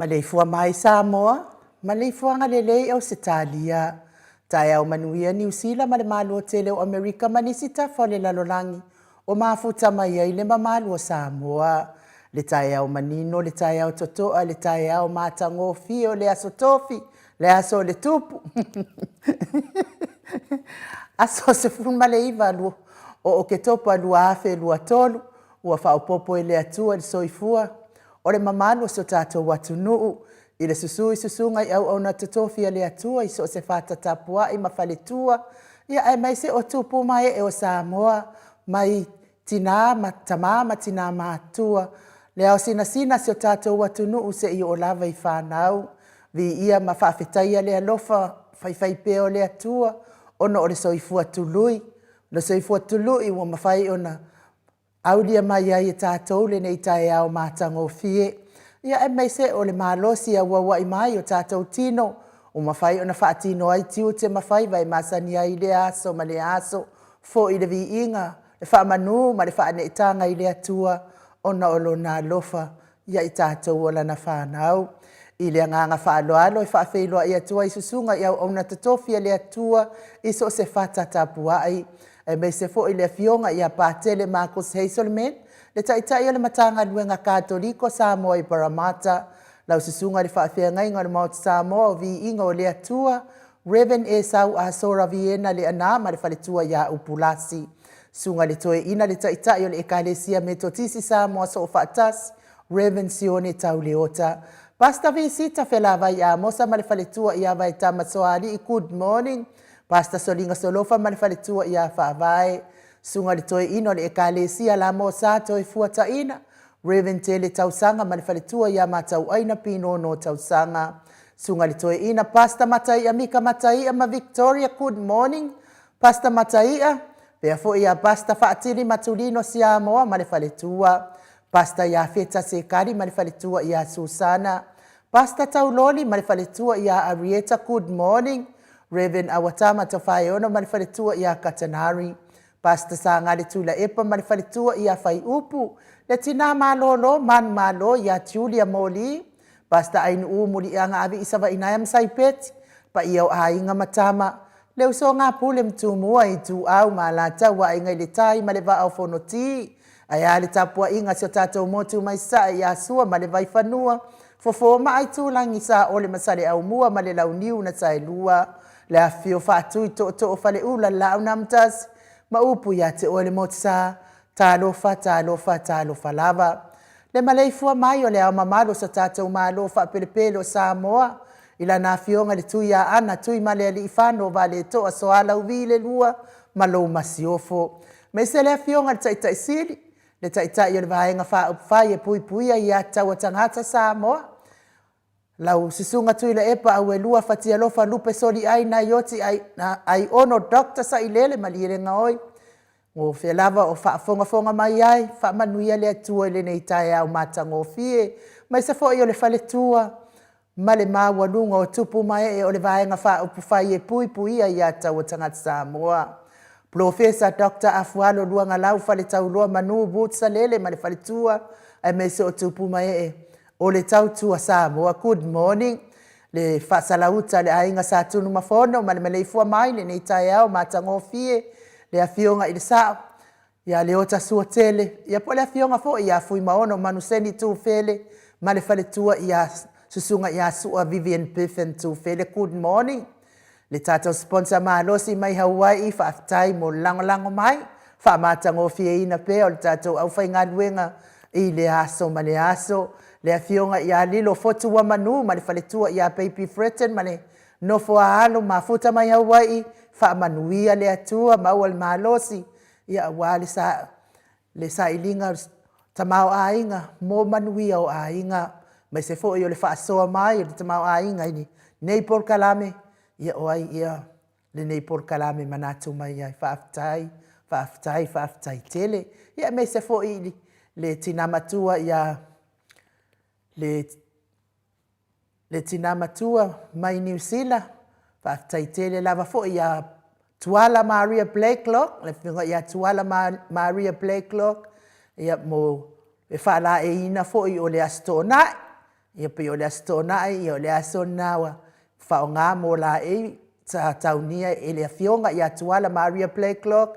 Maleifua mai Samoa, Maleifua ngalele au Setalia. Tai au manuia New Zealand male malu tele o Amerika manisita fole lalolangi. O mafuta mai ai le mamalu o Samoa. Le tai au manino, le tai au totoa, le tai au matango fio, le aso tofi, le aso le tupu. Aso se fun maleiva lu. O ke topo lua afe lua tolu. Ua whaopopo e le atua le soifua. O le mamalu so tātou watu nuu. I le susungai au na tatofia le atua. I so se whata tapua i mawhaletua. Ia ai mai se o tupu mai e o Samoa. Mai tina tamama tina mātua. Le au sina se o tātou watu nuu se i o lava i whanau. Vi ia ma whawhetaia le alofa. Whai peo le atua. Ono o le soifua tului. Le soifua tului ua mawhai ona. Aulia mai ai e tātou le nei tae au mātango fie. Ia e mai se o le mālosi a wawai mai o tātou tino. O mawhai o na whaatino ai tiu te mawhai vai masani ai le aso ma le aso. Fo i le vi inga, le whaamanu ma le whaane itanga i le atua. O na olo nā lofa, ia i tātou o lana whanau. I le nganga whaaloalo i whaafeiloa i atua i susunga i au na tatofia le atua. I so se whata tapua ai. E me se fo i le fionga i a pātele Marcus Hazelman, le taitai o le matanga luenga Katoliko Samoa i Parramatta, lau sisunga le whaafea ngai ngā le Mount Samoa o vi inga o le atua, Reverend e sau a Sora Viena le anama le whaletua i a upulasi. Sunga le toe ina le taitai o le ekalesia me totisi Samoa so o whaatas, Reverend Sione tau leota. Pasta visita whelava i a mosa ma le whaletua i a vai tamasoali i good morning. Pasta solinga solofa ma le whaletua i a whaavae. Sunga le toe ino le ekalesia la mo sa toe fuata ina. Reverend Tele tausanga ma le whaletua i a matau aina pino no tausanga. Sunga le toe ina pasta matai a mika matai a ma Victoria good morning. Pasta matai a. Pea fo i a pasta whaatiri matulino si a moa ma le whaletua. Pasta i a feta sekari ma le whaletua i a Susana. Pasta tauloli ma le whaletua i a Arieta good morning. Reverend Awatama tawhai ono ma le whaletua i a Katanari. Pasta sa ngā le tula epa ma le whaletua i a whai upu. Le tina malolo, man malo i a Julia Moli. Pasta ainu umuri i a ngā avi isawa inayam saipeti. Pa i au a inga matama. Le uso ngā pule mtumua i tu au ma la tawa inga le tai ma le va au fonoti. Ai a le tapua inga sio tātou motu mai sa i a sua ma le vai whanua. Fofo ma ai tūlangi sa o le masare au mua ma le launiu na tai lua. Le a fio whaatui to o whale ula lau namtas. Ma upu ia te o le motsa. Tālofa lava. Le Maleifua mai o le au mamalo sa tātou malo whapelepele o Samoa. Ila nā fionga le tui a ana tui male ali i whano vale to a soala uvi le lua. Malo masiofo. Me se le a fionga le taitai siri. Le taitai o le vahenga wha upwhai e pui i a tau a tangata Samoa. Lau sisunga tui la epa au e lua fatia lofa lupe soli ai na yoti ai ono dokta sa ilele maliere ngaoi. O fia lava o wha fonga mai ai, wha manuia le atua ile nei tae au matango fie. Mai se fo i o le fale tua, ma le maua lunga o tupu mai e o le vaenga wha upufai e pui ai a tau o tangata Samoa. Professor Dr. Afualo luanga lau fale tau loa manu butsa lele ma le fale tua, ai me se o tupu mai e. O le tau tua Samoa, good morning. Le whasalauta le ainga sa tunu mafono, ma le Maleifua mai le nei tae au matango fie. Le afionga i le sao. Ia le ota sua tele. Ia po le afionga fo ia fui maono manuseni tu fele. Ma le fale tua ia susunga ia sua Vivian Piffen tu fele, good morning. Le tātou sponsor maa losi mai Hawaii whaaftai mo lango mai. Wha matango fie ina pe o le tātou au whai ngā luenga i le aso ma le aso. Le afionga ia lilo fotu wa manu ma le whaletua ia Baby Fretten ma le nofo a alo ma futa mai Hawaii. Wha manuia le atua maua le malosi. Ia wale le sa ilinga tamau a inga mo manuia o a inga. Mai se fo i o le wha soa mai o le tamau a inga ini. Nei por kalame. Ia oai ia le nei por kalame manatu mai ai whaaftai tele. Ia mai se fo i le tinamatua ia le tinamatua mai New Zealand. Whaaftai tele lava fo ia Tuala Maria Blakelock. Le whiunga ia Tuala Maria Blakelock. Ia mo e whaala e ina fo i o le astonai. Ia pe o le astona ia o le asonawa whaonga mo la taunia e le afionga ia tuala Maria Play Clock.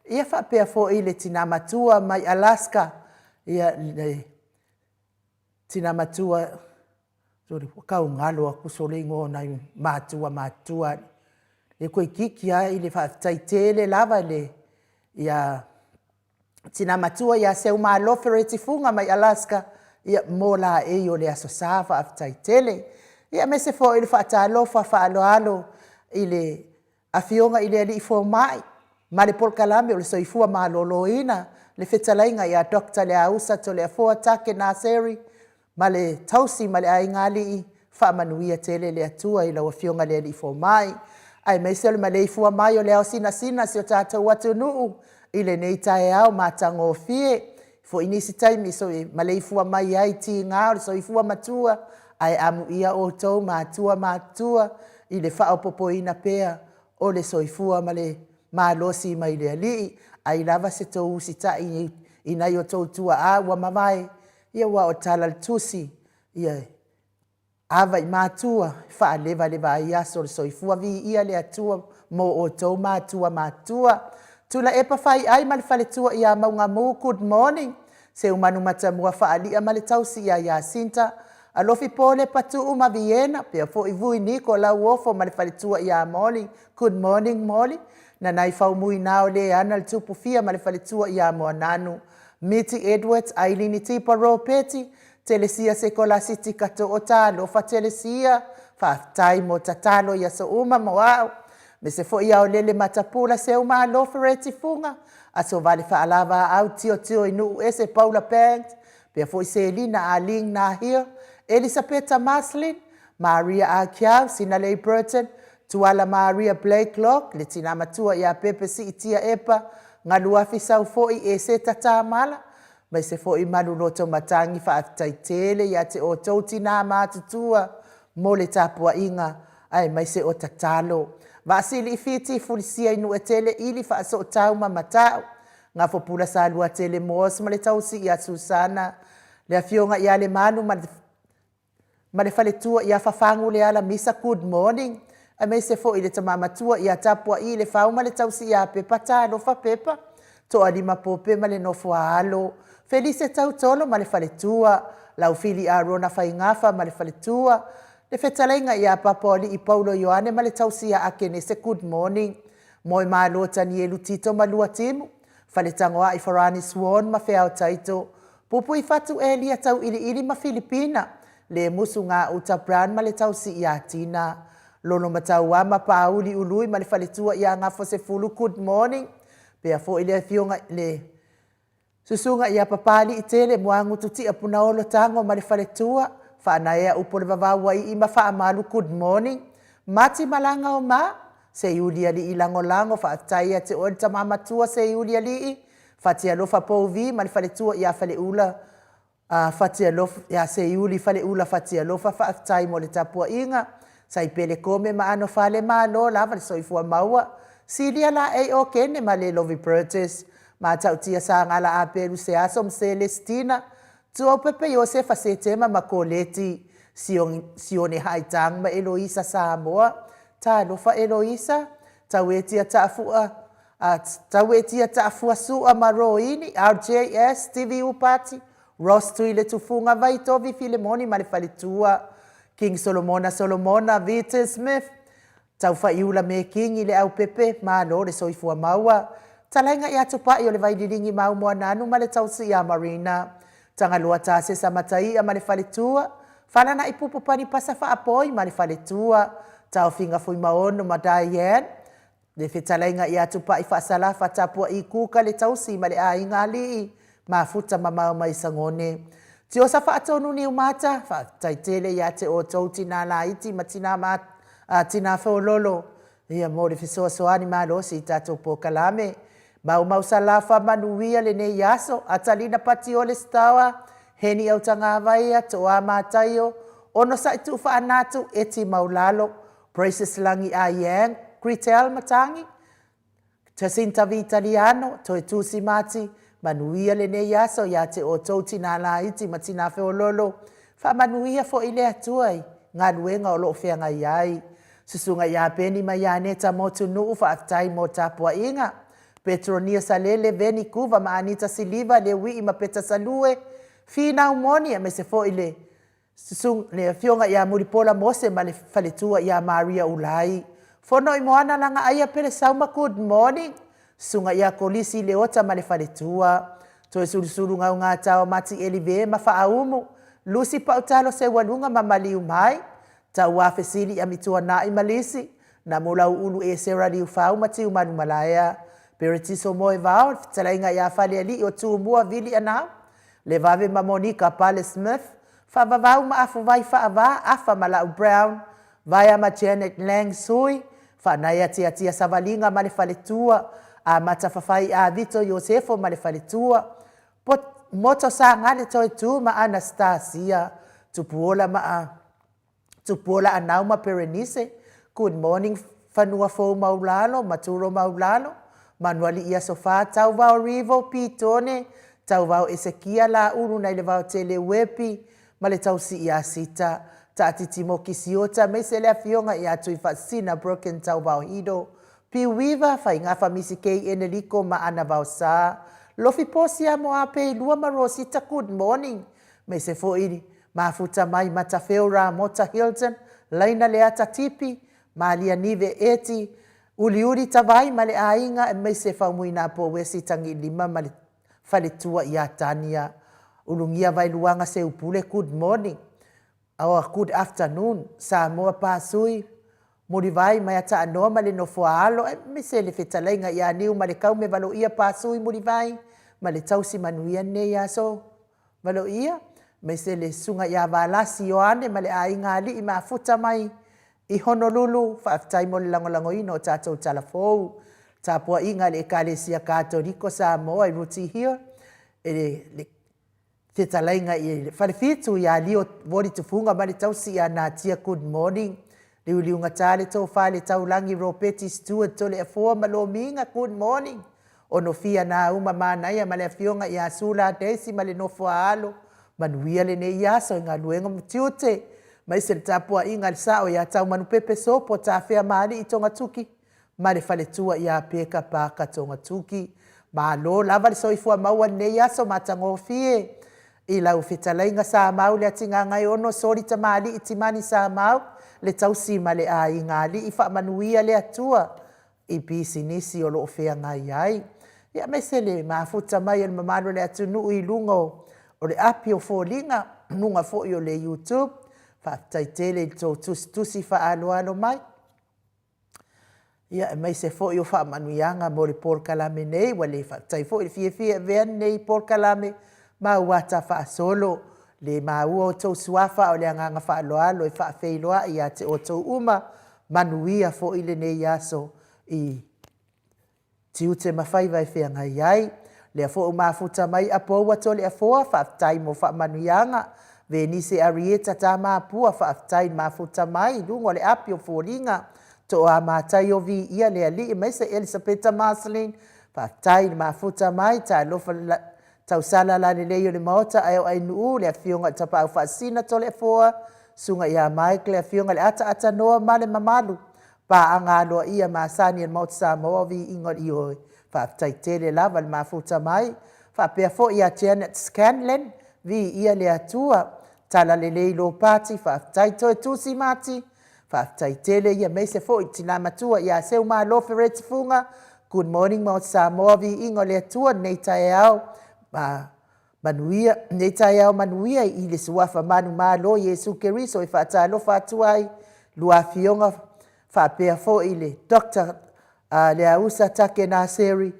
Ia whapea fo i le tina matua mai Alaska. Ia le tina matua kau ngalo aku solingo na matua. E koe kiki ai le whaaftaitele lava le ia tina matua ia seu malofe retifunga mai Alaska. Ia mola e o le asosa whaaftaitele. Ia me se fo i le whaatalofa whaaloalo i le afionga i le ali i fo mai. Ma le polkalame o le soifua maloloina le whetalainga ia dokta le ausa to le afoa take naseri. Ma le tausi ma le aingali i whaamanuia tele le atua i lau afionga le ali i fo mai. Ai mai se o le Maleifua mai o le au sina si o tātou watu nuu i le nei tae au mātango o fie. Fo inisi taimi so i Maleifua mai ai ti ngā o le soifua matua. Ai amu ia o tau mātua i le whaopopoina pea o le soifua ma le mālosi mai le alii. Ai lava se tau usita i nai o tau tua a ua mawai. Ia wa o tala le tusi. Ia ava i mātua wha lewa ai aso le soifua vi ia le atua mo o tau mātua. Tula e pa whai ai ma le whaletua ia maunga mu good morning. Se umanu matamua wha alia ma le tausi ia sinta. Alofi pole patu ma Vienna, pia fo i vui niko la uofo ma le whaletua ia Molly. Good morning Molly. Na nai whau mui nao le ana le tupu fia ma le whaletua ia Moananu. Mitty Edwards, Aileen Tipa Ropeti, Telesia Sekola City kato o talo, fa Telesia, fa tai mo tatalo ia so uma moao. Me se fo ia o lele matapula se uma alofa reti funga. Aso vale fa alava au tio inu ese Paula Panks, pia fo i Selina Aling na hio. Elisabetta Maslin, Maria Akiau, Sinalei Burton, Tuala Maria Blake Lock, le tina matua ia pepe si itia epa, ngalua fisau foi e se tata mala, mai se foi malu loto matangi fa aftaitele ia te o tautina matutua, mo le tapua inga, ai mai se o tatalo. Vasili ifiti fulisia inu etele ili fa aso tauma matau, nga fopula sa lua tele mos, ma le tausi ia Susana, le afionga ia le manu, ma le whaletua ia whafangu le ala misa good morning. A me se fo i le tamamatua ia tapua i le whau ma le tausi ia pepa tā lofa pepa. To alima pope ma le nofo alo. Felice tau tolo ma le whaletua. Lau fili a rona whaingafa ma le whaletua. Le whetalainga ia papoli i Paulo Ioane ma le tausi ia akene se good morning. Moi maa lota ni elu tito ma lua timu. Whaletangoa i Farani Swan ma wheao taito. Pupu i fatu elia tau ili ma Filipina. Le musu ngā uta Brown ma le tausi ia tina. Lono matau ama pauli ului ma le whaletua ia ngafo se fulu good morning. Pea fo i le fionga le susunga ia papali i tele muangu tuti a punaolo tango ma le whaletua. Whaanaea upo le wawawa i ima wha amalu good morning. Mati malanga o ma. Se iulia li ilango lango whaataia te ori tamamatua se iulia li i. Whatia lofa pouvi ma le whaletua ia whale ula. Fatia lofa ya se iuli fale ula fatia lofa faatai mo le tapua inga sai pele kome ma ano fale ma lo lava le soifua maua silia la e o kene ma le lovi protest ma tautia sa ngala a peru se asom Celestina tu o pepe Josefa se tema ma koleti sione haitang ma Eloisa Samoa ta lofa Eloisa tawetia taafua sua maroini RJS TV upati Ross tuile tufunga vai tovi Filemoni ma le whaletua. King Solomona, Vita Smith. Tau whaiula me King i le au pepe ma lo le soifua maua. Talainga i atupa i o le vaidiringi mau mua nanu ma le tausi ia Marina. Tanga lua tase sa matai a ma le whaletua. Whanana i pupupani pasa whaapoi ma le whaletua. Tau finga fui maono ma Diane. Le whetalainga i atupa i whaasalafa tapua i kuka le tausi ma le a inga alii. Mafuta mamau mai sangone. Tio sa whaatonu ni umata, whaataitele ia te o tau tina la iti ma tina whaololo. Ia mōre fisoa soani malosi i tato po kalame. Mau salafa manuia le nei aso, atalina pati o le stawa, heni au tanga avaia, toa mātaio, ono sa itu whaanatu eti maulalo, Braces langi a yang, Critel matangi, Jacinta Vitaliano, toi tusi mati, manuia le nei aso ia te o tau tina la iti ma tina wheololo. Whaamanuia fo i le atuai, ngā luenga o loo whea ngai ai. Susunga ia peni mai aneta mo tunu whaatai mo tapua inga. Petronia salele veni kuva ma Anita Siliva le wii ma peta salue. Fina umoni me se fo ile. Susung le fionga ia muripola mose ma le faletua ia Maria Ulai. Fono i moana langa aia pele sauma good morning. Sunga ia kolisi le ota ma le faletua. Toe suru ngau ngā tau mati elive ma faaumu. Lucy pautalo se walunga ma maliu mai. Tau wafesili ya mitua na imalisi. Na mula ulu e sera liu fau mati umanu malaya. Peretiso moe vau, talainga ya fali ali o tu mua vili anau. Le vave ma Monica Pale Smith. Fa vavau ma afu vai fa ava, afa malau Brown. Vaya ma Janet Lang Sui. Fa naya tia savalinga ma le faletua. A mata fafai a Vito Yosefo ma le faletua. Pot moto sa ngale toi tu ma Anastasia. Tupuola ma a. Tupuola anau ma Perenise. Good morning fanua fo maulalo, maturo maulalo. Manuali ia sofa tau vau rivo pitone. Tau vau Esekia la uru na ile vau tele wepi. Male tau si ia sita. Ta titimo kisiota me se lea fionga ia tui fasina broken tau vau hido. Pi wiva fai ngafa misi kei eneliko ma ana vau sa. Lofi posi a mo ape lua marosita good morning. Me se fo iri. Mafuta mai matafeura mota Hilton. Laina leata tipi. Malia nive eti. Uli tawai male ainga e mai se whaumuina po wesi tangi lima male whaletua ia Tania. Ulungia vai luanga se upule good morning. Awa good afternoon. Samoa pasui. Muri vai mai ata anoa male no foalo. E me se le whetalainga ia niu male kau me valo ia pasui muri vai. Male tausi manuia ne ia so. Valo ia. Me se le sunga ia valasi yoane male ainga ali i mafuta mai. I Honolulu, whaafitai mo le langolango ino o tātou talafou. Tāpua inga le ekalesia Katoriko Samoa i ruti hia. Le te talainga i whalefitu i a lio vori tufunga mali tausi a nā tia good morning. Liuliunga tāle tau whale tau langi Ropeti Stewart tole a fua malo minga good morning. Ono fia nā uma mānaia male a fionga i a sula Daisy male no fuaalo. Manuia le ne iaso i ngā luenga mutiute. Mai se tapua inga sao ya tau manu pepe sopo ta fea mali i tonga tuki. Ma le faletua ia peka paka tonga tuki. Ma lo lava le soifua maua ne yaso matango fie. I lau fetalainga sa mau le atinga ngai ono sori ta mali i timani sa mau. Le tau sima le a ingali i wha manuia le atua. I pisi nisi o loo fea ngai ai. Ia mai se le mafuta mai el mamano le atunu i lungo. O le api o fōlinga nunga fo i o le YouTube. Whaatai tele tō tusi whaaloalo mai. Ia mai se fo i o whaamanuianga mo le porkalame nei. Wale whaatai fo i fie vean nei porkalame. Ma wata whaasolo. Le maua o tō suafa o le anganga whaaloalo i whaafeiloa i a te o tō uma. Manuia fo i le nei aso i tiute mawhaiva e whea ngai ai. Le a fo o mafuta mai a pōua tō le a fōa whaatai mo whaamanuianga. Venise Arieta ta mapua whaafitai mafuta mai lungo le api o fōringa to a mātai o vi ia le ali mai se Elisabetta Marceline whaafitai mafuta mai ta lofa tausala la le leo le maota ai nuu le fionga tapa au whaasina to le fōa sunga ia Michael le fionga le ata noa male mamalu pa anga loa ia maasani el maota Samoa vi ingot i oi whaafitai tele lava le mafuta mai whaapea fo ia Janet Scanlon vi ia le atua tala le leilo pati, whaafitai toi tusi mati, whaafitai tele ia meise fo i tina matua ia seu maa lo fereti funga. Good morning Mount Samoa vi ingo le atua nei tae au. Manuia, nei tae au manuia i le suafa manu maa lo Yesu Keriso i whaatai lo whaatuai. Lua fionga whaapea fo i le Dr. Le ausa take nā seri.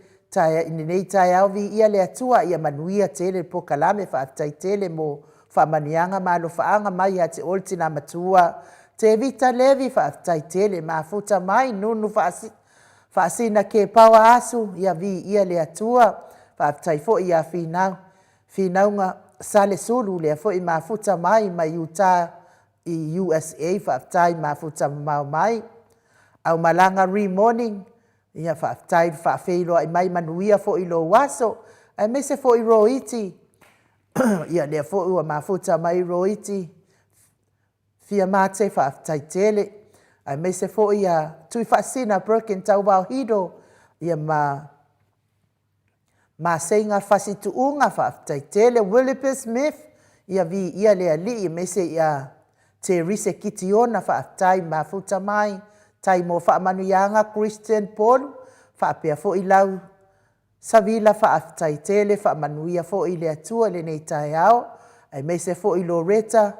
Nei tae au vi ia le atua ia manuia tele po kalame whaafitai tele mo whamanianga malo whaanga mai a te olti na matua. Te vita levi whaafitai tele mafuta mai nunu whaasina ke pawa asu ia vi ia le atua. Whaafitai fo ia whinaunga sale sulu lea fo i mafuta mai mai Utah i USA whaafitai mafuta mau mai. Au malanga re-morning ia whaafitai whaafeiloa i mai manuia fo i lo waso. Ai mese fo i roiti. ia lea fo'i ua mafuta mai roiti fia mate fa'afetaitele ai mai se fo'i ia tui fa'asina Birkin tau wauhido ia maseiga fasitu'uga fa'afetaitele Williper Smith ia vi ia le ali'i mai se ia Terise Kitiona fa'afetai mafuta mai tai mo fa'amanuiaga Christian Paul fa'apea fo'i lau Savila fa'afetaitele fa'amanuia fo'i le atua lenei taeao ai mai se fo'i Loretta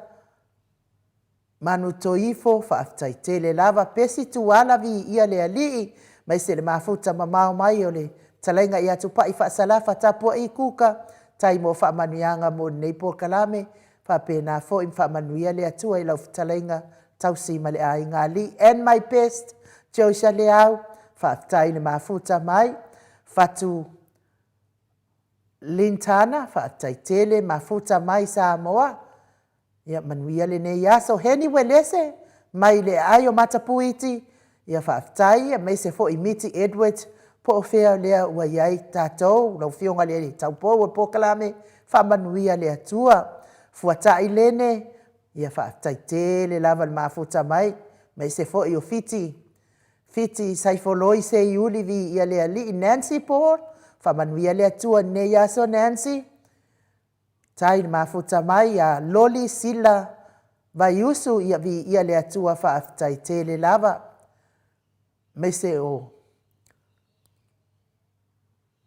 Manutoifo fa'afetaitele lava pesi tuala vi ia le ali'i mai se le mafuta mamao mai o le talaiga ia tupa'i fa'asalafa tapua'i kuka tai mo fa'amanuiaga mo lenei Polokalame fa'apena fo'i fa'amanuia le atua i lau talaiga tausi ma le aiga ali'i and my best Joyce Leao fa'afetai le mafuta mai Fatu Lintana fa'afetaitele mafuta mai Samoa ia manuia lenei aso heni welese mai le ai o matapuiti ia fa'afetai ia mai se fo'i Miti Edward po o fea lea ua iai tatou lau fionga lea le taupou o Polokalame fa'amanuia le atua fuata'i lene ia fa'afetaitele lava le mafuta mai mai se fo'i o Fiti Saifoloi se iuli vi ia le ali'i Nancy Paul fa'amanuia le atua nei aso Nancy tai le mafuta mai a Loli Sila Vaiusu ia vi ia le atua fa'afetaitele lava mai se o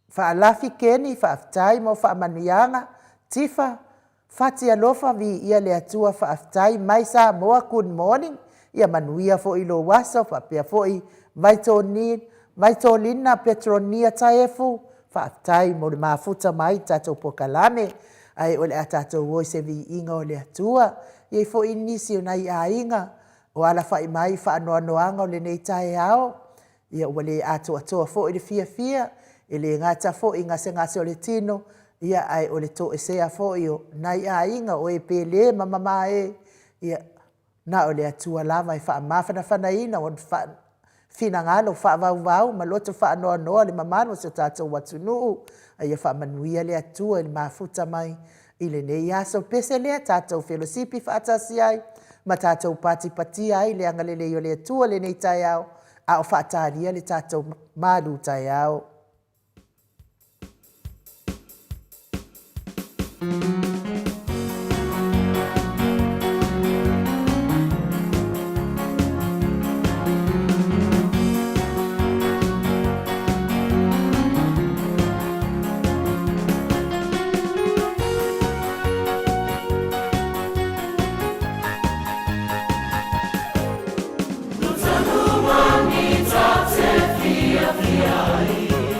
fa'alafi Keni fa'afetai mo fa'amanuiaga Tifa Fati alofa vi ia le atua fa'afetai mai Samoa good morning ia manuia fo'i lo waso fa'apea fo'i Vaitolina Petronia Taefu fa'afetai mo le mafuta mai tatou Polokalame ai o le a tatou oi se vi'iga o le atua iai fo'i nisi ona i aiga o ala fa'i mai fa'anoanoaga o lenei taeao ia ua lē atoatoa fo'i le fiafia e lē gata fo'i gasegase o le tino ia ai o le to'esea fo'i o nai aiga o e pelē ma mamā ia na o le atua lava e fa'amafanafanaina o finagalo fa'avauvau ma loto fa'anoanoa le mamano o se tatou atunu'u ia fa'amanuia le atua i le mafuta mai i lenei aso pese lea tatou felosipi fa'atasi ai ma tatou patipatia ai le agalelei o le atua lenei taeao a o fa'atalia le tatou malu taeao Luta no mar, me tate, fia, fia,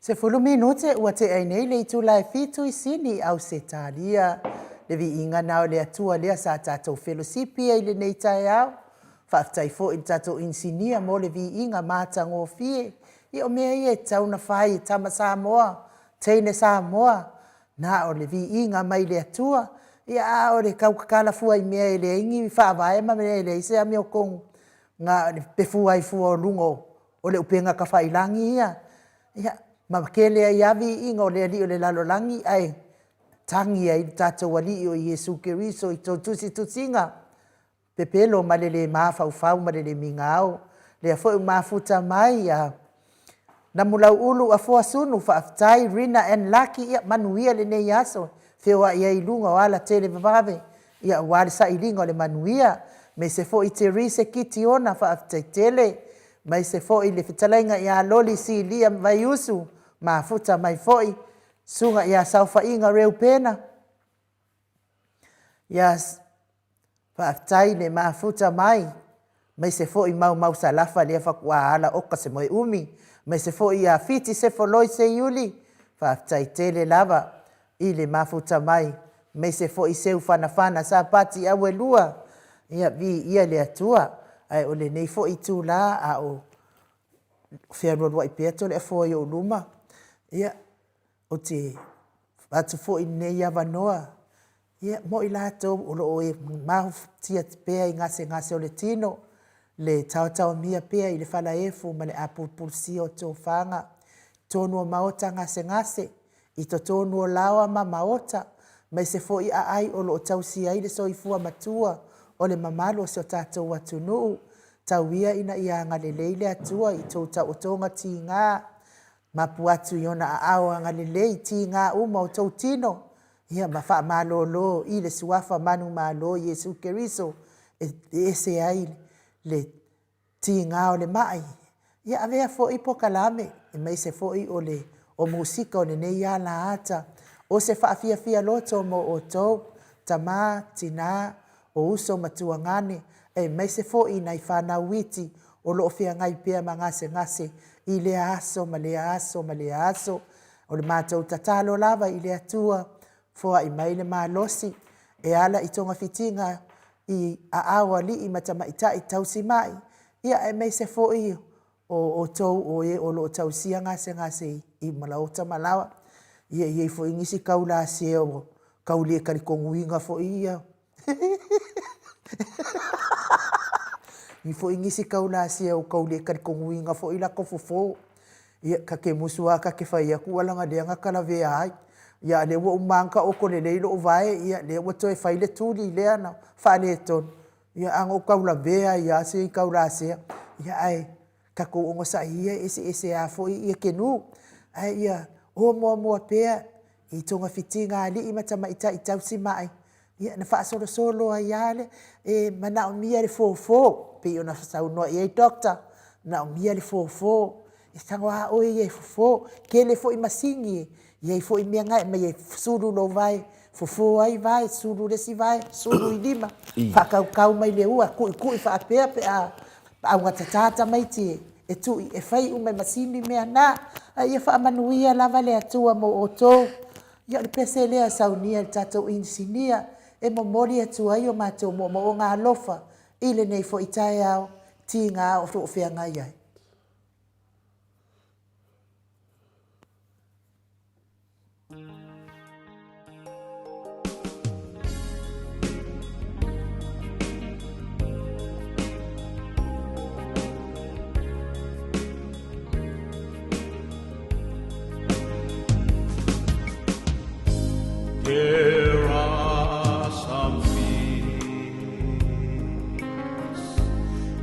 Se fulu minute ua te ai nei le itu lai fitu I sini au se talia. Le vi inga nao le atua lea sa tatou fellowship ai le nei tae au. Whaftai fo I tatou insinia mo le vi inga mata ngō fie. I o mea I e tauna whai I tama Samoa, teine Samoa. Na o le vi inga mai le atua. I a o le kaukakala fua I mea I le ingi whaavae ma mea le ise a mea kong. Nga pefua I fua o lungo. O le upenga ka whailangi ia. Ia. Ma kele ai avi ingo le ali o le lalolangi ai tangi ai tatou wali o Yesu Keriso I tō tusi tusinga. Pepelo ma le mawhau ma le mingao. Le afo mafuta mai a na mulau ulu a fua sunu whaaftai Rina and Lucky ia manuia le nei aso. Whioa ia I lunga o ala tele vavave. Ia wale sa I linga o le manuia. Me se fo I te rise kiti ona whaaftai tele. Mai se fo I le whitalainga ia loli si Liam Vaiusu. Ma futa mai foi sunga ia saufa inga reu pena yes whaftai le ma futa mai se foi mau salafa le fakua ala oka se moi umi mai se foi ia fiti se foloi se yuli whaftai tele lava I le ma futa mai se foi se ufana sa pati awe lua ia vi ia le atua ai o le nei foi tu la a o ferro roi peto le foi o luma ia o te atu fo I nei avanoa ia mo I lato o lo e mau tia pea I ngase o le tino le tau mia pea I le fala efu ma le apulpulsi o tō whanga tonu o maota ngase I to tonu o lawa ma maota mai se fo I ai o lo tau si ai le soifua matua o le mamalo se o tatou atunuu tau ia ina ia ngale leile atua I tō tau o tonga ti ngā mapu atu iona a awa ngalelei ti ngā uma o tau tino. Ia ma wha malolo I le suafa manu malo Yesu Keriso e se ai le ti ngā o le mai. Ia avea fo I po kalame e mai se fo I o musika o le nei ala ata o se wha fia loto mo o tau tama tina o uso matua ngane e mai se fo I nai whana witi o lo fia ngai pia ma ngase I le aso ma le aso o le mātou tatalo lava I le atua fua I mai le malosi e ala I tonga fitinga I a awa li I matamaita I tausi mai ia e mai se fo I o tau o e o lo tausia ngase I malaota malawa ia I fo ingisi kaula se o kaulie karikonguinga fo ia I fo ingisi kaula sia o kaule karikonguinga fo ila kofofo ia ka ke musua ka ke faia ku alanga de nga kala ve ai ia le wo manka o ko le leilo vai ia le wo toi faile tuli le ana fa le ton ia ango kaula ve ia se kaula sia ia ai ka ko ngo sa ia ese a fo ia ke nu ai ia o mo pe I tonga fitinga ali I matamaita I tausi mai ia na fa solo ai ale e mana o mia le fofo pe ona sa no e doctor na o mia le fofo e tanga o e fofo ke le fo I masingi e fo I mia ngai me suru lo vai fofo ai vai suru le si vai suru I lima fa kau mai le ua ku fa pe a ngata mai ti e tu e fai o mai masini me ana ia fa manuia lava le atua mo o to ia le pese le saunia tatou insinia e momori atu ai o mātou mo ngā lofa I le nei fo I tae au ti ngā o fo whea ngai ai. There are some things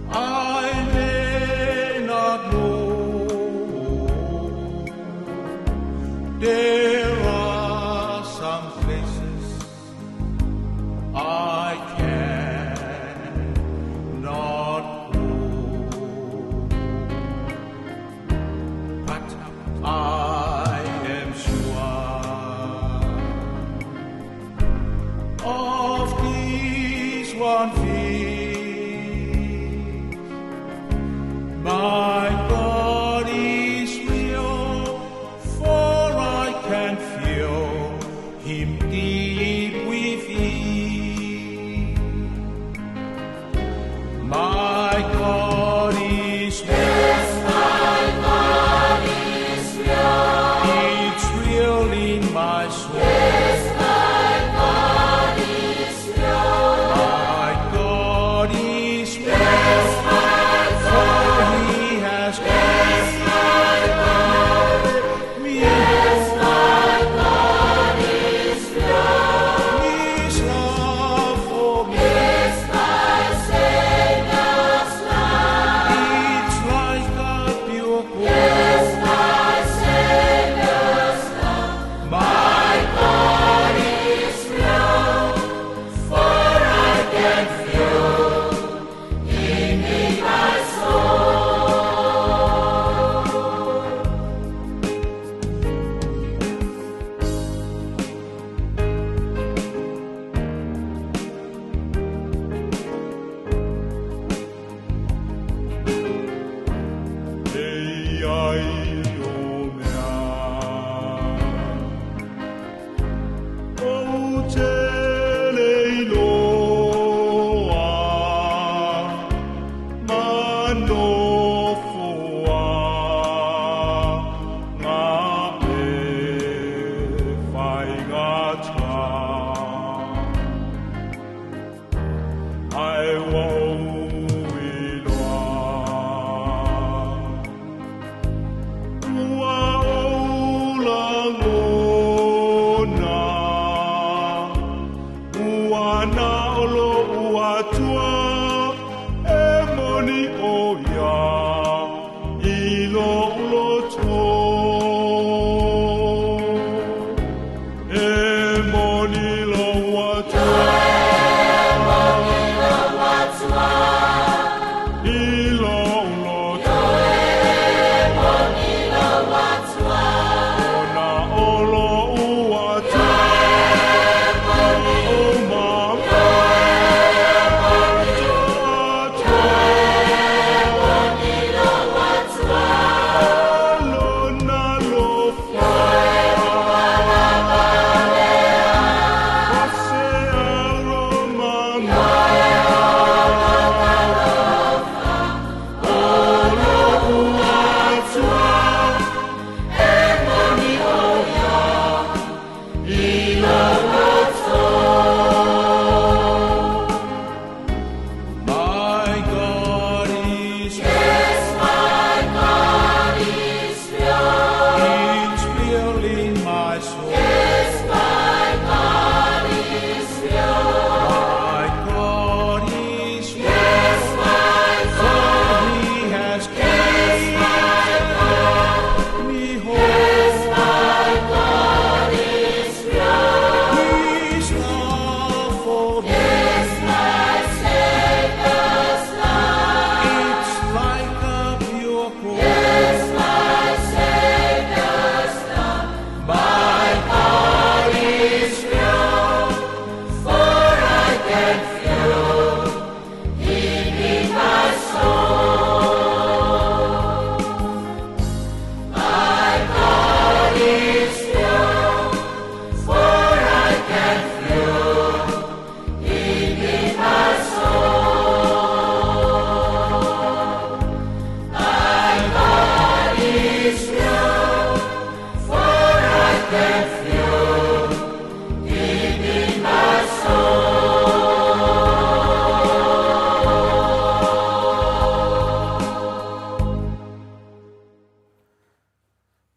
I may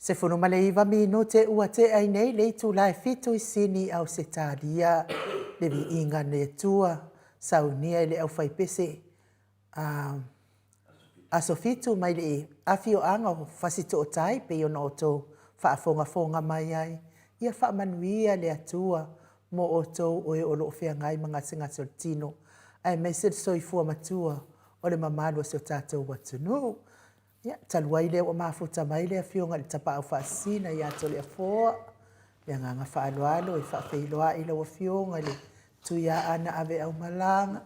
Se fono Maleifua minute ua te ai nei le tu lai fitu I sini au se tāria le vi inga ne tua saunia le au fai pese aso fitu mai le afio anga o fasito o tai pe ona o tō whaafonga mai ai ia whaamanuia le atua mo o tō o e olo o ngai mga singa so tino ai mai se soifua matua o le mamalua se o tātou watunu. Ya, taluai leo o mafuta mai le afionga le tapa au whaasina I ato le afoa. Le nganga whaaloalo I whaafeiloa I lau afionga le tuia ana ave au malanga.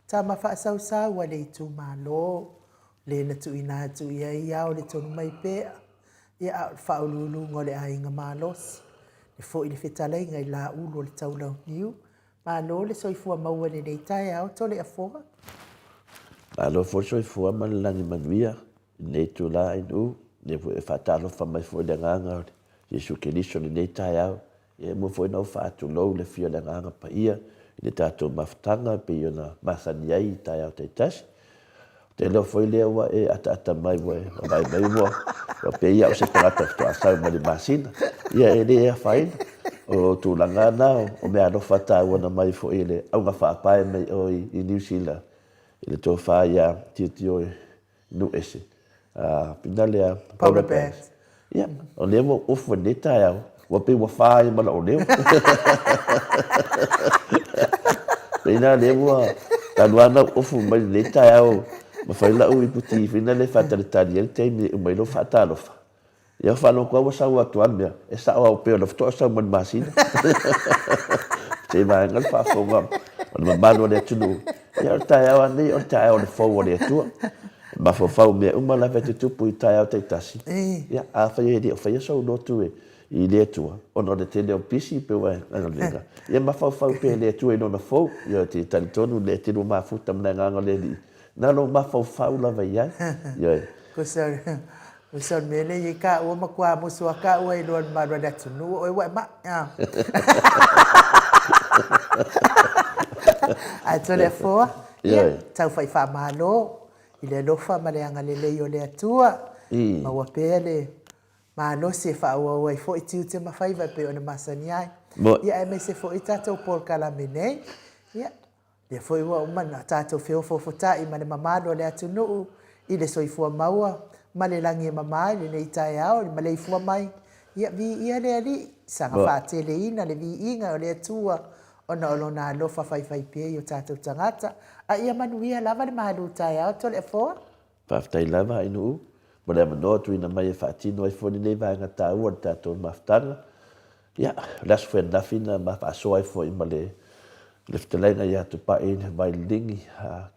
Tama whaasau wa le itu malo. Le na tuina tuia iau le tonu mai pea. Ia whaolulu ngo le ainga malos. Le fo I le whetalai ngai la ulo le taulau niu. Malo le soifua maua le neitai au to le afoa. Malo fo soifua malangi manuia. Nei tu la inu ne fu fatalo fa mai fu de nganga Jesu Kristo nei tai au e mo fu no fa tu lo le fio de nganga pa ia le tato maftanga pe ona masania I tai au te tas te lo foi le wa e ata mai wa mai mo pe ia se trata to asa mai masina ia e le fine o tu la ngana o me ano fata ona mai fu ile au nga fa pa mai o I New Zealand ile to fa ia titio no ese pinalea power pass. Ya, o lemo ofu neta ya. Wa pe wa fa I mana o lemo. Pina lemo tanuana ofu mai neta ya o. Ma fa la u iputi fina le fata le tani el time o mai lo fata lo fa. Ya fa lo ko sa wa tuan mea. E sa o pe lo fto sa man masina. Te va ngal fa fo ngam. O ma malo le tunu. Ya ta ya ni o ta o le fo o le tu. Ma fo fa me uma la vete tupu I tai au te tasi. Ya a fa ye o fa ye so no tu I le tu. O no de tele o pisi pe wa na lenga. Ya ma fa pe le tu no na fo yo te tantonu le te no ma futa na nganga le di. Na no ma fa la va ya. Ya. Ko sa mele ye ka o ma kwa mo so ka o I lon ma ra tu no o wa ma. Ai to le fo. Ya. Tau fa fa malo. Ile lofa maleanga lele yo le atua ma wa pele ma no se fa wa fo itu te ma faiva pe ona masania ia e me se fo itato por kala mene ia le fo wa mana tato fo ta I mane mamado le atunu ile soifua maua ma le langi mamai le nei tai au le Maleifua mai ia vi ia le ali sanga Wa- faateleina le vi inga o le atua ona olona alofa faifai pe o tatou tangata a ia manuia lava le malu tai au tole foa Whaftai lava inu u. Ma le amanoa tuina mai e whaatino ai fwoni nei vanga tā ua le tātou maftanga. Ia, lasu whea nafina ma whaasoa ai fwoi ma le ftelenga ia tu pa e vai lingi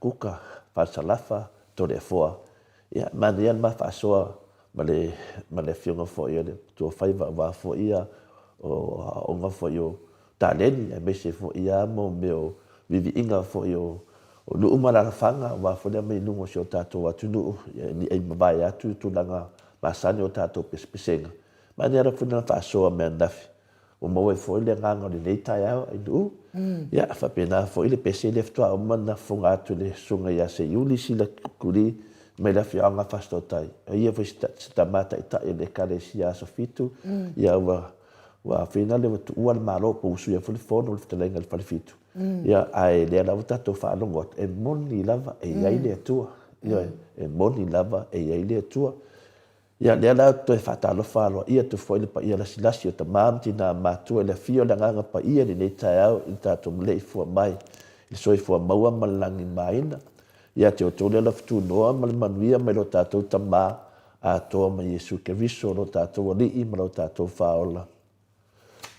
kuka whaasalafa tole e fua. Ia, mana ia ma whaasoa ma le fionga fwoi ia le tua whaiva wa fwoi ia o onga fwoi o tāleni e mese fwoi ia mo meo vivi inga fwoi o nuu malarafanga wa fwoi mai nungo si o tātou atu nuu ni ei mabai atu tulanga masani o tātou pesepesenga. Mana ia rafuna whaasoa mea nafi. O maua i fwoi le nganga le nei tai au ai nuu. Ia, whapena fwoi le pese le ftua o mana funga atu le sunga ia se iuli sila kuri mai la fianga fastotai. Ia fwoi sita mata i tae le kare si aso fitu. Ia wa fina le watu ua le maro po usu ia fwoi fono le fitalenga le falifitu. Ia ai le ala watato whaalongot e moni lava e iai le atua. Ia e moni lava e iai le atua. Ia le ala to e whatalo whaloa ia tu fwoi le pa ia lasi o ta mamti na matua le fio le nganga pa ia ni nei tai au i tato Maleifua mai. I soi fua maua malangi maina. Ia te o tole la fitu noa ma le manuia mai lo tatou tama a toa ma Yesu Keriso lo tatou alii ma lo tatou whaola.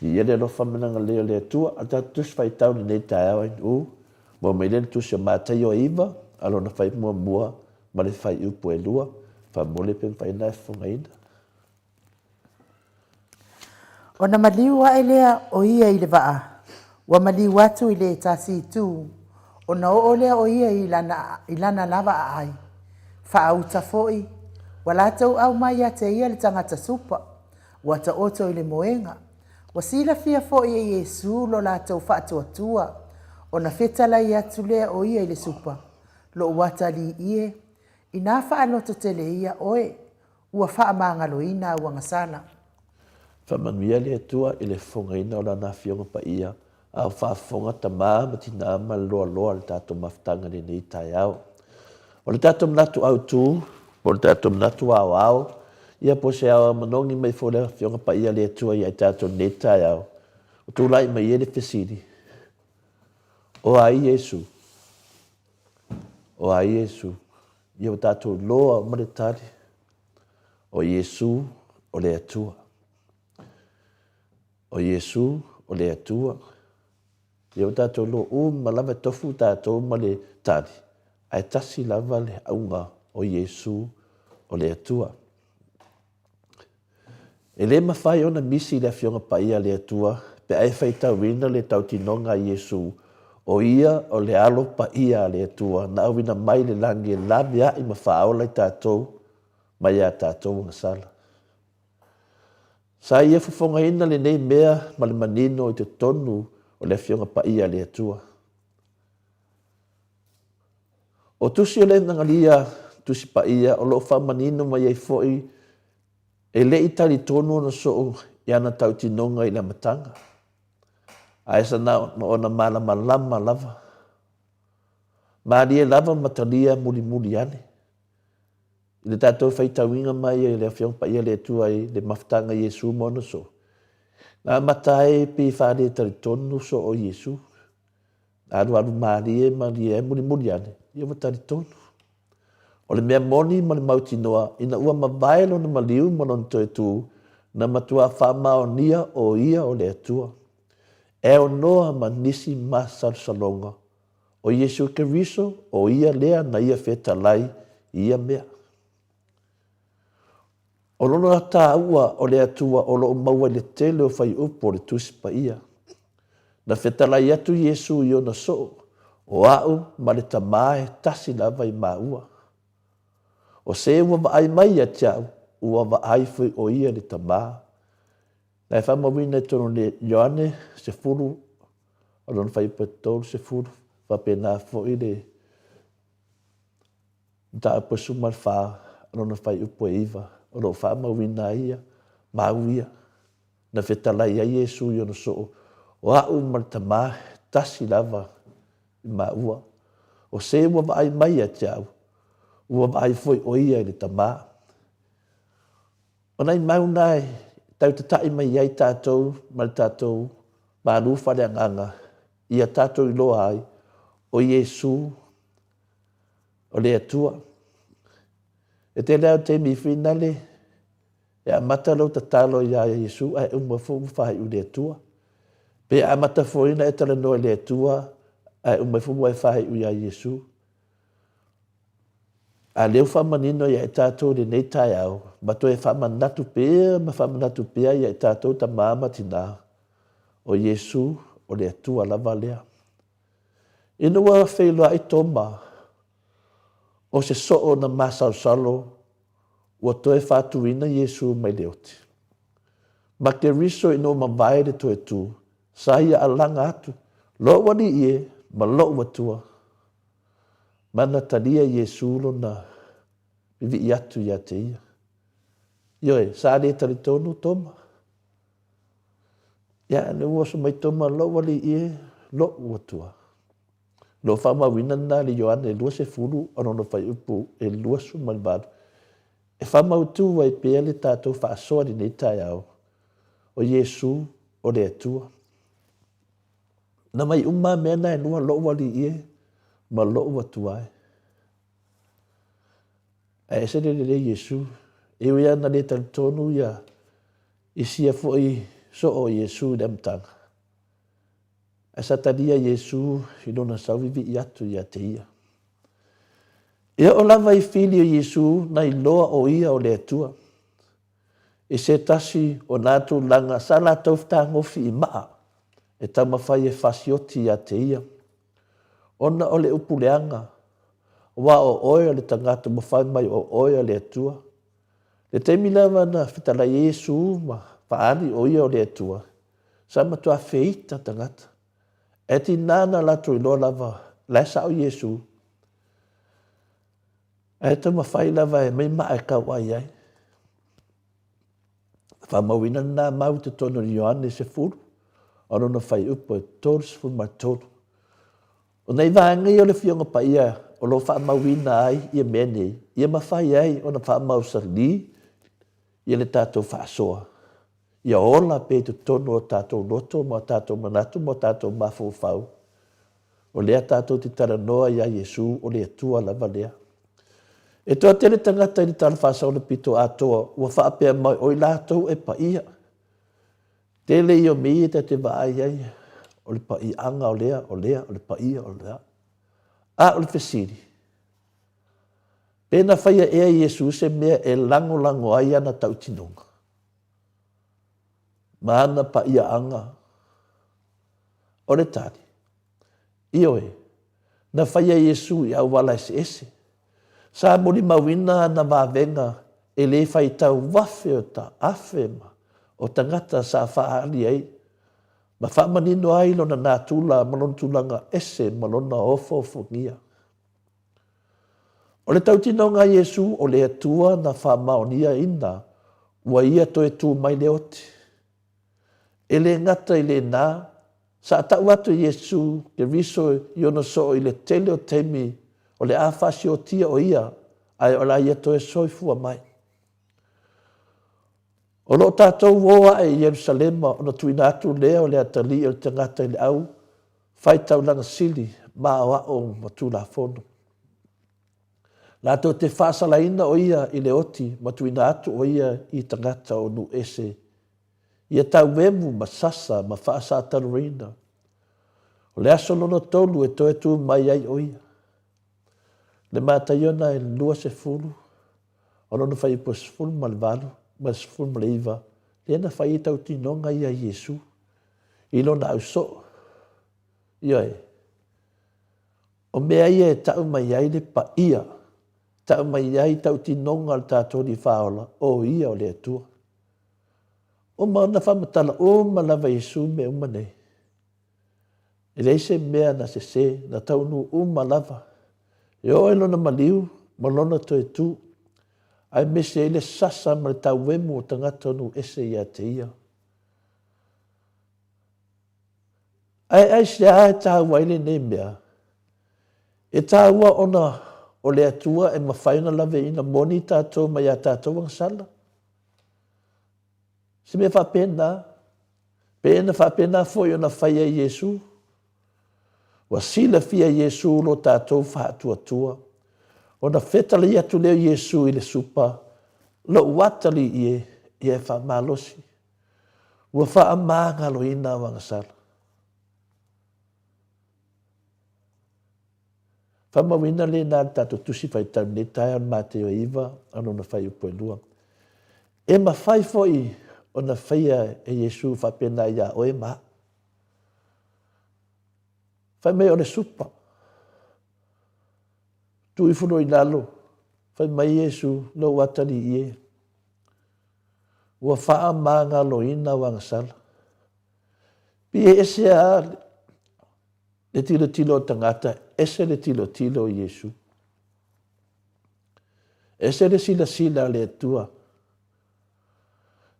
Ia le lofa menanga leo le atua a tatou sfaitau ni nei tai au ai mo me le tu se matai o iwa alo na fai mua ma le fai upo e lua. Mole pe fai na fongaina. ona maliua e lea o ia i le vaa ua maliu atu i le tasi tu ona o lea o ia i lana lava a ai faauta fo'i ua latou au mai ia te ia le tagata supa ua taoto i le moenga ua silafia fo'i e Iesu lo latou faatuatua ona fetalai atu lea o ia i le supa lo ata ali'ie ina faaloto tele ia oe ua faamagaloina auaga sala Whamanuia le atua i le fongaina o lana fionga pa ia au whaafonga tamā ma tina ma loa le tātou maftanga ni nei tai au. O le tātou manatu au tū, o le tātou manatu au ia po se au manongi mai fo le fionga pa ia le atua ia i tātou nei tai au. O tūlai mai ia le fesiri. O ai Yesu. O ai Yesu. Ia o tātou loa ma le tari. O Yesu o le atua. O Yesu o le atua. Ia o tātou lo ma lava tofu tātou ma le tari. Ai tasi lava le aunga o Yesu o le atua. E le mawhai ona misi le fionga pa ia le atua, pe ai whai tauina le tautinonga Yesu o ia o le alo pa ia le atua, na awina mai le langi e la mea i mawhaola i tātou, mai a tātou ngasala. Sa ia fufonga ina le nei mea ma le manino i te tonu o le fionga pa ia le atua. O tusi o le nangalia tusi pa ia o lo wha manino mai ai foi e le i tali tonu na so i ana tau tinonga i le matanga. A esa na ona malama lava. Maria lava matalia muli ane. I le tātou whaitawinga mai e le awhiong pa ia le atua i le maftanga Yesu mono so. Ngā matai pi whare tari tonu so o Yesu. Aru Maria muli ane. Ia wa tari tonu. O le mea moni ma le mauti noa ina ua mawaelo na maliu monon toi tu na matua whamao nia o ia o le atua. E o noa ma nisi ma salsalonga. O Yesu Keriso o ia lea na ia whetalai ia mea. O lono a tā ua o le atua o lo maua le tele o whai upo le tusipa ia. Na whetalai atu Yesu i ona so o au ma le tamae tasi lava i maua. O se ua wa ai mai a tiau, ua wa ai fui o ia le tamaa. Nai whamawina e tono le Ioane se furu, o lona whai patolu se furu, whapena fo i le ta apasu mal wha, o lona whai upo e iwa, o lo whamawina ia, mauia, na whetalai a Yesu i ono so, o au mal tamaa, tasi lava i maua. O se ua wa ai mai a tiau, ua ai foi o ia le tama. O nei mauna e tau te tai mai ai tātou, ma le tātou, ma alu whare anganga, ia tātou i loa ai, o Iesu, o le atua. E te leo te mi whinale, e a matalo ta talo ia Iesu, ai umafu whai u le atua. Pe a mata foina e tala noa le atua, ai umafu whai u ia Iesu. A leo whamanino ia e tātou le nei tai au, ma to e whamanatu pēr, ma whamanatu pēr ia e tātou ta māma tina, o Iesu, o le atua lava lea. Inua wheilua i toma, o se soo na masalo, ua toe whātuina Iesu mai leoti. Ma ke riso ino mawai le toe tu, sa ia alanga atu, lo wani ie, ma lo watua. Mana talia Iesu lo na vivi i atu ia te ia. Ioe, sa le tali tonu toma. Ia, ne uoso mai toma lo wali ie, lo watua. Lo whamawina na li Ioane e lua se furu, anono whai upu e lua su malvadu. E whamautu wai pēr le tātou whaasoa ni nei tai au. O Iesu, o le atua. Na mai umma mena e lua lo wali ie, ma lo watua e. E se le Iesu, e wea na le talitonu ia, isia foi so o Iesu le amtanga. E sa talia Iesu, i nona sauvivi i atu ia te ia. Ia o lava i fili o Iesu, na i loa o ia o le atua. E se tasi o nātu langa, sa la taufta ngofi i maa, e tamawhai e fasioti ia te ia. Ona o le upuleanga, wa o oia le tangata mawhai mai o oia le atua. Le teimi lava na fitala Iesu ma paani o ia o le atua. Sa matua feita tangata. E ti nana lato i loa lava, lesa o Iesu. E ta mawhai lava e mai maa e kawai ai. Whamawina na mau te tono ni Ioane se furu. Ono na whai upo e tōris fu mai tōru. O nei vāngai o le fionga pa ia, o lo whamawina ai, ia mene, ia mawhai ai, o na whamau sarli, ia le tātou whaasoa. Ia ola pe tu tono o tātou loto, mo tātou manatu, mo tātou mawhau. O lea tātou te tara noa ia Iesu, o lea tua lava lea. E toa tele tangata i tāna whaasau le pito atoa, ua whaapea mai oi lātou e pa ia. Tele i o mi te te vaai ai, o le pa i anga o lea, o le pa ia o lea. A o le fesiri. Pena whaia ea Iesu se mea e lango ai ana tau tinonga. Maana pa ia anga. O le tari. Ioe, na whaia Iesu i au wala ese. Sa mori mawina na wawenga e le whai tau wafe o ta afema o tangata sa whaali ai. Ma whamanino ai lona nā tula malon tulanga ese malona ofo ngia. O le tautinonga Iesu o le atua na whamaonia ina ua ia toe tū mai le oti. E le ngata i le nā, sa tau atu Iesu ke riso i ono so i le tele o temi o le awhasi o tia o ia, ai o la ia toe soifua mai. O lo tātou woa e Jerusalema o na tuina atu lea o le atali o te ngata i le au, whai tau langa sili, maa o ao matula fono. Lātou te whaasalaina o ia i le oti, matuina atu o ia i tangata o nu ese. Ia tau wemu masasa ma whaasa taruina. O le aso lono tolu e toe tu mai ai o ia. Le mātaiona e lua se fulu, o lono whai po se fulu malvalu, ma se fulu maleiva, le ena whai tau tinonga ia Iesu. I lona au so. Ioe. O mea ia e tau mai ai le pa ia. Tau mai ai tau tinonga al tātou ni whaola, o ia o le atua. O maana whamatala, o malawa Iesu me umanei. E leise mea na se, na taunu o malawa. E o elona maliu, malona to e tu, ai mese ele sasa ma le tau wemu o tangata nu ese ia te ia. Ai se a e tau waile ne mea. E tau wa ona o le atua e mawhaina lave ina moni tātou mai a tātou ang sala. Se me whapena, pena whapena foi ona whaia Iesu. Wa sila fia Iesu lo tātou whātua. Ona whetali atu leo Iesu i le supa, lo watali i e whamalosi. Ua whaamanga lo ina wangasala. Whamawina le nā tātou tusi whaitau ne tai on Mateo Iwa, anona whai upo e lua. E ma whai foi ona whaia e Iesu whapena ia o e maa. Whai mea o le supa. Tui whuno i lalo. Whai mai Iesu lo watali i e. Ua whaamanga lo ina wangasala. Pi e ese a le tilo o tangata, ese le tilo o Iesu. Ese le sila le atua.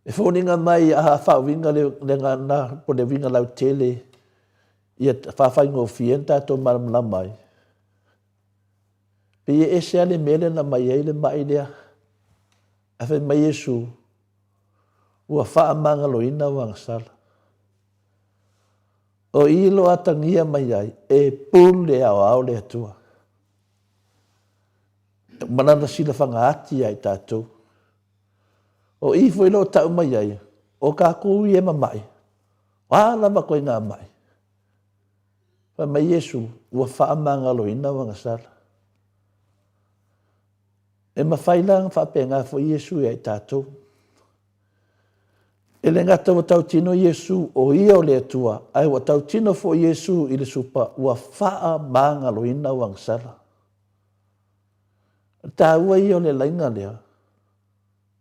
E whoninga mai a whawinga le ngana po le winga lau tele ia whawhaingo fienta to maramla mai. Pi e ese a le mele na mai e le mai lea. A whai mai Iesu ua whaamanga lo ina wangasala. O ilo atangia mai ai, e pule au le atua. Manana sila whangaati ai tātou. O ifo ilo tau mai ai, o ka kui e mamai. Wala ma koe ngā mai. Wha mai Iesu, ua whaamanga lo ina wangasala. E mawhailang whapenga fo Iesu ai tātou. E le ngata wa tau tino Iesu o ia o le atua, ai wa tau tino fo Iesu i le supa, ua whaa maanga lo ina wangsala. Tā ua ia o le lainga lea,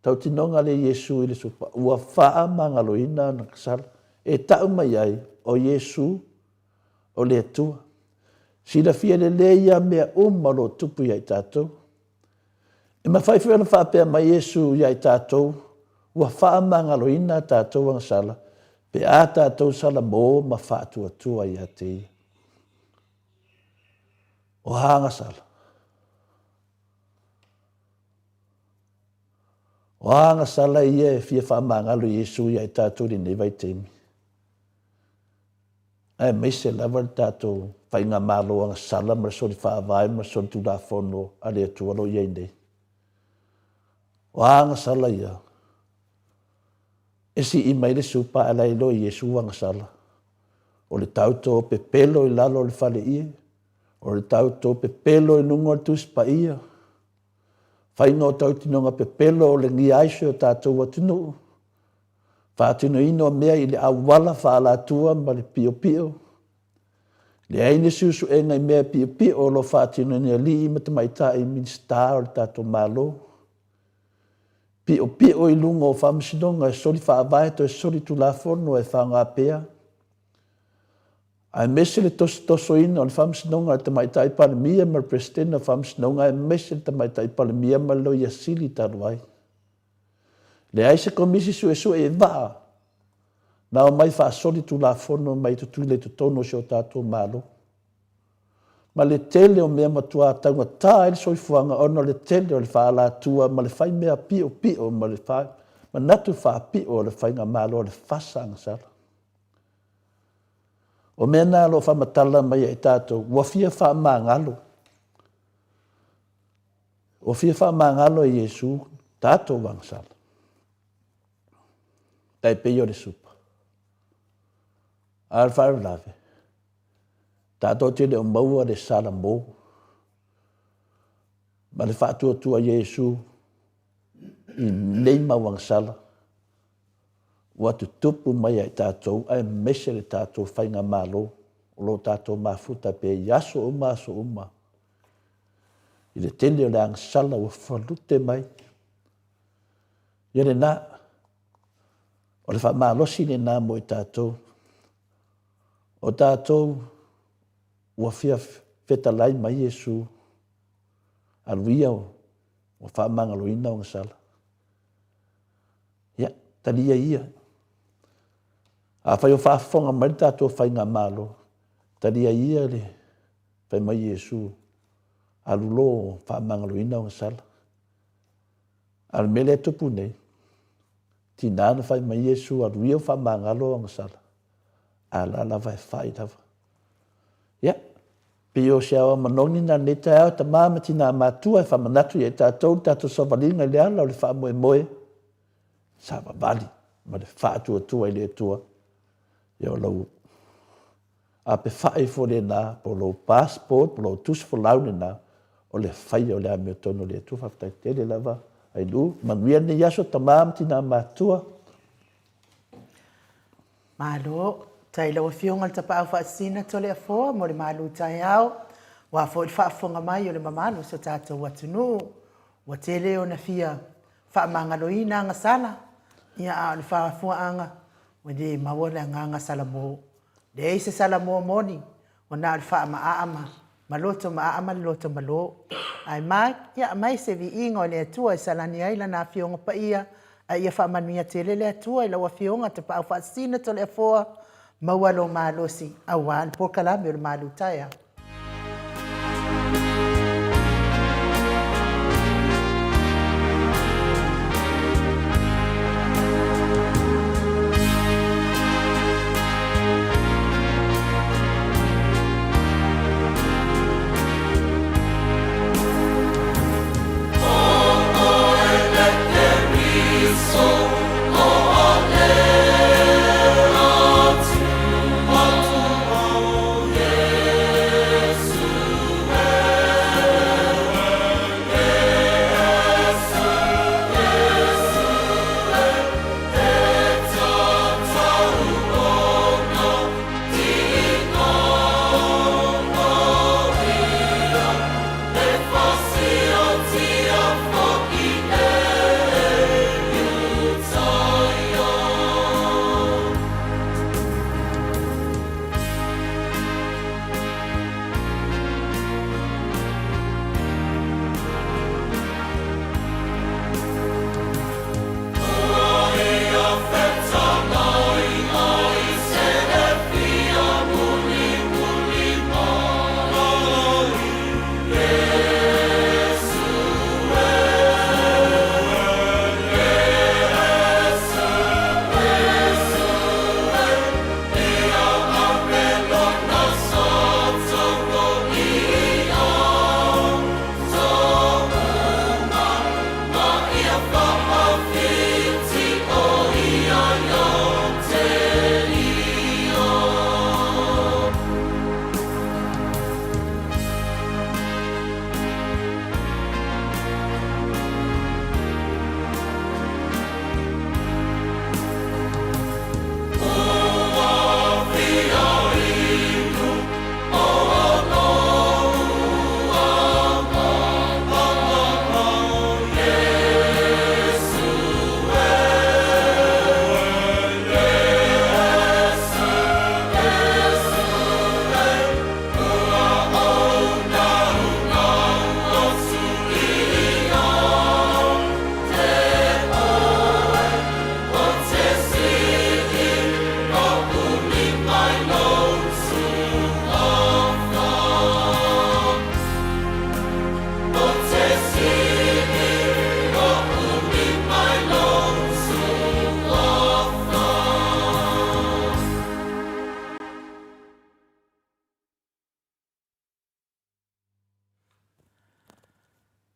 tau tino ngā le Iesu i le supa, ua whaa maanga lo ina wangsala. E tau mai ai o Iesu o le atua. Sila fia le leia mea lo tupu iai tātou. E mawhaifu ana whapea mai Iesu iai tātou, ua whaamanga lo ina tātou wangsala, pe a tātou sala mō ma whātua i a te ia. O hanga sala. O hanga sala ia e fia whaamanga lo Iesu i a tātou ni nevai teimi. Ai meise lava tātou whainga malo anga sala mara sori whaavai mara sori tu la whono a lea tualo iai nei. O hanga sala ia. E si i mai le supa ala ilo i Iesu wangasala. O le tauto pe pelo i lalo le whale ia. O le tauto pe pelo i nungo le tuspa ia. Whainga o tautinonga pe pelo o le ngi aise o tātou watunu. Whātino ino mea i le awala whaala atua ma le pio pio. Le aine susu e ngai mea pio pio o lo whātino ni a li i matamaitai i minsta o le tātou malo. Pio i lunga o whamasinonga e sori whaavae to e sori tu la whono e whanga pea. Ai mese le toso ina o le whamasinonga e tamaitai palemia ma le presidente o whamasinonga e mese le tamaitai palemia ma lo ia sili taruai. Le aise komisi su e waa. Na o mai wha sori tu la whono mai tutu le tutono si o tātou malo. Ma le tele o mea matua taunga tā ele soifuanga ono le tele o le whaala atua ma le whai mea pio ma le whai ma natu wha pio o le whainga malo o le whasanga sara. O mea nā lo whamatala mai e tātou, ua fia wha mangalo. O fia wha mangalo e Iesu, tātou wangsala. Tai peo le supa. Ar wharu lawe. Tātou tene o maua le sala mō. Ma le whātua Iesu i nei mawang sala. Ua tu tupu mai ai tātou, ai mese le tātou whainga mālo. O lo tātou mafuta pe yaso uma. I le tene o le ang sala ua whalute mai. Iere nā, o le wha mālosi le nā mo i tātou. O tātou, ua fia fetalai mai Iesu aluia o whaamangaloina o ngasala. Ia, talia ia. A whai o whaafonga mai tātou whainga mālo. Talia ia le whai mai Iesu alulo o whaamangaloina o ngasala. Almele tupu nei. tinana fai mai Iesu aruia o whamangalo ang sala. Ala lava e whai lava. Ia, pe o se awa manoni na ne te ao ta mama tina matua e whamanatu e tātou sovalinga i le ala o le wha moe. Sa vali, ma le wha tua i le tua. Ia o lau. A pe whai fo le nā, po lau passport, po lau tus fo lau le nā, o le whai o le ame o tono le tua, whaftai tele lava. Ai lu, manuia ne yaso ta mama tina matua. Malo, tai lau fionga ta pa fa sina to le fo mo le malu tai au. Wa fo le fa fonga mai o le mamanu so tata watunu. Wa tele o na fia fa mangaloina nga sala. Ia le fa fo anga. Wa de mawala nga sala mo. De se sala mo moni. Wa na le fa ama. Maloto ama loto malo. Ai mai ia mai se vi ingo le tua sala ni ai na fionga pa ia. Ia fa manuia tele le tua i lawa fionga te pa fa sina to le fo. Mawalo malosi awan por kalame o malu taya.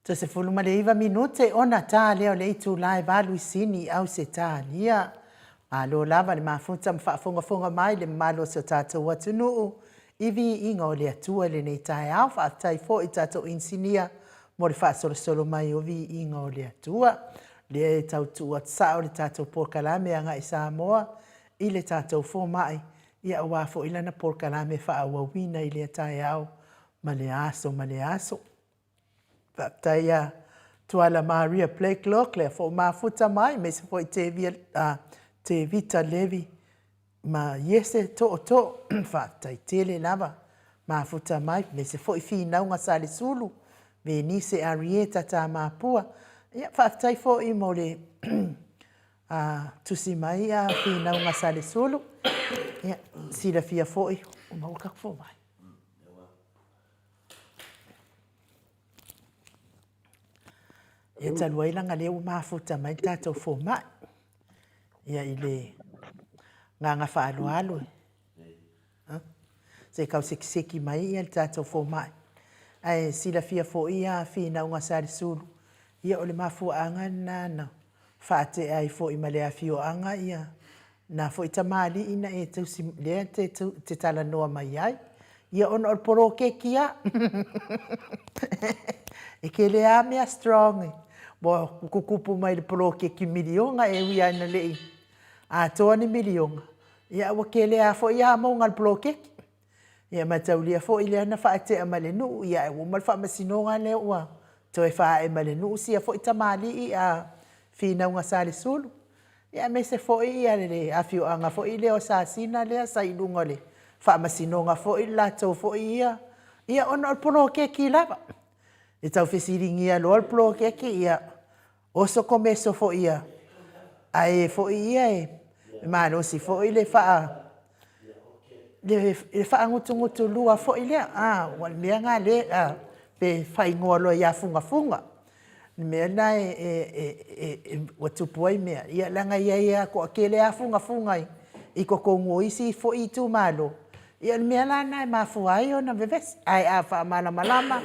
To se fulu Maleifua minute ona tā leo le itu lai valu sini au se tā lia. Malo lava le mafuta mwhaafonga mai le malo se tātou watunuu. Iwi inga o le atua le nei tae au whaatai fo i tātou insinia. Mo le whaasolo mai o vi inga o le atua. Le tautua tsao le tātou porkalame anga i Samoa. I le tātou fo mai. Ia wafo ilana porkalame whaawawina i le tae au. Male aso. Taia tuala Maria Play Clock le fo mafuta mai me se foi te vita levi ma yese to fa tai tele lava mafuta mai me se foi fi naunga sale sulu ve ni se arieta ta mapua ia fa tai fo I mole tusi mai fi naunga sale sulu ia si la fia foi o mauka fo mai. Ia taluai langa leo mafuta mai tātou fo mai. Ia i le nganga whaalualu. Se kau seki mai ia le tātou fō mai. Ai sila fia fō ia whina unga sari sulu. Ia o le mafua anga nana. Whaate ai fō i malea fio anga ia. Na fō i tamali ina e tausi lea te tala noa mai ai. Ia ono o poro kekia. E ke lea mea strong. Bo kukupu mai le poro keki milionga e ui aina lei. A toa ni milionga. Ia wa ke lea fō ia maunga le poro keki. Ia mataulia fo i lea na whaate a male nuu. Ia e umal wha masinonga lea ua. Toi wha e male nuu sia fo i tamali i a whina unga sale sulu. Ia me se fo i a le a fio anga fo i leo sa sina lea sa ilunga le. Wha masinonga fo i lato fo i ia. Ia ono al polo keki lava. E tau whesiringi a lo al polo keki ia. Oso komeso fo ia. A e fo i ia e. Mano si fo i le wha le whaangutungutu lua fo i lea. Wal mea ngā le. Pe whaingoa loa ia funga. Mea na watupu ai mea. Ia langa ia ko ke lea funga i. I ko kongo isi fo i tu malo. Ia mea lana e mafua ai o na vevesi. Ai a wha malama.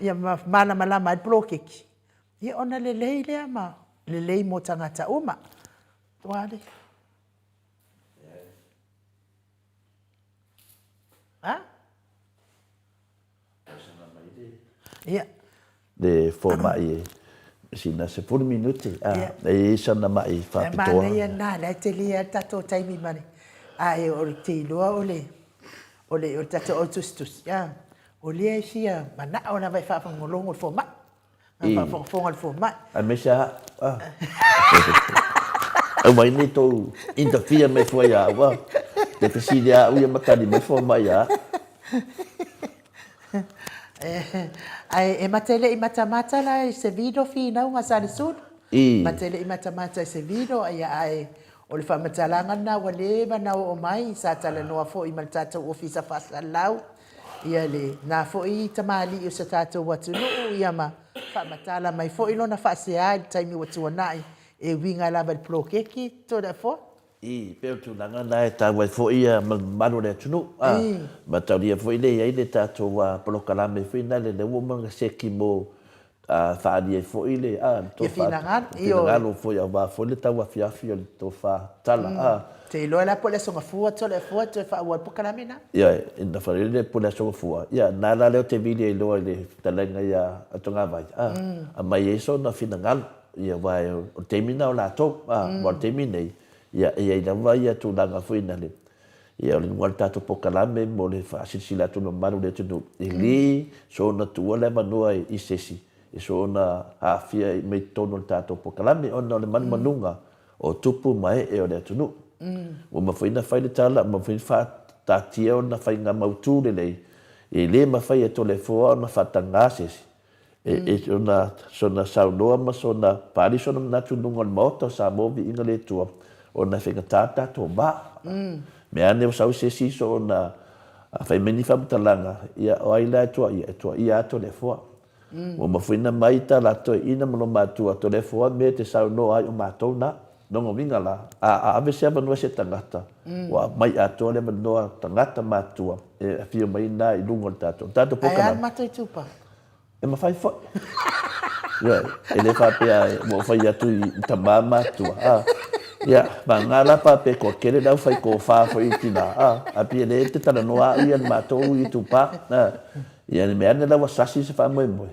Ia malama i plokeki. Ia ona lelei lea ma. Lelei mo tangata uma. Tuare. Ia. Le fo mai sina se 40 minuti. E sana mai fa pitoa. Mana ia na la te lia tato taimi mane. Ai o te loa o tato otustus. Ya. O lia sia mana ona vai fa ngolongo fo ma. Fa fonga fo ma. A mesha. O mai ni to interfere me fo ya wa. Te fisilia u ia makani me fo mai ya. Ai e matele i matamata la i se video fina unga sali sud. Matele i matamata i se video ai o le whamatalanga na wale na o mai sa tala noa fo i maltata ofisa fasa lau. Ia le na fo i tamali i sa tata watu nuu ia ma whamatala mai fo i lona fase ai taimi watu wanai e winga lava le plo keki to da fo. Peo tu langa na e tawa fo ia manu le tunu. Ma tau lia fo ile ia ile tato wa polokalame fo ina le wumanga seki mo whaani e fo ile. Ia fina ngalo. Fina ngalo fo ia wa fo le tawa fiafi o le to wha tala. Te iloa la pole songa fua to le fua to wha ua pokalame na. Ia, ina whare le pole songa fua. Ia, nā la leo te vili e loa le talenga ia atonga vai. A mai e so na fina ngalo. Ia wa o temina o la to. Wa teminei. Ia ina vai ia tūlanga fuina le. Ia o le ngwal tātou pokalame mo le whaasisila tūna manu le tunu. E li, so na tua le manua i sesi. E so na hawhia i mei tono le tātou pokalame. O na le manu manunga o tupu mai e o le tunu. O mawhaina whai le tala, mawhaina wha tātia o na whai ngā mautu le lei. E le mawhai e to le fua o na whatanga sesi. E so na saunoa ma so na pari so na natu nunga le maota sa movi inga le tua. O na whenga tātā tō mā. Me ane o sau se siso o na whai meni whamutalanga. Ia o aila ia ato le fua. O mawhina mai ta lato ina mano mātua to le fua me te sau no ai o mātou na. Nongo winga la. A ave se amanua se tangata. Wa mai ato le manoa tangata mātua. E whio mai nā i lungo le tātou. Tātou pokana. Ai an mato i tupa. E mawhai fo. Ia, e le whapea mo whai atu i tamā mātua. Ia, ma ngala pa pe ko kere lau fai ko whāwha i tina. A pia le te tala noa i an mātou i tupa. Ia, ne mea ne lawa sasi se wha moe moe.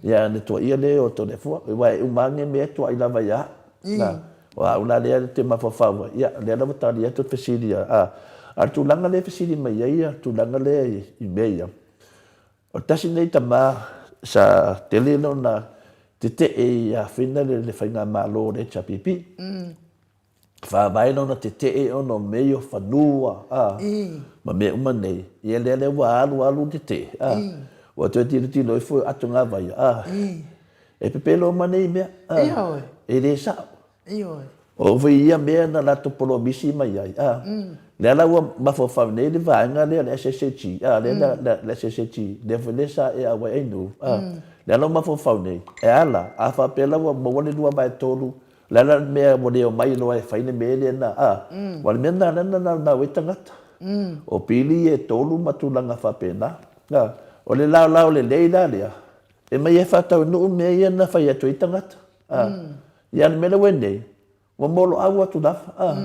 Ia, ne tua ia le o to le fua. Ia, e umange mea tua i lava ia. Wa una le te mawhawhawa. Ia, le lawa tali atu fesiri. A tu langa le fesiri mai ia, tu langa le i mea ia. O tasi nei ta mā sa tele no na te e a whina le whainga mālo le chapipi. Whāwai no te e ono meo whanua. Ma mea uma nei. Ia le wa alu te. Wa tue tiri loi fo atu ngā vai. E pepelo ma nei mea. E re sao. O vai ia mea na lato polo misi mai ai. Le ala ua mawhawhau nei le vaenga le SSG. Le SSG. Le sa e awa einu. Le ala mawhawhau nei. E ala. A whapela ua mawale lua mai tolu. Lala mea mo leo mai loa e whaine mea lea na wale mea na wetangata. O pili e tolu matulanga whapena. O le lao le leila lea. E mai e whatau nuu mea ia na whai atu i tangata. Ia le mele wene. Wa molo au atu nafa.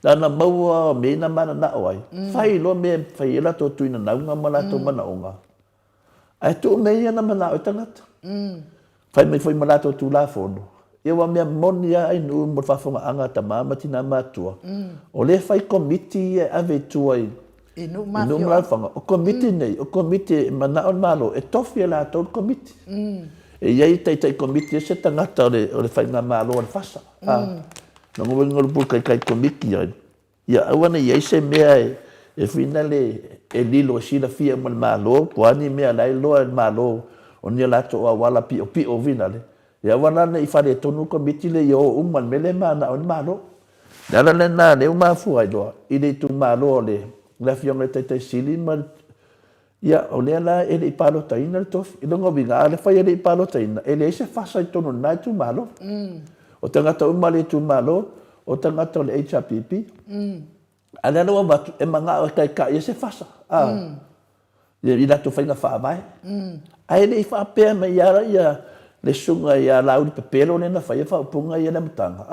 Dana maua me na mana na oai. Whai lo mea whai ela tō tuina naunga mana tō mana onga. Ai tō mea ia na mana o i tangata. Whai me whai mana tō tū la whono. Ia wa mea moni a ai nuu mo whafonga anga ta mamati na mātua. O le whai komiti e ave tua i. Inu mafio. O komiti nei, o komiti mana o malo, e tofi e la tō komiti. E iei tai komiti e se tangata o le whai ngā malo o le whasa. Nā ngō ngō lupu kai komiti ai. Ia awana iei se mea e whina le e lilo sila fia mo le malo, puani mea lai loa le malo, o nia lato o awala pi o vina le. Ia wana na i whare tonu komiti le yo uman mele mana o le malo. Nala le nā le umafu ai loa, i le tu malo o le la fionga tai sili ma ia o le la ele palo taina le tofi i longa vinga ale fai ele palo taina ele se fasa i tono nai tu malo o tangata umale tu malo o tangata le HRPP ale no watu e manga o kai se fasa i la tu fainga fa mai ai le fa pe me ia le sunga ia la uri pepelo le na fai fa punga ia na mutanga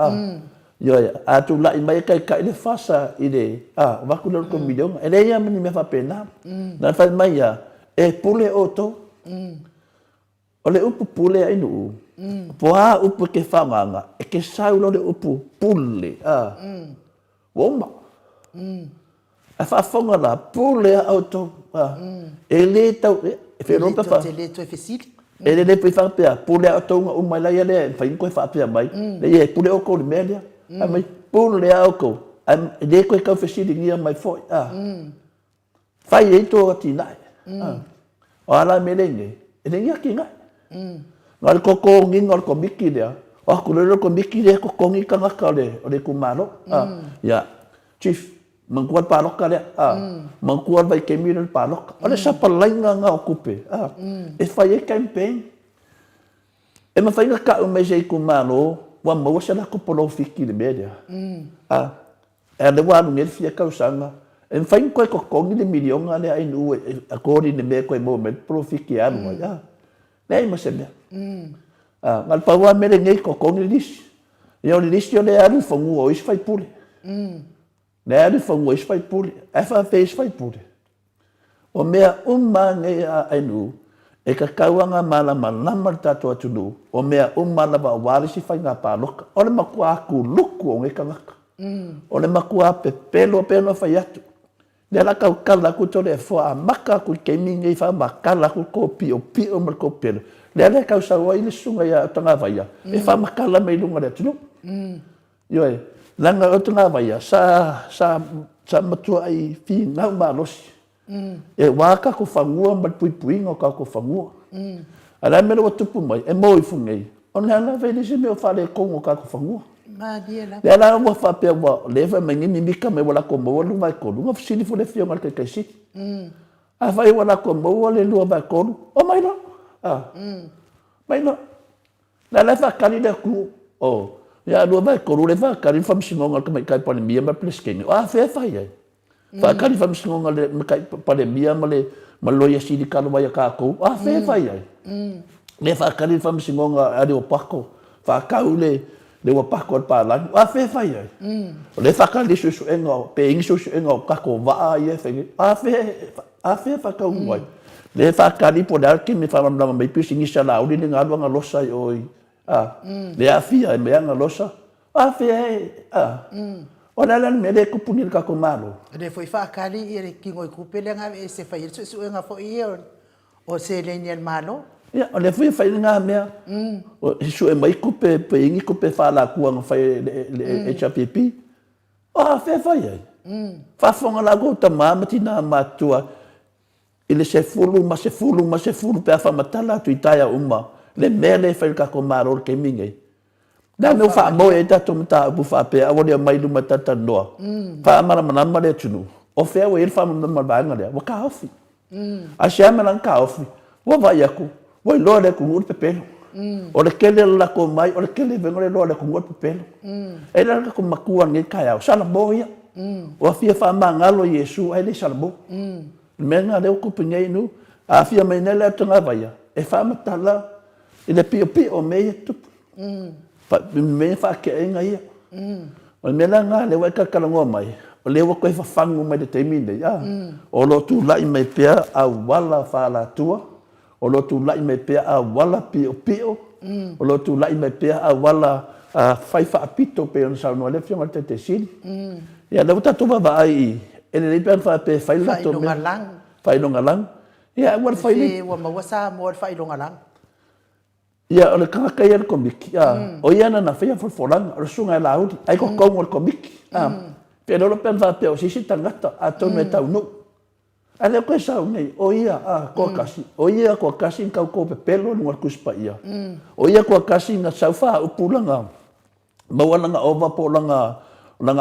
yo atu la mai kai le fasa ile va ku le ko milionga ele ia mani me fa pena na fa mai ya e pule oto o le upu pule ai nu po upu ke fa manga e ke sau lo le upu pule woma a fa fonga la pule auto ele tau e fe rompa fa ele to efisili ele le pe fa pe pule auto nga umai la ia le fa ko fa pe mai le e pule o ko le melia a mai pun le auko le koe kau whesiri ngia mai foi whai e tō ati nai o ala me lenge e le ngia ki ngai ngā le koko ngi ngā le ko miki lea o aku le ko miki lea ko kongi ka ngaka o le kumaro ya chief mangkuat paloka lea mangkuat vai kemi le paloka o le sapalainga ngā o kupe e whai e campaign e ma whai ngaka o mei sei kumaro wa maua se la ko polo fiki le media e le wa ngel fia kausanga en fain ko kongi le milionga le ai nu a kori le me ko moment polo fiki anu ya nei ma se me ngal pa wa me le ngai ko kongi lis yo lis yo le anu fongu o is fai pule le anu fongu is fai pule fa face fai pule o mea ngai ai nu e ka kauanga mala malama tato atunu o mea umala wa wale si whai ngā pāloka o le makua aku luku o ngai kangaka o le makua pepelo whai atu le la kau kala ku tole e fua a maka ku keimi ngai wha makala ku ko pio mal ko pelo le kau sawa i le sunga ia tanga waia e wha makala mei lunga le atunu yoe langa o tanga waia sa matua ai fi ngau malosi e waka ko fangua mal pui ngo ka ko fangua ala me lo tupu mai e moi fungei on la vele se me o fale ko ngo ka ko fangua ma dia la la mo fa pe wa le fa me ni mi ka me wala ko mo lu mai ko lu ngo fsili fu le fio mal ke si a vai wala ko mo le lu ba ko o mai no mai no la fa kali de ku ya lu ba ko le fa kali fa msingo ngal ka mai kai pa ni mi ma plus ke a fe fa ye fa kali fa msingo ngal me kai pa le mi ma le maloia sili kalo vai ka ko a fe fa ye le fa kali fa msingo ngal a de o pako fa ka le wa pako pa la a fe fa ye le fa kali su engo pe ing su engo ka ko va ye fe a fe fa ka un vai le fa kali po dar ki me fa ma mai pi singi sala o le ngalo nga losa oi le a fia me nga losa a fe o la me le ko punir ka ko malo le foi fa kali i ki ngoi ku pele nga e se fa su nga fo i o se le ni malo ya o le foi fa nga me o su e mai ku pe ingi ku pe fa la ku nga fa le HPP o fe fa ye fa fonga la go ta mama tina matua ele se fulu pe fa matala tu itaia uma le mele fa ka ko malo ke mingai da me fa mo e ta tu mata bu fa pe a wole mai lu mata ta no fa mara mana le tunu o fe o fa ma ba nga le wa ka ofi a chama lan ka ofi wa va ya ku wa lo le ku ur pe pelo O le kele la ko mai, o le kele vengo le loa le ko ngot pelo. E la ko makua ngi kai au sala boia. O afia fa mangalo Yesu ai le sala bo. Menga le ko pingai nu, afia mai nela tonga vaia. E fa matala e le pio me tu. Pa me fa ke enga ia. O le mela nga le waka kalango mai. O le wa ko fa fangu mai de temine ya. O lo tu la i mai pea a wala fa la tua. O lo tu la i mai pea a wala pio. O lo tu la i mai pea a wala fai fa apito pe on sa no le fiona te sili. Ya le ta tu ba ai e le pe fa pe fai la to me. Fai no ngalang. Ya wa fai ni. Wa ma wasa mo fai no ngalang. Ya o le kanga kai al komiki. O ia na fai fo folang o sunga la udi. Ai ko ko mo komiki. Pero lo pen fa pe o sisi tangata a to me tau no. Ale ko sa nei o ia ko kasi. O ia ko kasi ka ko pe pelo no kuspa ia. O ia ko kasi na saufa o pulanga. Mawala nga ova po langa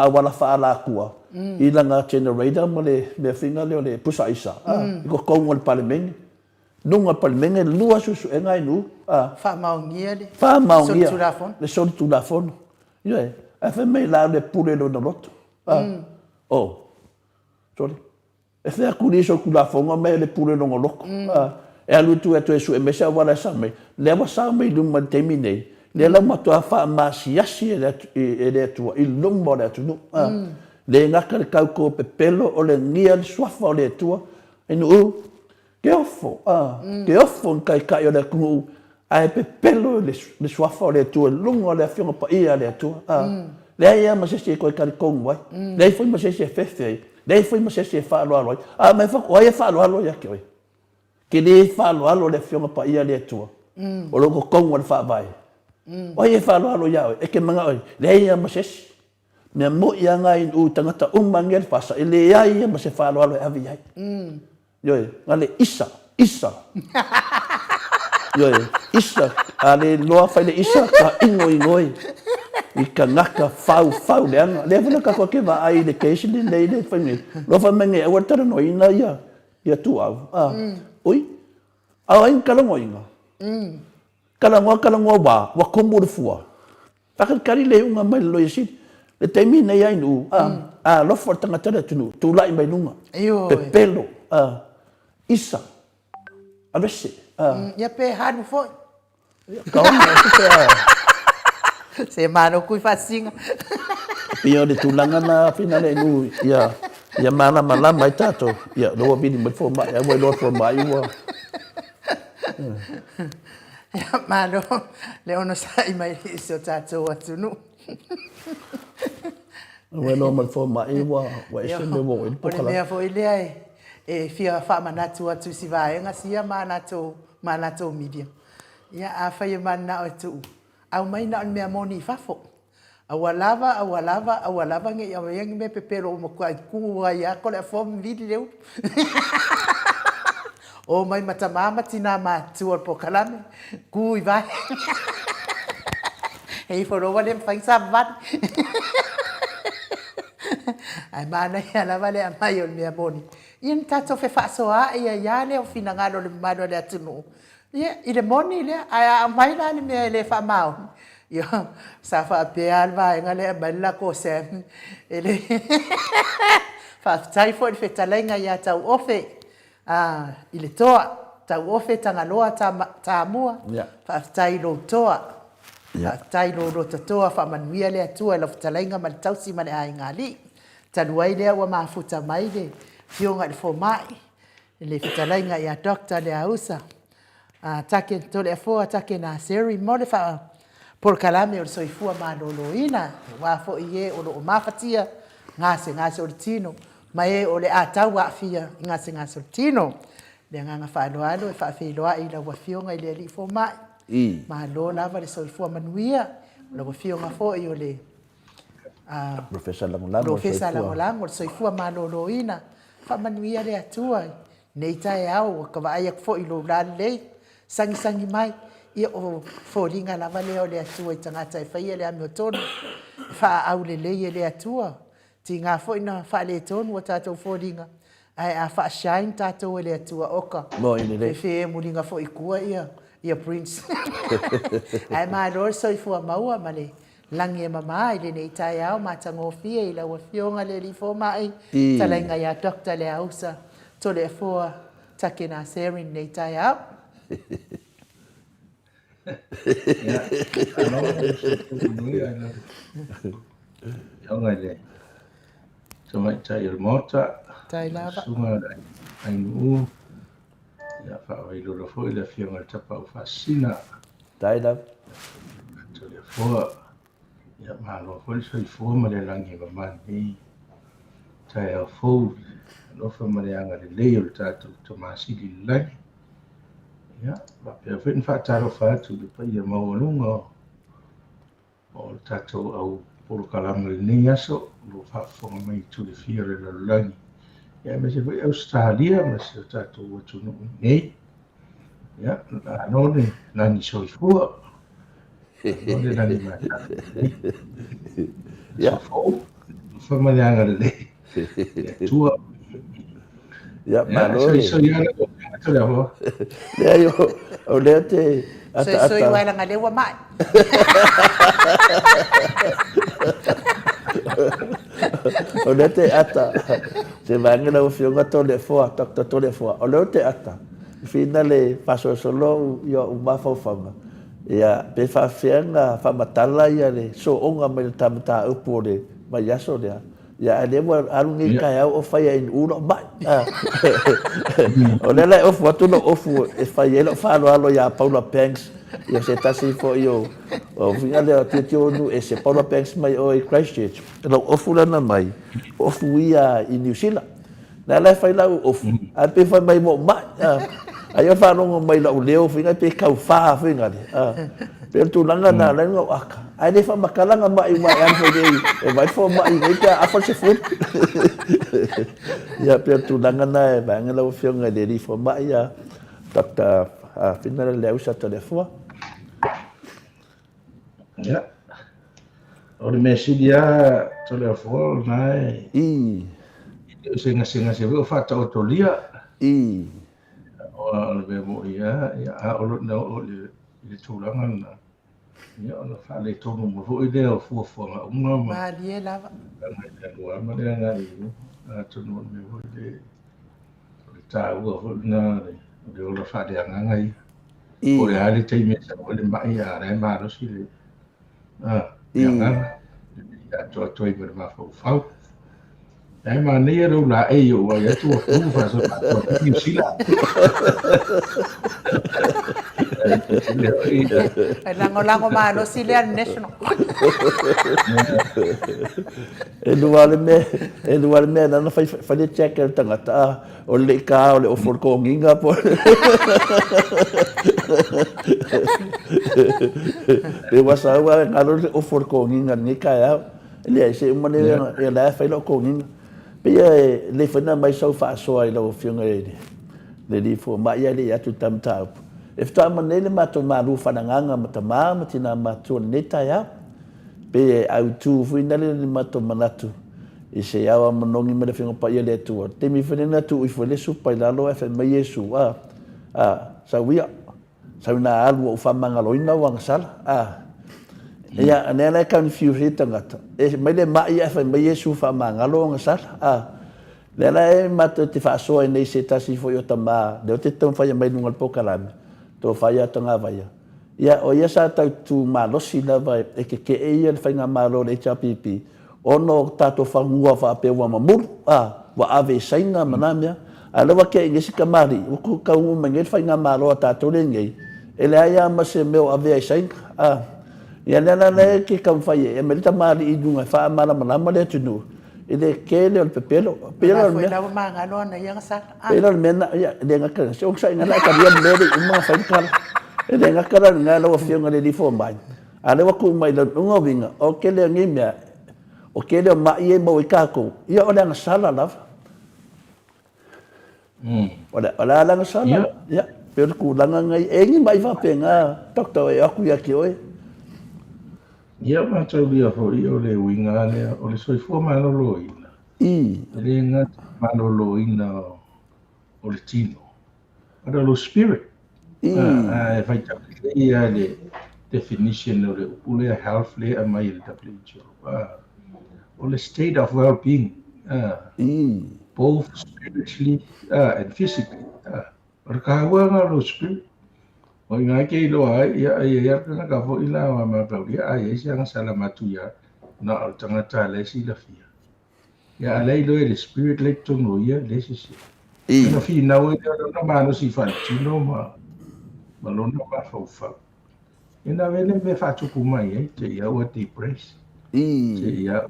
wala fa la kua. I langa generator mo le finga le pusa isa. Ko ko ngol parlemeng. Nunga parlemeng lua susu e ngai nu. Fa maungia le. Fa maungia. Le sol tu la fon. Ye. A fe me la le pule lo lot. Oh. Sorry. E fe akuri so kula fonga me le pule no loko. E alu tu e su e me sa wala sa me. Le wa sa me dum man termine. Le la ma to fa ma siasi e le tu il lumbo le tu. Le ngaka le kau ko pe pelo o le ngia le swafa o le tu. E no ke ofo kai o le ku ai pe pelo le swafa o le tu lungo le fiona pa ia le tu. Le ia ma se ko ka kong wai. Le foi ma se fefe. Le foi ma se fa lo alo. Ma fa ko ia fa lo alo ya ke. Ke le fa lo alo le fiona pa ia le tu. O lo ko kong wa fa vai. O ia fa lo alo ya e ke manga oi. Le ia ma se me mo ia nga in u tangata mangel pasa. Le ia ma se fa lo alo avi ai. Yo ngale isa. Yo isa ale loa fa le isa ka ingoi. I ka ngaka fau le anga. Le funa ka koke wa ai le keisi le whaingi. Lo fa menge e watara no ina ia tu au. Oi, au ain kalango inga. Kalango wa komuru fua. Whakakari le unga mai lo isi. Le teimi nei ai nu. Lo fa tangatara tunu. Tu lai mai nunga. Pe pelo. Isa. Avese. Ia pe hanu foi. Kaona se Se mano kui fasinga. Pio de tulanga na finale nu ia mana malama i tato. Ia lo bini mai fo mai, ai lo fo mai wa. Ia mano le ono sai mai so tato atunu. Ai lo mai fo mai wa se me wo in pokala. Ole me fo ile ai e fia fa manatu atu si vai nga sia manato media. Ia a fa ia mana o tu. Au mai na me amoni fafo. Awalava nge ya yang me pepero mo ku ya ko le form video. O mai matamama tina ma tu po kalame. Ku vai. Ei foro wale fang sabat. Ai mana ya la vale mai o me amoni. In tato fe fa so a ya le o finangalo le mado le atunu. Ia, i le moni le, a mai la ni me le fa mau. Ia, sa fa pe alva nga le bella ko se. Ele fa tai fo fe talenga ya tau ofe. I le toa, tau ofe tangaloa ta mua. Fa tai lo toa. Fa tai lo toa fa manuia le atua le talenga mal tau si male ai ngali. Taluai le wa mafuta mai le. Fionga le fo mai. Le talenga ya doctor le ausa. Take tole fo take na seri mole fa por kalame o soifua maloloina wa fo ie o lo mafatia ngase o tino mai o le atau wa fia ngase o tino le nga fa loalo fa fe loa ila wa fionga ile li fo mai ma lo lava le soifua manuia lo wa fionga fo i o le professor langolango soifua maloloina fa manuia le atua nei tai au ka va ia fo i lo la le sangi mai ia o foringa lava le o le atua i tangata e whaia le ame o tonu wha au le le atua ti ngā fo ina wha le tonu o tātou foringa ai a wha shine tātou le atua oka mo ini le fe muringa fo i kua ia ia Prince. Ai mālo soifua maua ma le langi e mama i le nei tai au matangofia i la ua fionga le lifo mai talainga ia Dr. le ausa to le fua take na serin nei tai au. Ya, ano ngai le. So mai tai il mota. Tai lava. Sunga ai nu. Ya fa ai lo fo le fionga tapa o fasina. Tai lava. To le fo ya malo fo so fo ma le langi ma mani. Tai o fo no fa ma le anga le o tatu to masili lai. Ya, ma pe fe fa taro fa tu le pa ia mau lunga. O tatu au por kalama ni aso lo fa fo mai tu le fiore le langi. Ya me se foi Australia, me se tatu o tu no nei. Ya, no ne nani so fo. No ne nani ma. Ya, fo ma le anga le. Tu ya malo so ya to le ho. le yo o le te ata Soi wai langa lewa mai. o le te ata se vangela o fionga to le fo doctor to le fo o le te ata fina le paso solo yo un bafo fama ya pe fa fianga fa matala ya le so onga me tamta upore ma yaso le ya ale mo alungi kai o fa ya in uno ba o le o fo tu no o fu e fa ye lo fa lo ya Paula Panks ya se tasi fo yo o vinga le tio nu e se Paula Panks mai o Christchurch lo o fu la na mai o fu ia in New Zealand na le fa la o fu a pe fa mai mo ba ai fa no mai la o leo vinga pe kau fa vinga pe tu langa na le ngo aka ai le fa makalanga mai mai an fo dei e vai fo mai ngai ka a se fu ya pe tu langa na e va ngala o fionga de ri fo mai ya tata final le usa telefone. Ya. O le mesi dia telefone mai. Singa se o fata o tolia. O le mo ya o no le tulanga na. Ya o fa le tonu mo fo ide o fu ma uma ma. Ma die lava. Wa ma le nga ni. A tonu me fo ide. Le ta o fo na le o le fa de ngai. O le ali te me sa o le mai ya re ma ro si le. Ya to i ma fo fa. Ai ma ne ro la e yo wa ya tu fu fa so ma to ni si la. Lango ma no Silian National. E luar me na fa le check el tangata o le ka o le o for ko nginga po e wasa wa ngalo o for ko nginga ni ka ya le se mo le la fa lo ko nginga pe le fa na mai so fa so ai lo fiunga le di fo ma ya le ya tu tam ta e fa ma le ma to ma ru fa na nganga ma ta ma tina ma tu ne ta ya pe au tu fu indale le mato manatu e se awa monongi me le fingo pa ia le tu te mi fenena tu i fo le su pa la lo e fe me yesu sa wia sa na alu o fa manga lo ina wang sala ya ne na confuse tangata e me le ma ia fe me yesu fa manga lo wang sala le la e mato te fa so nei se tasi fo yo tama de te ton fa mai nungal pokalame to fa ya tanga vaya ya o ya sa ta tu malo sina vai e ke e ia fa nga malo le chapipi ono tato fa ngua fa pe wa mamur wa ave sainga manamia ala wa ke ngesi kamari ku ka u mengel fa nga malo tato le ngai ele aya ma se meu ave sainga ya la ke kam fa ye me ta mari i dunga fa mala manama le tunu ele ke le pepelo Pero me la ma ngalo na yang sa. Pero me na ya de nga ka so sa nga la ka dia me de uma fa ka e le ngakara nga lo fionga le di fo mai ale wa ku mai lo ngo vinga o ke le ngimia o ke le ma ye mo ka ko ia o nga sala la ola nga sala ya pero ku langa ngai e ngi mai fa penga doctor e aku ya ki oi ya ma tau dia fo o le winga le o le soi fo ma lo lo ina le nga ma lo lo ina o le tino ada lo spirit E fai tau ia le definition o le upule health le a mai le WHO. O le state of well-being, both spiritually and physically. O le kahua lo spirit. O ngā kei loa ia kanga ka fo ila wa mapau ia ai esi anga salamatu ia na o tangata le si la fia. Ia alei lo le spirit le tono ia le si si. Ina fi na o na mano si fa tino ma lo na ma fo fa. Ina vele me fa tuku mai te ia o depress. Te ia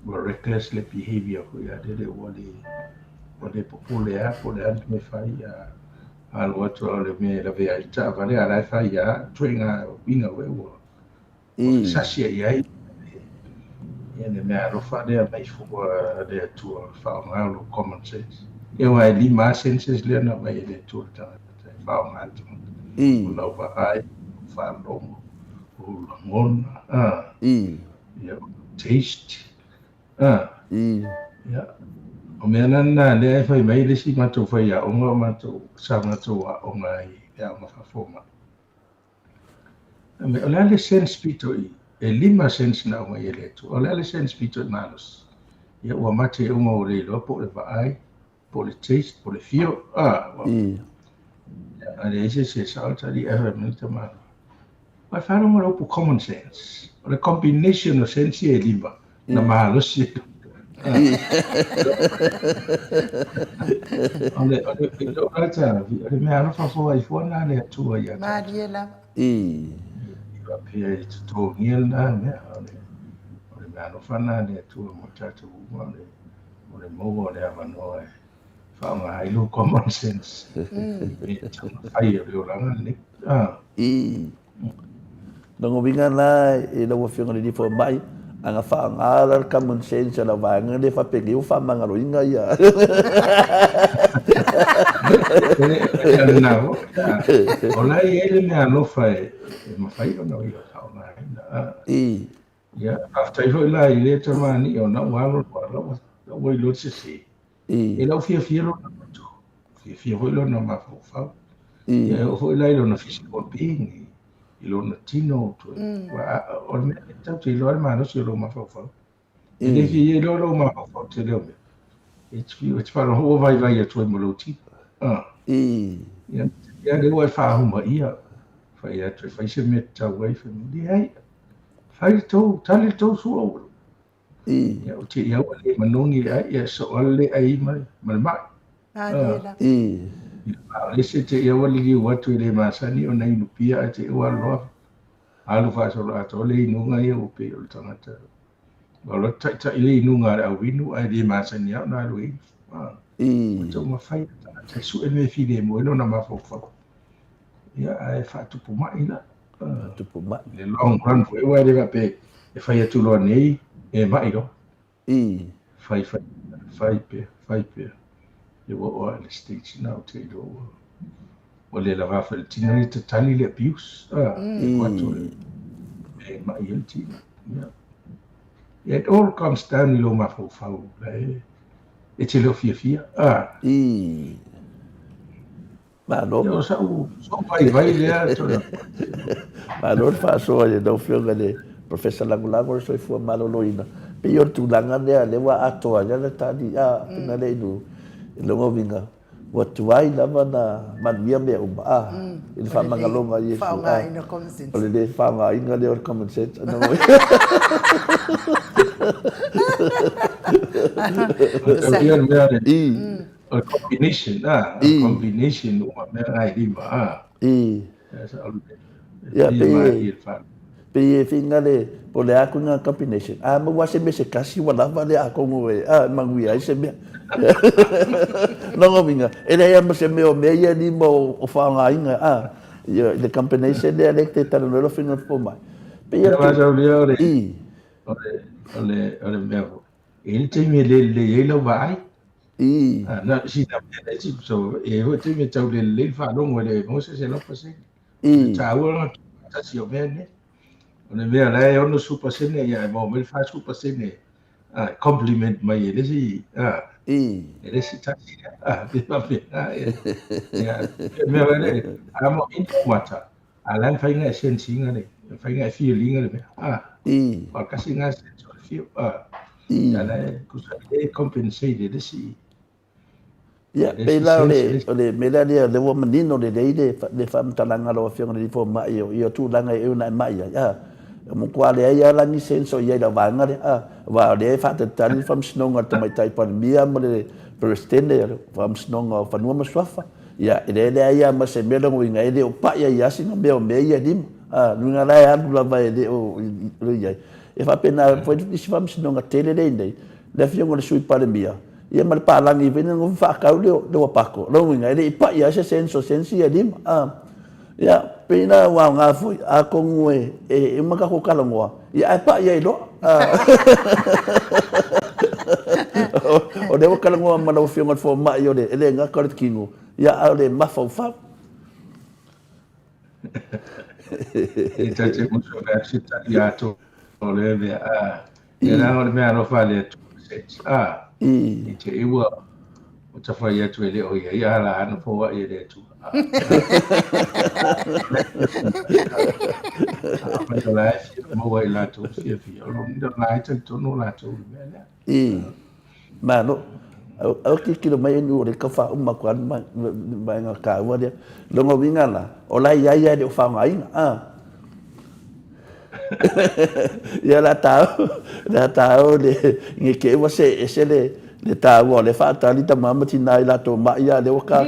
wa reckless le behavior ko ia de o le popule a po le ante me fa ia alo atu o le me la vea i ta vale ala fa ia tuinga winga we wo. O sasia ia ia ne me aro fa de mai fu de tu fa ma lo common sense. Ia wa lima senses le na mai de tu ta fa ma tu. No ba ai fa lo o ngon ia taste ia o mea nana le ai fai mai le si matou fai a onga matou sa matou a onga i le a mawhafoma. Me o lea le sense pito i, e lima sense na onga i le tu, o lea le sense pito i manos. Ia ua mate onga o le loa po le vaai, po le taste, po le fio, a le ese se salta di ewe milita mano. Mai whāra mara opu common sense, o le combination o sense e lima, na mahalosi e ole me alo fa fo ai fo na le tu ia Mariela. va pe to niel na me ole me alo fa na le tu mo tatu ole mo le avano e fa ma ai lo common sense ai o la ni Nongo winga na e na wafionga ni fo mai anga fa ngala common sense la va ngale fa pegi u fa mangalo inga ia na ola ele me alo fa e ma fai no ia fa na ya after you la ile tama ni o na walo walo o lo se se e la fia lo na to fia lo na ma fa ya o la lo na physical being ilo na tino to o me ta ti lo ma no si lo ma fa e le fi lo ma fa te le me it's para ho vai vai to mo lo ti ya le wa fa ho ma ia fa ia to fa se me ta wai fa di ai fa to tali to su o ya o ti ya wa le manongi ai ya so le ai ma ma le se te ia wali ki watu le masani o nei lupia a te ua loa. Alu whaasolo ato le inunga ia upe o le tangata. Walo ta ile inunga le awinu ai le masani au na alu e. Tau mawhai ta su e me fide mo ilo na mawhawhau. Ia ai whaatupu mai la. Tupu mai. Le long run fo e wai le wape e whai atu loa nei e mai lo. Whai pe. Ia wa le stage now te do o le lava fa le tino i te tali le abuse quattro e ma il tino it all comes down lo ma fa e te lo fia ma no io so vai le to ma no fa so e do fio le professor Langulango so fu maloloina pe io tu langa le wa atoa ya le tadi na le du longo vinga what why lava na manvia me uba il fa mangalonga yesu fa nga ina common sense ole le fa nga inga le common sense no a combination o me ai lima pe finga le pole aku nga combination ma wase me se kasi wala vale ako ngoe mangui ai se me Longo vinga. Ele ia se meo meia ni mo o whaanga inga. The combination de elected tano no finga po mai. Pe ia vaja o leo ole meo. Ele te me le lo vai. Na si na me si so e ho te me tau le whanongo le mo se lo pase. Ta ua ta si o me ne. Ole mea lai ono super sene ia mo me fa super sene. compliment mai ele si I. ele si tasi ya me vale amo into mata alan fainga esensinga le fainga feeling le I. wa kasi nga sense of feel ya I. la kusa compensate ele si Ya, ele si pela sense ole mela dia le wo menino le fam talanga lo fiong le fo mai yo tu langa e una mai ya. Mo kwa le ya la ni senso ya da vanga le wa le fa te tali fam snonga to mai tai pa mia mo le prestende fam snonga fa no mo swafa ya le ya ma se melo ngo ngai le o pa ya singa me o me ya dim nu nga la ya la vai le o ya e fa pena foi di fam snonga tele le fiong le sui pa le mia ia mal palangi vena ngom fa ka le pako lo ngai le pa ya se senso sensi ya dim ya pena wa nga foi a ko ngwe e maka ko kala ngoa ya pa ya lo o de kala ngoa ma lo fiong fo ma yo de ele nga ka kingo ya a le ma fa fa e tace muso ga si ya to le era ngol me ano fa le i te iwa o ta fa ya tu ele o ya la ano fo wa ele tu ma yo la mo wa la tu fi lo ndo la ta tu no la tu me ma no au ki mai nu le ka fa uma kwa ma nga ka wa dia lo ngo winga la o la ya de fa ngai ya la tau le nge ke wa se le tau le fa ta li ta mama ti nai la to ma ya le ka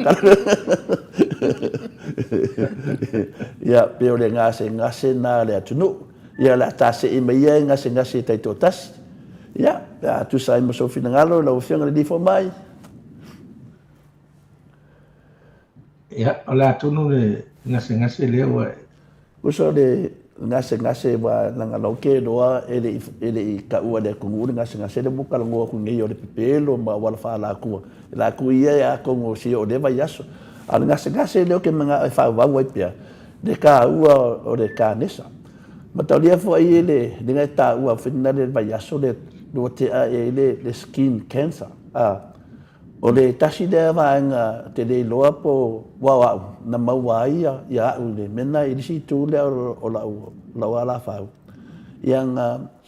ya pe o le ngase na le tunu ya la ta se i mai ngase tai to tas ya tu sai mo so fina ngalo la o fianga di fo mai ya la tunu le ngase le wa uso de ngase wa langa loke doa ele ka ua de kungu ngase de buka ngo ku ngi o de pelo ma wala fa la ku ia ko ngo si o de va yaso al ngase le ke manga fa wa wa pia de ka ua o de ka nesa ma talia fo ai ele de ta ua fina de va yaso de do te ele skin cancer o le tasi de vanga te le loa po wa na maua ia u le mena i si tu le o la wala fa yang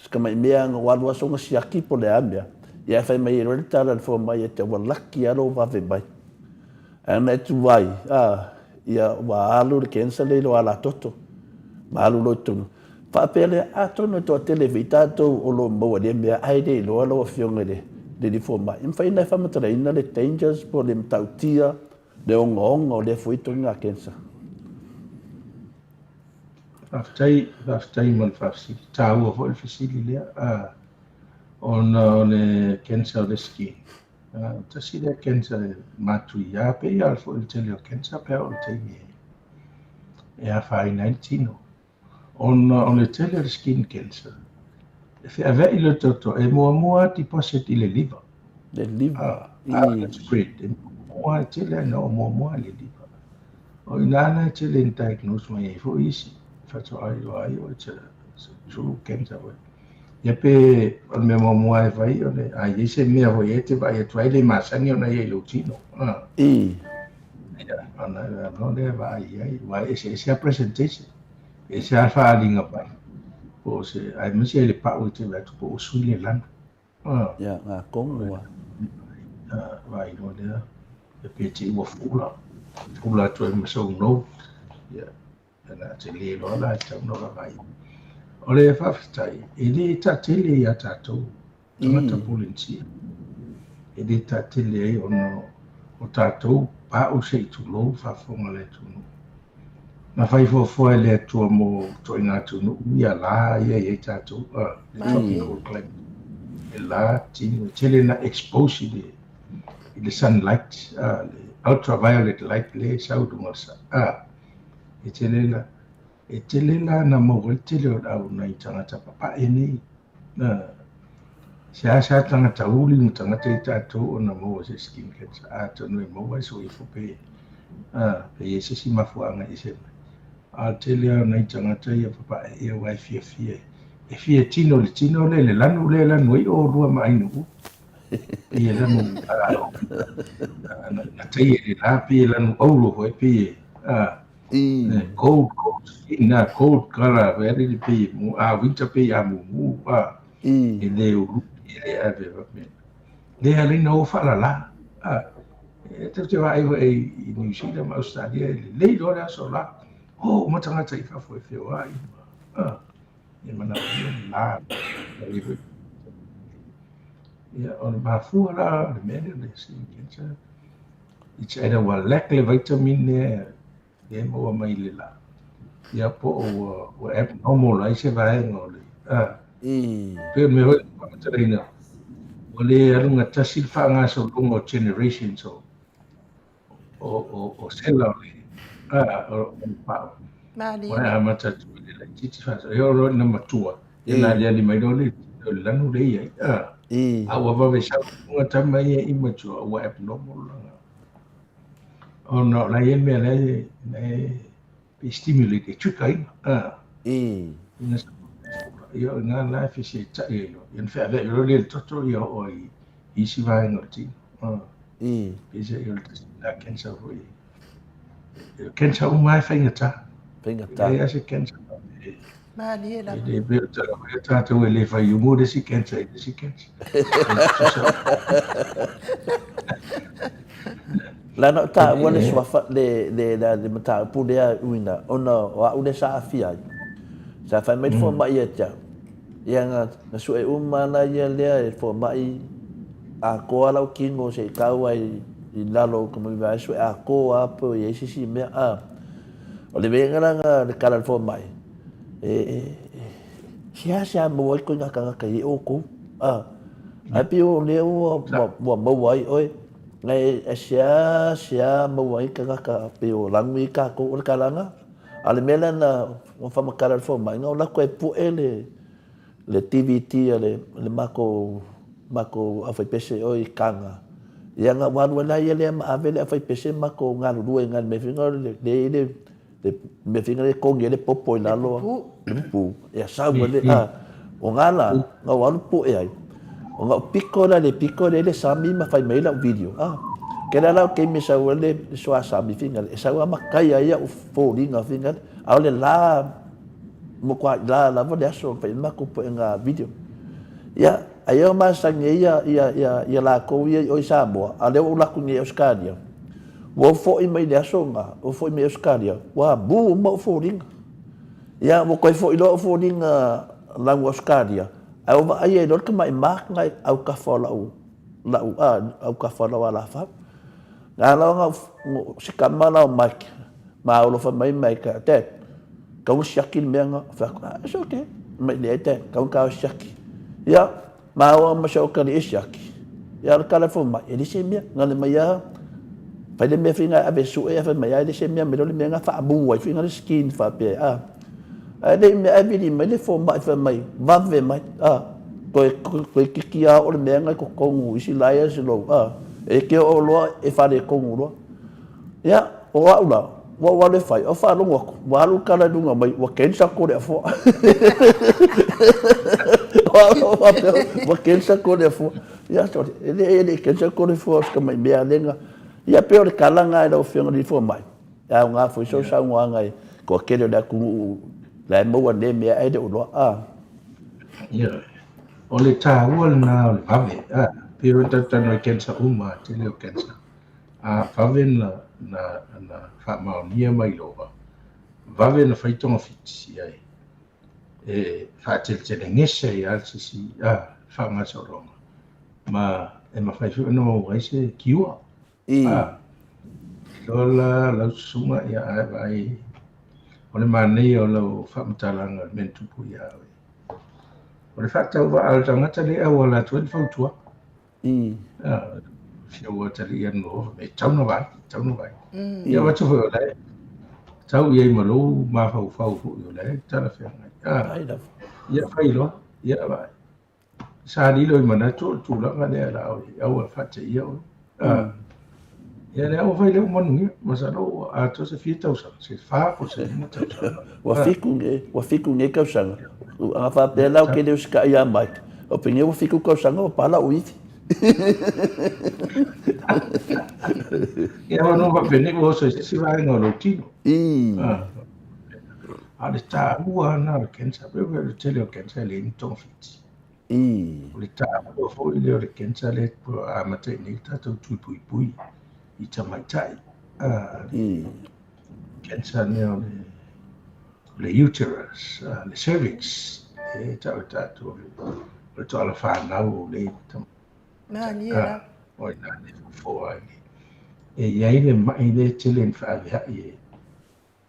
kama mea nga walwa songa siaki po le ambia ia fa mai ro tala fo mai te walaki alo va ve bai ana tu vai ia wa alu le kensa le lo ala toto malu lo tu fa pele atono to televita to o lo mo de mea ai de lo fionga de di forma in fai na fama tra ina le dangers po le tautia de ongong o le fuito nga kensa aftai man fasi tau o el fisili le on le kensa de ski ta si le kensa matu ya pe ya fo el tele kensa pe o te ya fai 19 on le tele skin cancer if ave il toto e mo ti poset il liver spread mo tele no mo le liver o inana tele diagnose mai fo isi fa to ai o true cancer we ya pe on me mo ai vai o le ai se me vo yete vai to ai le masani ona ye lo tino ya ana no le vai ese presentation ese alfa linga pai o se ai masi le pa o te la po o sui le lan ya nga kongwa vai no le e pe ti wo fula to e so no ya ana te le lo la ta no vai o le fa ftai e le ta tele ya ta to ta polinci e le ta tele o ta to pa o se tu lo fa fonga le tu na fai fo le tu mo to ina tu no ia la ia ta tu tropical climate la tin chile na expose the sunlight ultraviolet light le sau tu masa e chile la na mo chile o au na tanga ta papa eni na sa tanga ta uli tanga ta tu na mo se skin cancer to no mo so i fo pe pe se si mafuanga ise a tele na tangata ia papa ia wai fia e fia tino le lanu i o rua mai no pia lanu na tai e la pia lanu aulo ho e pia cold ina cold kala very di pia mu winter pia mu e le u e ave va me le ali no fa la e te vai e New Zealand Australia le do la so la o mo tanga tai fa foi fe ai e mana la ia ona mafua la le mele le si kensa i te era wa lek le vitamin le mo mai le la ia po o abnormal ai se vai ngole pe me ho te reina o le arunga tasi fa nga so lungo generation so o Cellular o pa o amata tu le titi fa so yo ro na matua ina le mai do le lanu le ia aua vavesauga tamai e immature ua abnormal ona lai e mea lai pe stimulate e tuikaina ina ia nga lai fesiaitaʻi ai loa ia na feʻaveʻi lo le toto ia o ai isi vaega o le tino pesa ia o le tasila kensa foi kensa uma e faigatā ai ase kensa Mali la. le pe o tala o tatou e le fai umu le si kensa i le si kensa la no ta wale swafa le mata pudea uina ona wa ude sa afia sa fa met fo mai ya yang na su e umana ya le fo mai a ko ala kingo se kawai i lalo como va su a ko a po ye si me a o le venga nga de kala fo mai sia mo ko nga ka i o ko a pi o le o mo wai oi ngai sia mo wai ka pe o langui ka ko o kalanga ale mela na o fa makala fo mai nga la ko e pu le TVT le mako a fai pese oi kanga ia nga wan wala ia le avele a fai pese mako nga lu nga me finga le me finga le konge le popo la lo le pu ia sa wale o ngala nga wan pu ai o nga piko le sami ma fai mai la video kera la ke me sa wale so sami finga e sa ma kai ia o folinga finga au le la mo kwa la vole so fai mako po nga video ia ayo masange ia la ko ia o Samoa ale o la kunye Australia wo fo i mai le songa o fo i mai Australia wa bu mo fo ring ia mo ko fo i lo fo ring la Australia au va ai do ke mai mark ngai au ka fo la au ka fo la fa na la se kamala o mai ma o lo fa mai ka te ka o shakil menga fa it's okay mai le te ka shaki ia ma o ma sho ka ni shaki ia ka fo mai ele se mia ngale mai ya fa le me finga ave su e fa mai ele se mia me lo le menga fa bu wai finga le skin fa pe ele me ave di me le fo mai fa mai va ve mai ko ki o le menga ko ngu isi la ya se lo e ke o lo e fa le ko ngu lo ia o wa wa le fai o fa lo ko wa lu kala dunga mai wa ken sa ko le fo wa ken sa ko le fo ia so ele ken sa ko le fo ska mai me alenga ia pe o le kala nga e o fenga di fo mai ia nga fo so sa nga ngai ko ke le da ku la mo wa le me ai de o lo ia o le tāua na o le vave pe o tatana kensa uma te leo kensa vave na whaamaonia mai loa. Wawe na whaitonga fitisi ai. E whaateletele ngese i alsisi, whaamasa ronga. Ma e ma whaifu no ai se kiua. Lola lau sunga ia ai vai. O le manei o lau whaamatalanga mentupu ia ai. O le whaatau wa al tangata le au ala tuen whautua. Whiaua tali ia no me tauna vai. Ia watu o lai. Tau ia ma lo ma fau fu o lai tala whenga. Ia whai loa, ia vai. Sa li lo i mana tu la ngane ala au e whate ia o. Ia le au vai le manu masalo a to se fita usa se fa ko se ni ta usa. Wa fiku nge kausanga. A fa pela o ke le ska ia mai. O pinge wa fiku kausanga o pala o ifi. Ia no va pene ko se si va no lo tino. A le ta ua na le kensa pe le tele o kensa le ni ton fiti. O le ta o fo le o le kensa le po a mate ni ta to tu pui pui. I ta mai tai. Kensa ne o le uterus, le cervix, e ta o ta to le to ala fa na o le ta. O na le fo ai. E ia ile mai le tele fa le ai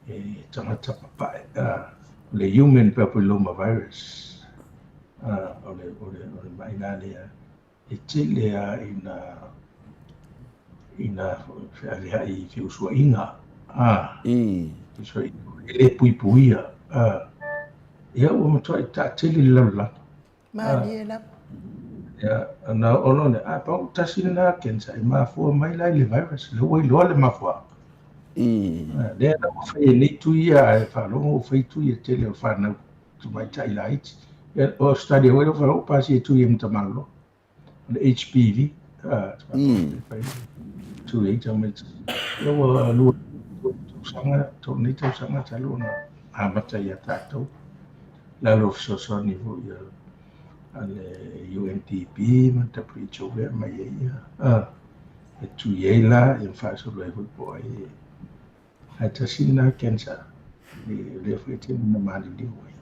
e tangata papai le human papilloma virus o le mai na le e tele a ina le ai fi usua inga so le pui puia ia o mo toi ta tele la ya na ono ne a pa tasina kensa e ma fo mai lai le virus le wai lo le ma fo le na fa ni tu ia e fa lo fa tu ia tele o fa na tu mai tai light o study o fa o pa si tu ia mta malo le HPV tu ia tama lo lo sanga to ni to sanga talo na a mata ia tato la lo so so ni vo ia ale UNDP ma ta pricho ve ma ia e tu ia la e fa so lo e po ai ta sina kensa le fete na mali di oi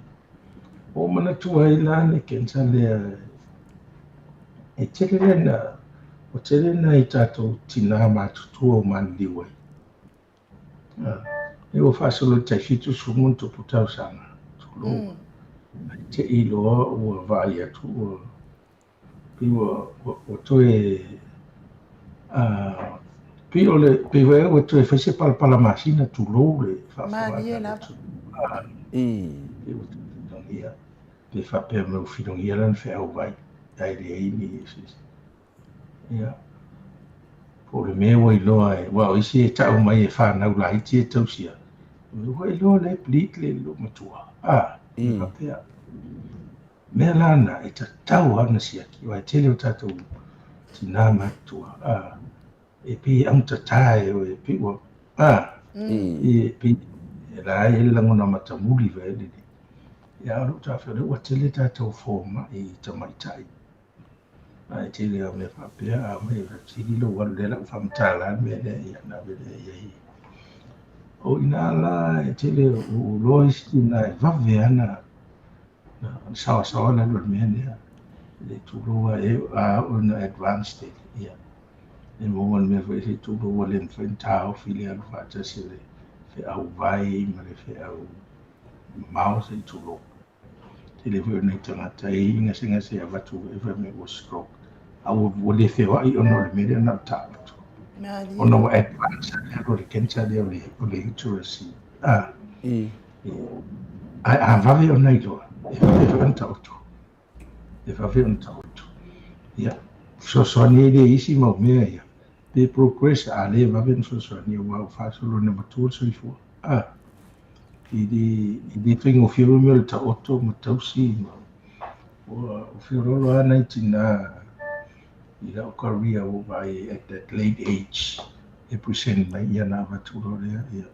o mana tu ai la ne kensa le e tele na o tele na i tato tina ma tu o man di oi e o fa so lo ta fitu su mun to puta sana tu lo te i lo o va ia tu o to e pi o le pe ve o to e fese pala masina tu lo le fa fa ia pe fa pe me filo ia lan fe au vai dai le ni ia po le me o lo ai wa o isi ta o mai e fa na la i ti to sia o lo le plik le lo matua fa pe me lana e ta tau ana sia ki wa tele o tatou tina matua e pi am ta tai o e pi o e pi la e la ngona mata muli ve ni ya ro ta fe o tele tatou forma e ta mai tai ai tele o me fa pe a me va tili lo wa le la fa mta la me le ya na ve ye o ina la e tele o lo istina va ve ana sawa na lo me le tulua e a una advanced state ia e mo me foi se tulua le enfrentao fili al fata se le fe au vai ma le fe au mau se tulua te le foi nei tangata e inga singa se avatu e fa me was stroke au o le fe wa i ono le mele na tapu ono wa advanced le kencha le o le uterus a vavi ona i loa e fa ntautu e fa ntautu ia so ni le isi mo mea ia pe progress a le va ben so ni wa fa solo na matur so ifo i fingo fio me ta otto mo tausi o fio lo ana tina ila Korea o vai at that late age e present na ia na matur le ia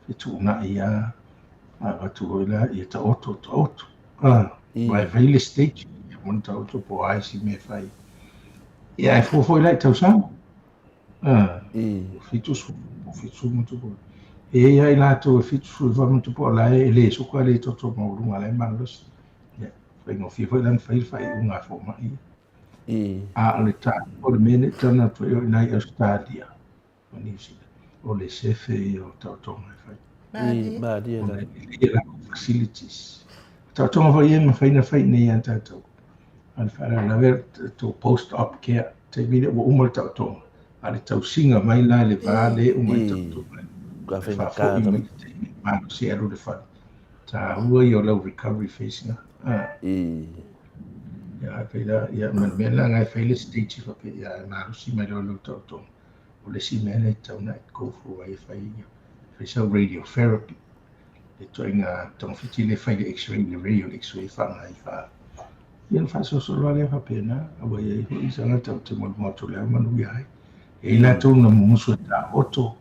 e tu na ia a tu la ia ta otto vai very stage mon ta otto po ai si me fai ia e foi lá tau sa fitu muito bom e aí lá tu fitu vai muito bom lá ele so qual é todo mau lá malos ia foi no foi lá fai uma forma a le ta o le mene tana tu eu na Australia ni si o le sefe o tau tonga fai ma dia la facilities tau tonga vai e fai na fai nei anta tau al fara la ver to post op care te vide o umol tau tonga ale tau singa mai la le vale o mai tau tonga ka fa ka ma si ero le fa ta ua i o lau recovery phase na ya pe la ya me la ngai fai le stage fa pe ya na si mai lo tau tonga o le si mea le tauna e koufu ai fai sau radiotherapy. Le toinga tong fiti le fai le x-ray, le radio x-ray whanga i wha. Ian wha so loa le whapena, awa i hui sanga tau te motu leo manu i ai. E la tau na musu ta oto,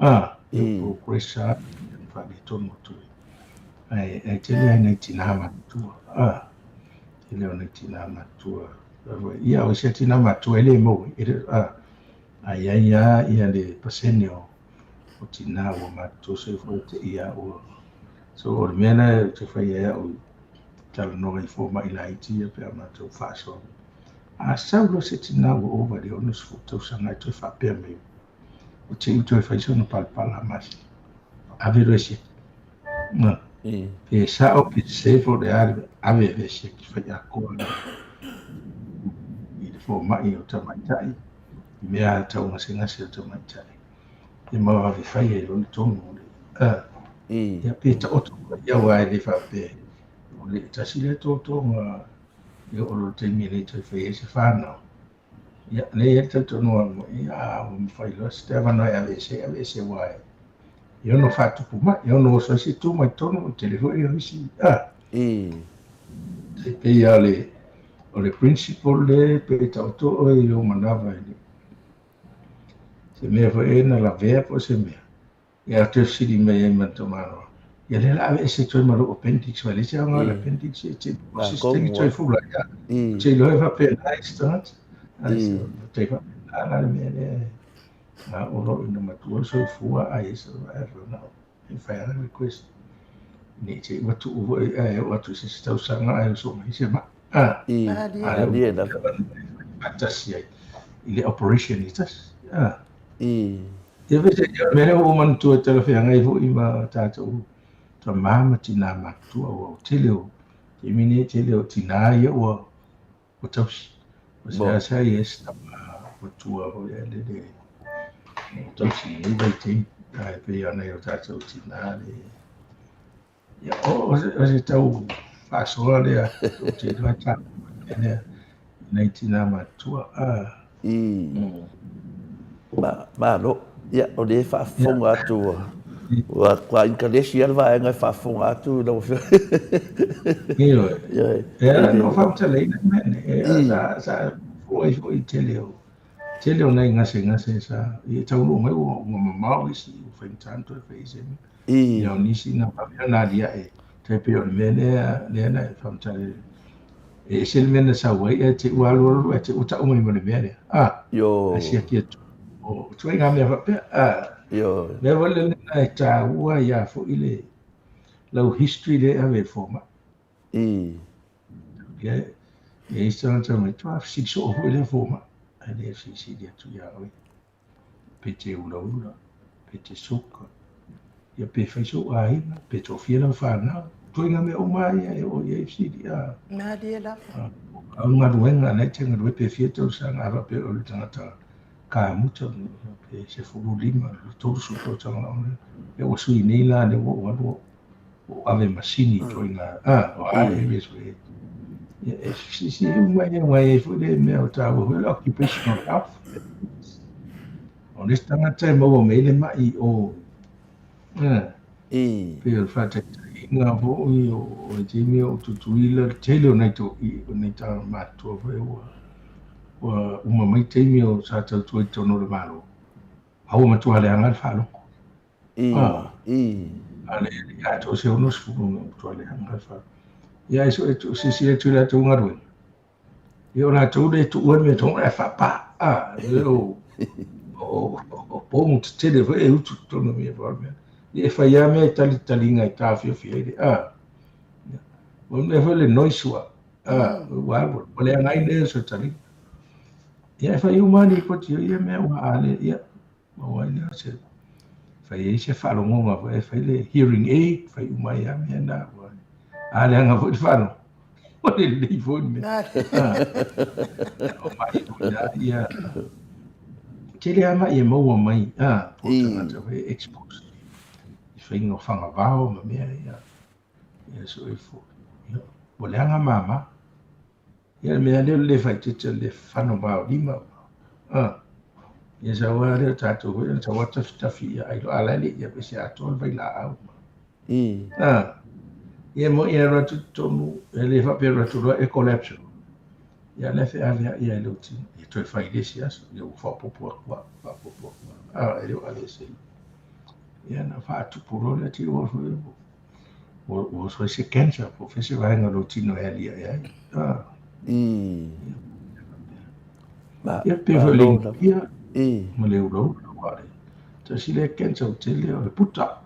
o presa, ian wha le tonu motu. Ai te lea nei tina matua, te lea nei tina matua. Ia o se tina matua ele mo, ai ia le pasene o tina o matua se fo te ia o. So o le mena te whai ea o tala noga i fō mai la iti pe a matua whaso. A saulo se tina o over le onus fo tau sanga i toi whapea mei. O te i toi whai sona palpala masi. A vero e se. Pe sa o pe se fo le ave e se ki whai a koa na. I le fō mai o tamaitai. I mea tau ngase o tamaitai. I mawa vi whai e loni tonu o le. Ia pe ta oto ia wai le whapea. O le tasi le tōtonga ia olo te mire te whai e se whanau. Ia le e te tono ango ia o mwhai loa se te awanai ave se wai. Ia no whatupu mai, ia no oso se tu mai tono o telefoni o hisi. Te pe ia o le principal le pe ta oto o i o manawa e le. Se mea whai e na la vea po se mea. Ia te siri mea e mantamano. Ia le la ave se toi maro appendix, wale se anga l'appendix e te sistemi toi fula ia. Te loe whape nai start. Te whape nai mea le. O lo ina matua so fua ai so e na. E whai ana request. Ni te watu uvo e watu se stau sanga ai so mai se ma. Ale na. Atasi ai. Ile operation itas. Ia vese mele o man tu te la fianga i vo i ma tātou ta mama tina matua o tele o te mine tele o tina ia o tausi o se asa i esta o tua o ia le tausi i vai te ai pe ana i o tātou tina le ia o se tau whasoa le o te rata nei tina matua ma no ia o le whaafonga atu wa kwa inkalesi alva e ngai whaafonga atu no ia no whaamta leina mene sa foi tele o nei ngase sa i tauru mai o mamau isi o whaintanto e whaise ia o nisi na pamea na lia e te peo ni mene le na e whaamta le e sel mene sa wai e te ualu e te uta umani mene mene a sia kia tu o tuai ngā mea whapea mea wale lena e tā ua ia fo i le lau history le ave fōma e isa ta mai tua sikso o i le fōma a le sisi le atu ia oi pe te ula pe te soka ia pe whaiso a ina pe to fia lau whanau tuai ngā mea o mai e o i sidi a Mea lia la. au ngā ruenga nei te ngā rue pe fia tau sa ngā rape o le tangata ka muta pe se fulu lima todo su to tanga ona e o sui nei la le o ave masini toinga o ai ves we e si mai e fu le me o ta o le occupational health honestamente te mo me le mai o pe il fate nga vo o te me o tutuila tele nei to nei ta ma to wa uma mai te mi o sa tau tu tono le malo au ma tu ale anga falo ale ya to se unos fu tu ale anga fa ya eso si tu la tu ngaru yo la tu de tu me to e fa pa o po mu te de e u tu tono mi fa me e fa ya me tali ngai ta fi fi o me fa le noisua wa le ngai ne so tali ia fai umani ko ti ia me wa ale ia wa ia se fai se falo ngonga fai le hearing aid fai umai ia me na wa ale anga fo falo o le phone me o mai ia te le ama ia mo mai po tanga te expose fai no fanga vao ma me ia so e fo o le anga mama ia me ale le fai te le fano ba lima Ia sa ua leo tātou hoi, sa ua tafi ia ai lo alele ia pe se atol vai la au. Ia mo ia ratu tomu, e le whape ratu roa e collapse. Ia le fe avea ia e leuti, e toi whai lesi aso, ia u whapopua kua. E leo ale se. Ia na whaatupuro le ti o hoi. O so se cancer, po fese vaenga lo tino e alia e ai. Ia pe whaling ia, ma leo lo, wale. Ta si le cancer o te leo le puta.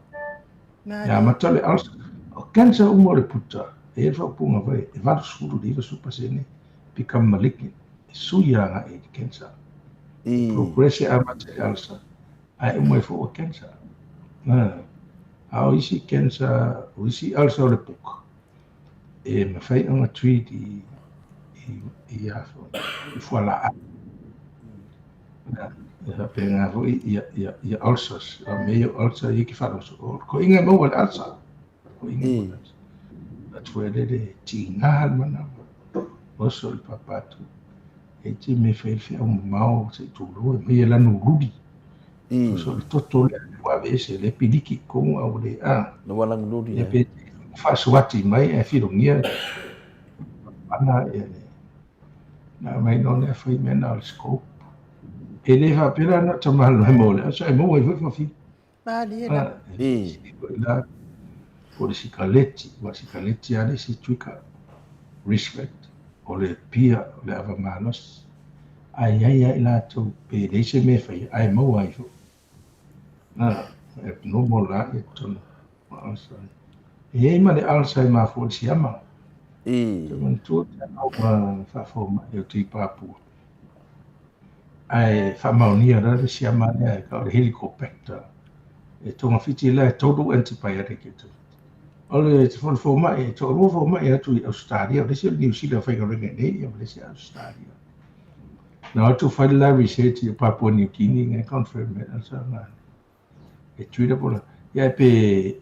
Ia matale alsa. O cancer o mo le puta. E whapunga vai, e varu suru liwa supa sene, become malignant. E suianga e cancer. Progresse a matale alsa. Ai umo e fo o cancer. Au isi cancer, o isi alsa o le puka. E mawhai anga tweet i afo, i fuala a. Ia pe ngā hoi i ulcers, a meo ulcer i ki whanoso. Ko inga mau al ulcer. Ko inga mau al ulcer. Atu e lele ti ngāhan mana. Oso i papatu. E ti me whai au mau se tūlo, e mea lanu rudi. Oso i toto le wa vese le piliki konga o le a. No walang rudi. E pe whasuati mai e whirongia. Ana e le. Nā mai nōne e whai mena al scope. E le whapera na tamalo e mole. Asa e mo e whawhi. Mali e la. La po le sikaleti. Wa sikaleti ale si tuika. Respect. O le pia o le ava manos. Ai ai la tau pe leise me whai. Ai mo ai fo. E normal la e tono. E ma le alsa e ma fo le siama. Te mantua te au ma whawhoma e o tui pāpua. Ai whamaunia rara si amane ai ka o helicopter. E tonga whiti la e total antibiotic e tu. Ole te whawhoma e to whawhoma e atu i Australia. O lesi o New Zealand whaika ringa nei, o lesi Australia. Nā atu whaila research i Papua New Guinea e confirm e alsa ngā. E tuira pola. Ia pe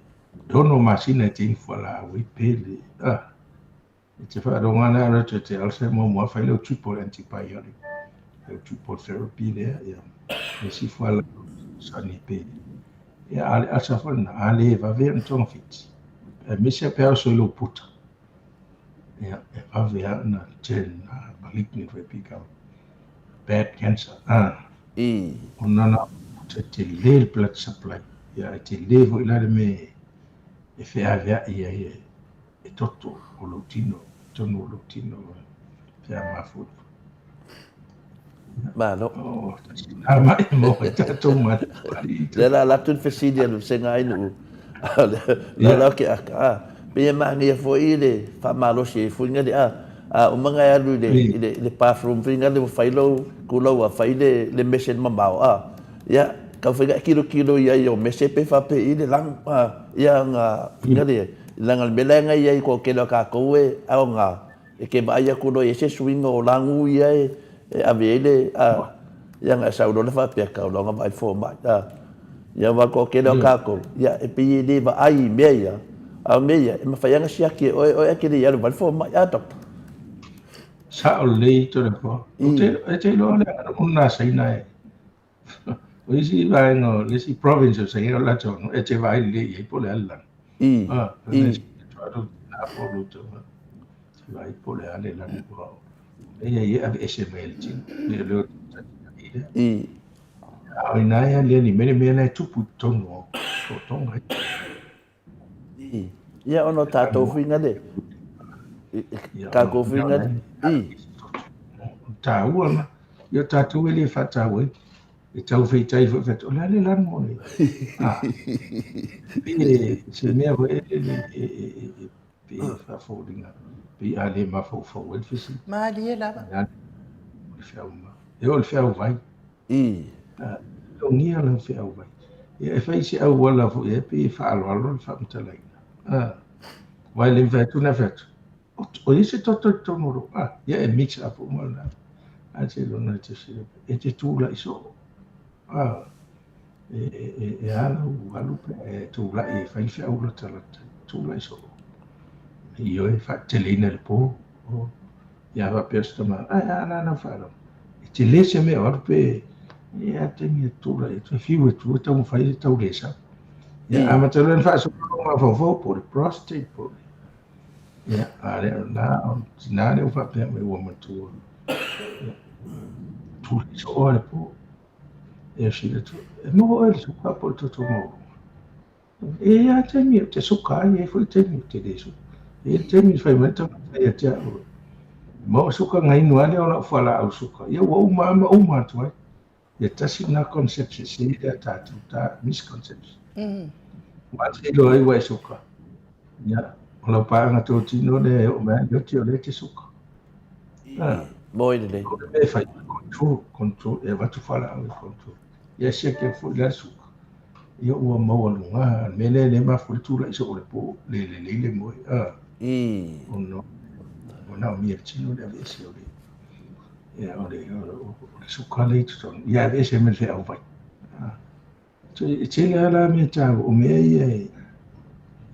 dono masina e te infuala au i pele. E te whaaronga nā rata te alsa mua mua whaile o triple antibiotic. Triple therapy there, e si fuala sani pe. E ale asa whalina, ale e vavea na tonga whiti. E mese pe au soi lo puta. E vavea na ten malignant we become bad cancer. O nana te le blood supply. Ia te le vo ilare me e whea vea ia e toto o lotino, tono o lotino, whea mafu. Mano. Mai mo e tatou mata. Le la latun fesidi anu se ngai nu. Le la ke aka. Pe ma ngi fo ile fa malo si fu nga de o manga ya lu le bathroom finga le failo kulo wa faile le mesen mambao ya ka fa kilo ya yo mese pe fa pe ile lang ya nga nga de lang al belenga ya ko ke lo ka ko e nga e ke ba ya kulo ye se swing o langu ya a vele yang asau do fa pe ka lo nga vai fo mai ya va ko ke lo ka ko ya e pe ni va ai meia a meia e ma fa yang sia ki o e ke ya vai fo mai doctor sa o le to le ko e te lo le una saina e o isi vai no le si province se io la to e te vai le e po le alla na po lo to vai po le ale la ko e ave SML tin le lo ai nai le ni mene mene tu putono to tonga ya ono tato finga de ka ko finga ta uana yo tatu ele fata we e tau feitai fo feto la le lan mo e se me vo e pe fa foldinga pe ale ma fo fo e fisi Ma di la. E o le fea vai. O ngia la fea vai. E fai se au wala fo e pe fa alo fa mtalaina. Vai le vetu na vetu. O ise toto tonoro. Ya e mix up o mala. A te lona te se. E te tula iso. E ala u alu pe e tula e fai fea ula talata. Tula iso. Io e fa telena le po. Ya va pesta ma. Ana na fa. Te lese me or pe ia te mi tula e tu fiu e tu tau fai tau lesa ia ama te len fa so ma fo por prostate por ia ale na na le fa pe me wo ma tu tu so ole po e si le tu no e su qua por tu mo e ia te mi te su ka e foi te mi te de su e te mi fai me te e te mo su ka ngai no ale ona fa la au su ka ia wo ma tu ai ia tasi na conception se ia ta misconception Mati lo ai wai suka. Ya, kalau paanga tō tino le o mea yoti o le te suka. Moi le. Ko le fai control, e watu whala au control. Ia sia ke fu le suka. Ia ua maua lunga, me le ma fu tūla iso o le po, le moi. O no, o nao mia tino le avese o le. Ia o le suka le tuton. Ia avese me le au vai. Tele ala me tāu o mea ia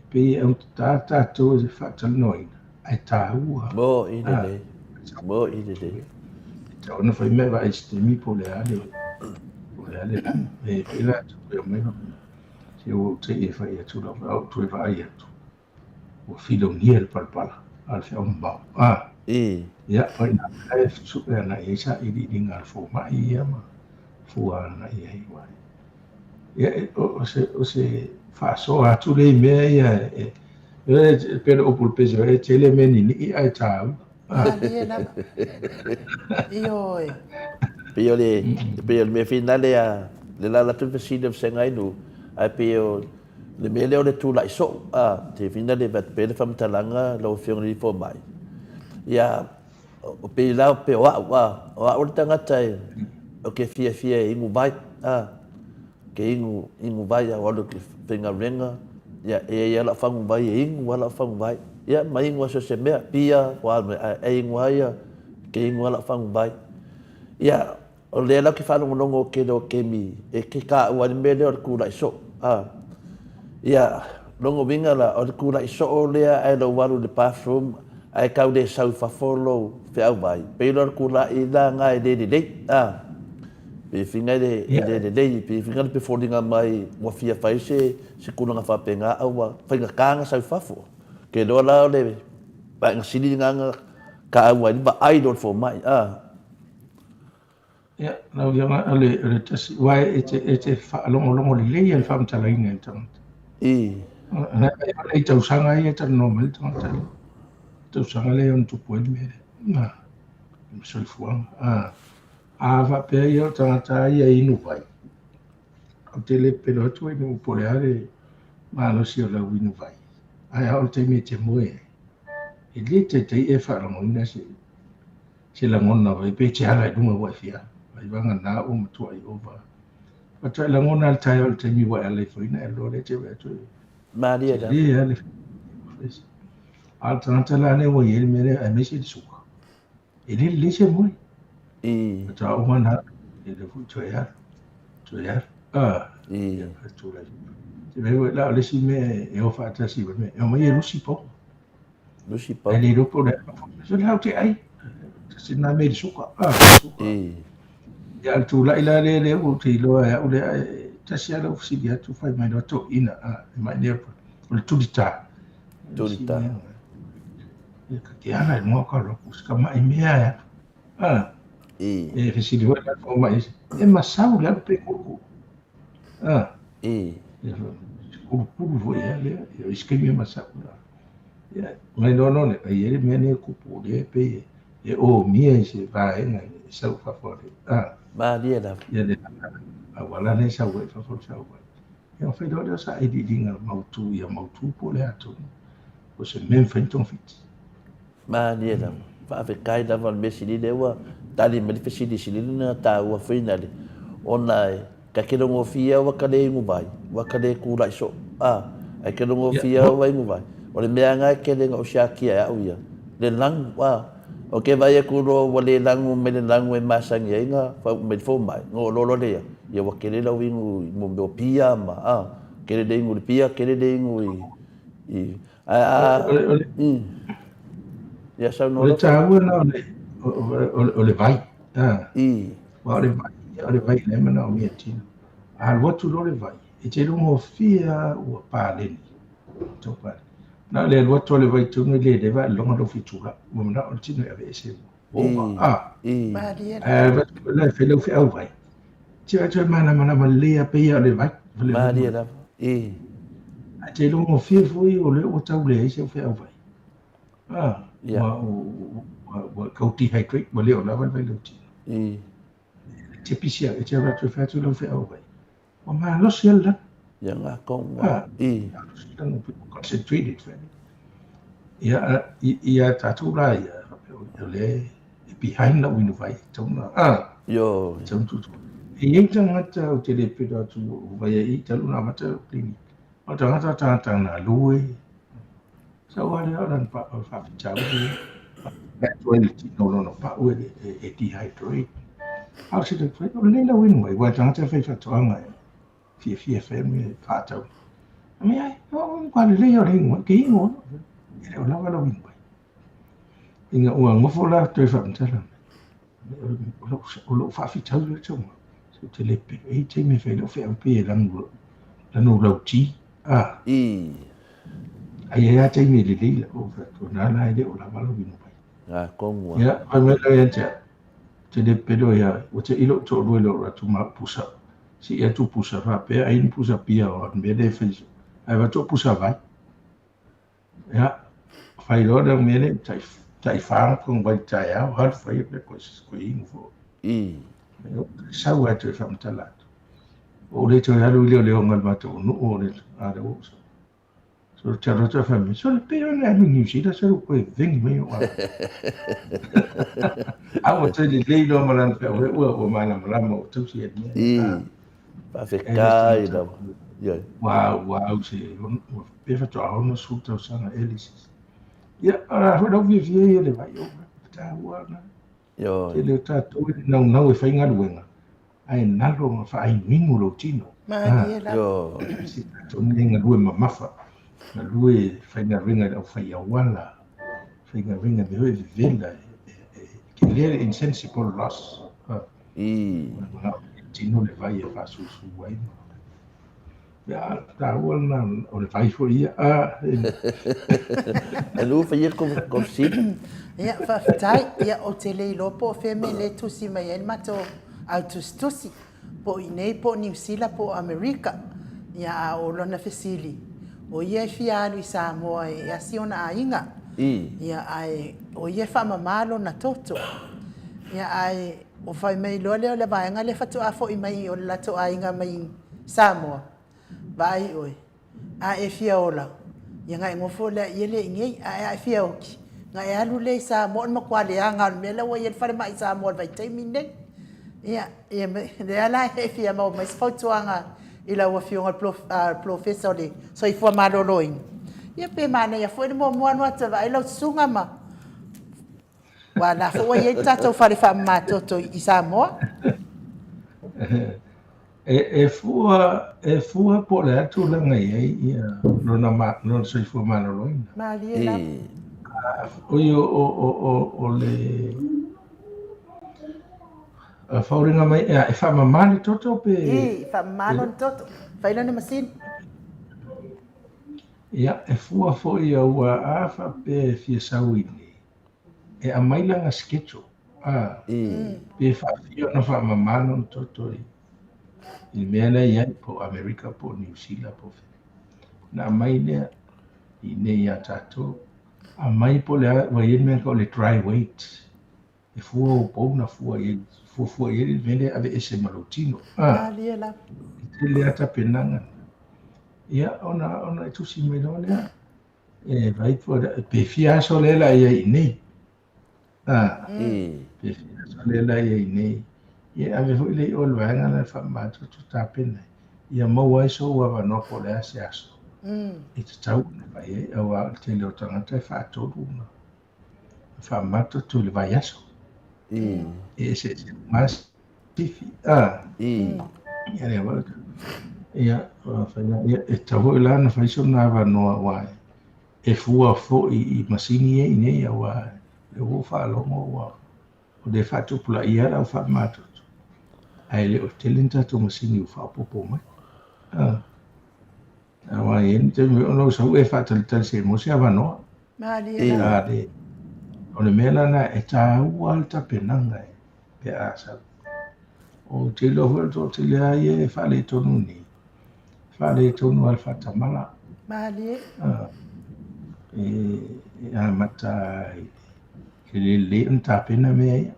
pe au tātou e whatalanoina, ai tāua. Mo i le. Mo i le. Te ona whai mea wa aistemi po le ale. Po le ale la. E pela tu e mea. Se o te e whai atu la au tu e whai atu. O whilo nia le palpala. Al whia mbao. Ia, oi nā kai su e ana e sa i di ngā fō mai ia ma. Fua ana i hei wai. Ia, o se whaasoa atu le mea ia e pero o pulpezo e tele meni ni ai tau. Ioi. Pio me finale a le la tu vecino se ngai nu. Ai pio le mele o le tu lai so te finale vet pele fam talanga lo fiong ni fo mai. Ia o pe la pe o tanga tai o ke fia ingu vai ke ingu vai a o ke penga renga ya e la fangu vai ingu wala fangu vai ya mai ingu so se mea pia wa e ingu ia ke ingu wala fangu vai ya o le la ke fa no ke do ke mi e ke ka wa me le o ku lai so ya longo vinga la o ku lai so o le ai lo waru de bathroom ai kau de sau fa follow fe au vai pe lo ku lai da ngai de pe finga de pe finga pe fordinga mai mo fia fai se kuna fa penga au finga kanga sau fafo ke do la le ba ngasili nga ka au ni ba idol for mai ya na ya ale tasi wai ete fa longo le ia fa mtala ina tang na ai tau sanga ia tan normal tang tau sanga le on tu puel me na so fuang va pe io tangata ia inu vai. O te le pelo tu e mu poleare ma no si o la winu vai. Ai au te me te moe. E le te e fa la moina se la ngona vai pe te ala dunga vai fia. Vai vanga na o mu tu ai over. Pa te la ngona al tai o te mi vai ale foina e lo le te vai tu. Maria da. Ia ale. Al tangata la ne o ye me le a me se suka. E le se moe. Ta o mana e le fu toia tu la se me la le si me e o fa ta si me e mai lu si po e le po le so la te ai se na me suka ya tu la le o te lo ya o le ta si ala si dia tu fai mai no to ina mai ne o tu di ta e ka te ana no ka lo ka mai me ya e fesi dua la fo mai e masau la pe ko o vo ya le e skemi masau ya mai no ne e me ne ko po le pe e o mia se va en sau fa fo ma dia da ya le wala ne sau e fa fo sau e fa do sa e di dinga mautu po le atu o se men fa ton fit ma dia da fa fe kai da van mesili de wa tali me fesi di silina ta wa fina de ona ka ke ngo fia wa ka le ngu vai wa ka le ku lai so ai ke ngo fia wa ngu vai o le mea nga ke le ngo shaki a uia le lang wa o ke vai ku ro wa le lang me le lang we masang ye nga fa me fo mai ngo lo le ya wa ke le la wingu mo do pia ma ke le de ngu pia ke le de ngu ya sa no o le tāua na o le vai. O le vai ia o le vai le mana o mea tino. A watu lo le vai, e te rungo fia ua pāleni, tau pāle. Na le watu le vai tunga le vai longa lo fitura, ua mana o tino e ave ese. Opa, Maria. le wheleu fi au vai. Tia tua mana lea pe ia le vai. Maria la. A te rungo fia fui o le o tau le ese fi au vai. Wa kauti hydrate, wa leo lava vai leo tino. Te pisia, e te ratu whatu lau fi au vai. Wa maa losi ala. Ia ngā konga. Concentrated family. Ia tātou la ia le behind na winu vai tauna. Yo. Taun tutu. E iei tangata o te le peda tu vai i talu na mata o klinik. O tangata tātang na lue. Sa wale o ran pa o whawhitau e. Actuality no pa ue e dehydrate. Au se te whai o leila winu vai. Wa tangata whai whatoanga e. Fia family whātau. A mea ai, o kwale leo ringo, ke ingo. E reo lawa la winu vai. Inga ua ngofo la toi whamtala. O lo whawhitau le taunga. So te lepe, e te me whai lo whai pe e lanu lau ti. Ai ea te me le leila o whato nāna e leo lawa la winu vai. Ngā konga. Ia, ai mea la ea te lepe do ea, o te ilo to lue lo ratu ma pusa. Si ia tu pusa fa pe ai ni pusa pia o me le fez ai va to pusa vai ya fai lo da me le tai fa con vai tai au har fai le coisas ko info sa wa to fa mtala o le to ya lu le ngal ma to no o le a de o so te ro to fa mi so le pe na ni si da so ko veng me o a o te le lo ma lan pe o ma na ma mo to si et Pafekai da. Ia. Wow, se pe fa to ona suta sana Dialysis. Ia, ara ho do vi vi le vai o. Ta wa na. Yo. Te le ta to no e fa inga luenga. Ai na ro fa ai mingu lo tino. Maria la. Yo. Si to ninga lue mafa. Na lue fa inga ringa o fa ia wala. Fa inga ringa de ho venda. Ke le insensible loss. Tino le vai e fa su wai. Ya, ta wala o le vai fo ia. Alu fa ia kom si. Ia whawhitai, ia o te lei lopo o wheme le tusi mai en mato au tusi po i nei po New Zealand po Amerika. Ia a o lona whesili. O ia e fia alu i Samoa e asi ona a inga. Ia ai o ia whamamalo na toto. Ia ai o whai mai loa leo le vaenga le whatu afo i mai o le lato a inga mai Samoa. Vai oi. A e fia ola. Ia ngai ngofo le iele ingei a e fia oki. Ngai alu le Samoa ma kwa le anga me le wa ye whare mai Samoa vai taimine. Ia le ala e fia mau mai whautuanga i la wa fionga professor le so i fua maloloing. Ia pe mana ia foi mo mo no tava i lo sunga ma. Wala fo ye tato fare fa ma toto i Samoa. E fua po le atu la ngai ia lona ma no so i fua maloloing. Maria la. O le fauringa mai e fa mamani toto pe fa mamano toto fa ina masin ia e fua fo ia ua afa pe fia sauini e a mai langa sketcho pe fa fia no fa mamano toto i mea ia po Amerika po New Zealand po na mai ne i ne ia tato a mai po le wa ye me ko le dry weight e fua o po na fua ye fua ye vende ave ese malotino aliela le ata penanga ia ona tu si me no le e vai po pe fia so le la ye nei pe fia so le la ye nei ia ave fu le o le anga na fa ma tu ta pena ia mo wa so wa no po le ase aso it's tau na vai e wa te le tanga te fa to na fa ma tu le vai aso e se mas tifi ia le wa ia fa ia e tau la na fa so na va no wa e fua fo i masini e nei ia wa. 我发了我我的发出不了，也让发嘛出， ai le o tele nta to masini u fa popo mai awa yen te me ono so e fa tal se mo se avano Malia E. la. ale o le mela na e ta alta penanga pe asa o te lo ho to te le ai e fa le tonu ni fa le tonu al fa tamala Malia. e a mata ke le nta pena me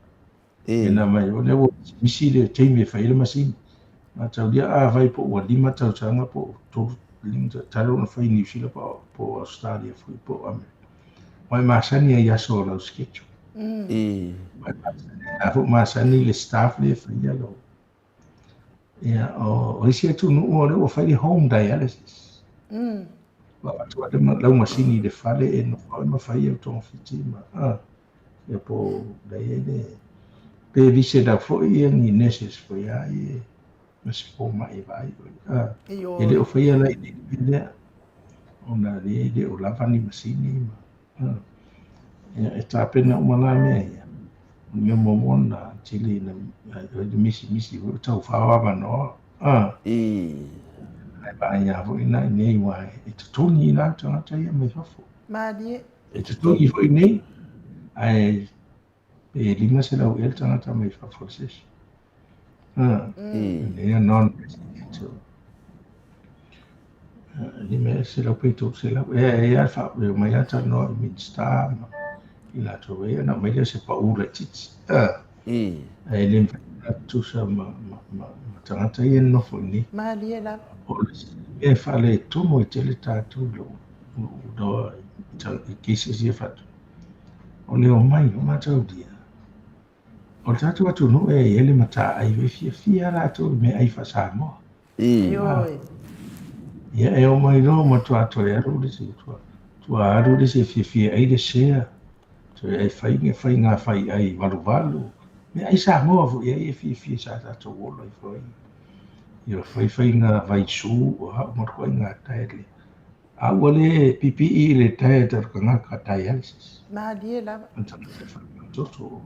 e na mai o le o misi le te me fa ile masini mata dia a vai po o lima tau tanga po to linda talo na fa ni fila po Australia foi po am mai masani ya so lo sketch E. a fu masani le staff le fa ya lo ya o isi tu no o le o fa home dialysis wa tu ada lau masini de fale e no fa ma fa ya to fitima e po da ye pe vise da fo ia ni neses fo ia e mas po mai vai ele o fa ia la ile ona le o lava ni masini ma e ta pena uma na me me momona chili na misi o tau fa wa no E. ai ba ia fo ina nei wa e tu ni na ta ia me fa fo Malia. e tu ni fo nei ai e lima se la o el ta me fa fo ses E. ne non presidential lima se la peito se la e ia fa o mai ata no mi sta i la to e na mai se pa ura tits E. e lim tu sa ma tangata ia no fo ni Malia la. o e fa le tu mo te le ta tu lo do ki se si fa o le o mai o ma tau dia o tatu atu no e ele mata ai ve fia la tu me ai fa sa mo E. Yoi. ia e o mai no ma tu atu e aru le si tu aru le si fia ai le sea tu e fai nga fai ai valu me ai sa mo fu ia fia sa ta tu o lo foi ia fai nga vai su o ha mo ko nga taile a wale PPE le tae tar ka nga dialysis Malia la. anta se fa to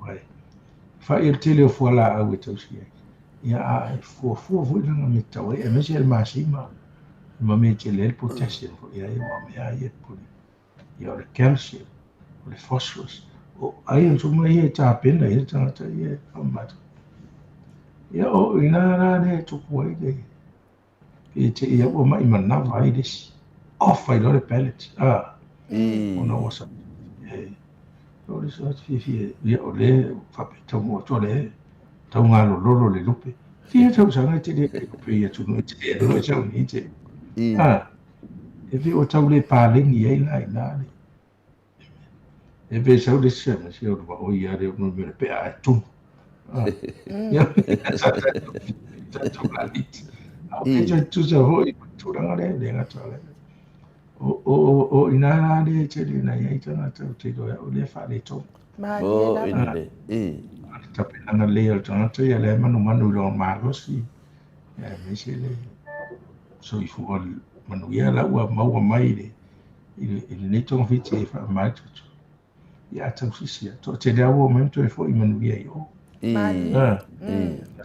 ai fa il tele fu la a wito si ia a fu na me tau e me se el masima ma me tele el potassium ia ma me ai pu ia le calcium le phosphorus o ai en suma ia ta pena ia ta ia amata ia o ina na ne tu poi de e te ia o mai mana vai des off ai lore pellet E. ona wasa o le sa ia o le fa pe tau mo to le tau ngā lolo le lupe. Fia tau sanga te le lupe ia tunu te e rua sau ni te. E. E vi o tau le pālengi ei lai nāne. E vi sau le sema se o rua o ia re o me le pea e tunu. Ia sa tau la lit. Au ke tu sa hoi turanga le ngata le. O ina nāne te le na iai tanga tau te doa o le wha le tonu. Malia O la. ina le. E. Tapi ana le tanga te ia le manu lo magosi. Me se le so i fu manu ia la ua maua mai le i le tonga fiti e wha mai tutu ia tau sisia to te rea ua mai to e fo i manu ia i o Malia.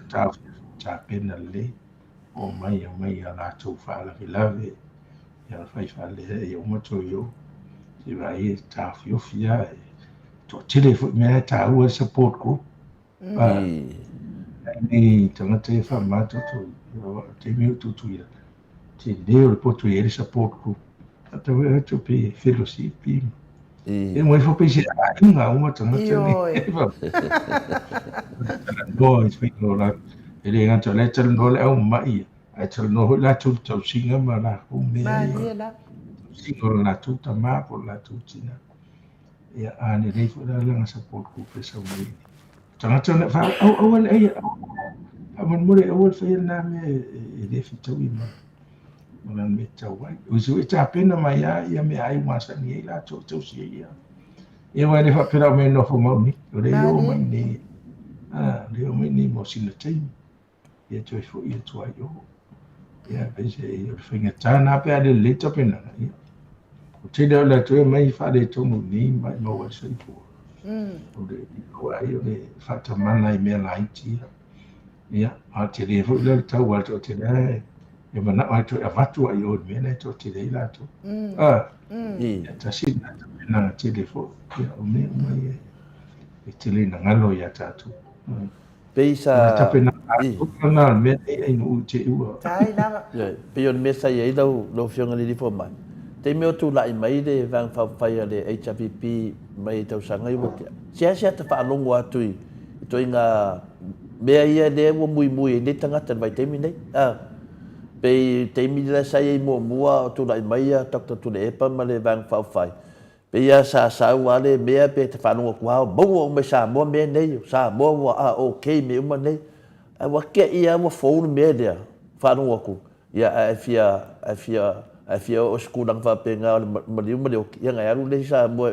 tau ta pena le o mai a la tau wha la lave ia whai wha le e o mato i o te vai e ta fiofia e to te le fo i mea ta ua support group E. ni tangata e wha mai tutu te miu tutu ia te leo le poto i ele support group. Ata we atu pe fellowship i. E mo fo pe se ainga uma tanga tani. No is fe no la. Ele ngata le tala no le au mai. Ai tala no la tu tau singa ma la o me. Malia la. Singa la tu ta ma po la tu tina. Ia ane le fo la nga support group pe sa mai. Tanga tana fa au le ai. Aman mo le au fe na me e le fitu i ma. Ona me tau ai. Usu e ta pena mai ia me ai masa ni ai la tau si ia. Ia wai le whapera me no fo mauni. O le o mai ni. Le o mai ni mo sina teimi. Ia tui fo ia tu ai o. Ia pese ia whinga tāna pe ale le ta pena. O te leo la tue mai whare tonu ni mai mo wa sai fo. O le ai o le whata mana i mea la iti. ia a te le fu le tau wa to te le e mana ai to avatu ai o me ne to te le la to I. ta si na te le fu ia o me mai e te le na ngalo ia tatu na Peisa. tape na I. na me ai no te ua Tai lava. Pe yon mesa ye lo fionga li fo mai. Te me o tu lai mai de vang fa fa le HPP mai tau sanga i wote. Sia te fa longo atu i. To inga mea ia le wo mui le tangata vai te mi nei. Pe te mi la sa ye mo mua o tu lai mai a Dr. Tu le epa ma le vang fa fa. Pe ia sa wale mea pe te fa longo kwa bo o me sa mo me nei sa mo wa okay me uma nei. Wa ke ia mo phone me dia fa longo ku. Ia afia o skudang fa penga maliu ia ngai alu le sa mo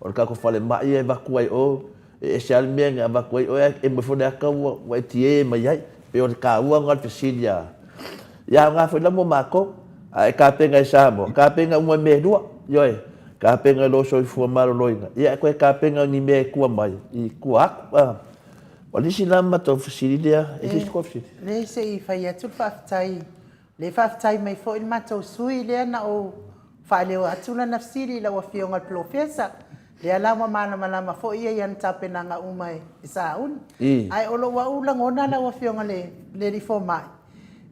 o ka ko fale mai e vakuai o e se al me nga vakuai o e mo fone ka wa tie mai ai pe o ka ua ngal fisilia ia nga foi la mo mako ai ka penga sa mo ka penga mo me dua yo e ka penga lo so fu malo loina ia ko ka penga ni me ku mai I ku ak o lisi lama to fisilia e fis ko fisilia Le se I whai atu whaftai. Le whaftai mai fo il matou sui lea na o whaeleo atuna na fsiri la wa fionga plofesa. Le alama mana malama fo ia yan tape nanga umai I sa un. Ai olo wa ulang ona la wa fionga le rifo mai.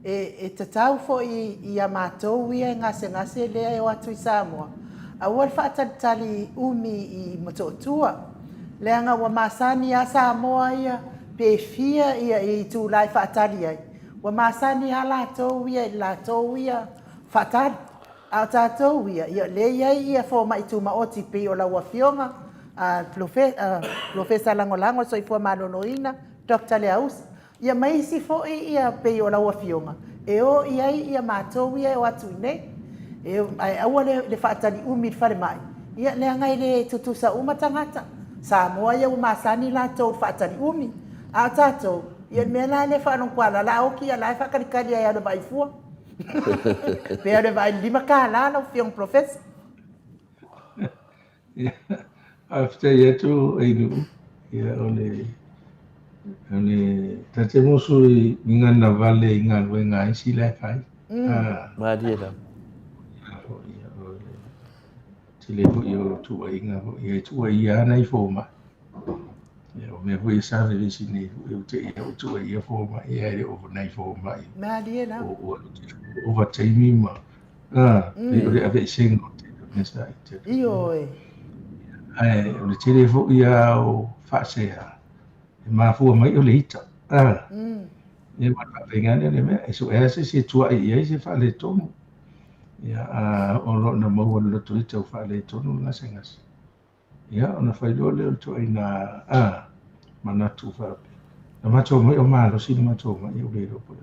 E tatau fo I a matou ia ngase lea e watu I Samoa. A ua whatatali umi I matotua. Lea nga wa masani a Samoa ia pe fia ia I tu lai whaatari ai. Wa masani ha la tau ia whaatari. A tātou ia le ia fo mai tu maoti pe o la wafionga. Profesa Langolango so I fo malonoina, Dr. Leaus. Ia maisi fo ia pe o la wafionga. E o ia mātou ia o atu nei. E aua le whaatari umi whare mai. Ia le ngai le tutusa umatangata. Samoa ia o masani la tau whaatari umi. A tātou, ia mea la le whanong kuala la oki a la e whakarikari ai ana Maleifua. Pea le vai lima ka la o fiong professor. after ia tu ai nu ia ole tate musu I ngana vale ngan we ngai si le kai ma dia da tile po yo tu ai nga po ia tu ai ia nai fo ma ia o me hui sa le si ni yo te ia tu ai ia fo ma ia le o nai fo ma Ma dia na. o va te mi ma le ole ave singo te sa te Iyo e. ai o le tile fo ia o fa se ha e ma fu mai o le ita ia ma ka venga le me eso e se tu ai ia se fa le tomo ia o lo na mo lo tu ita fa le tono na sengas ia ona fai lo le to ina mana tu fa na ma to mai o ma lo si ma to mai o le lo po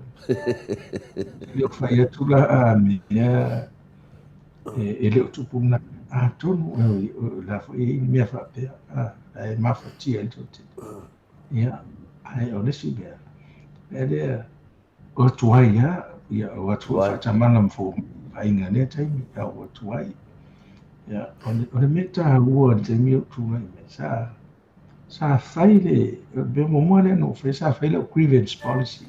io fai tu la mi ia e le tu puna tono la foi mi fa pe ai ma fa ti el to ia ai o le si bea ele o tuai ia o tu fa tamana mfo ai ngane taimi ia o tuai ia o le meta ua te mi tu mai sa fai le be mo mo le no fa sa fai le grievance policy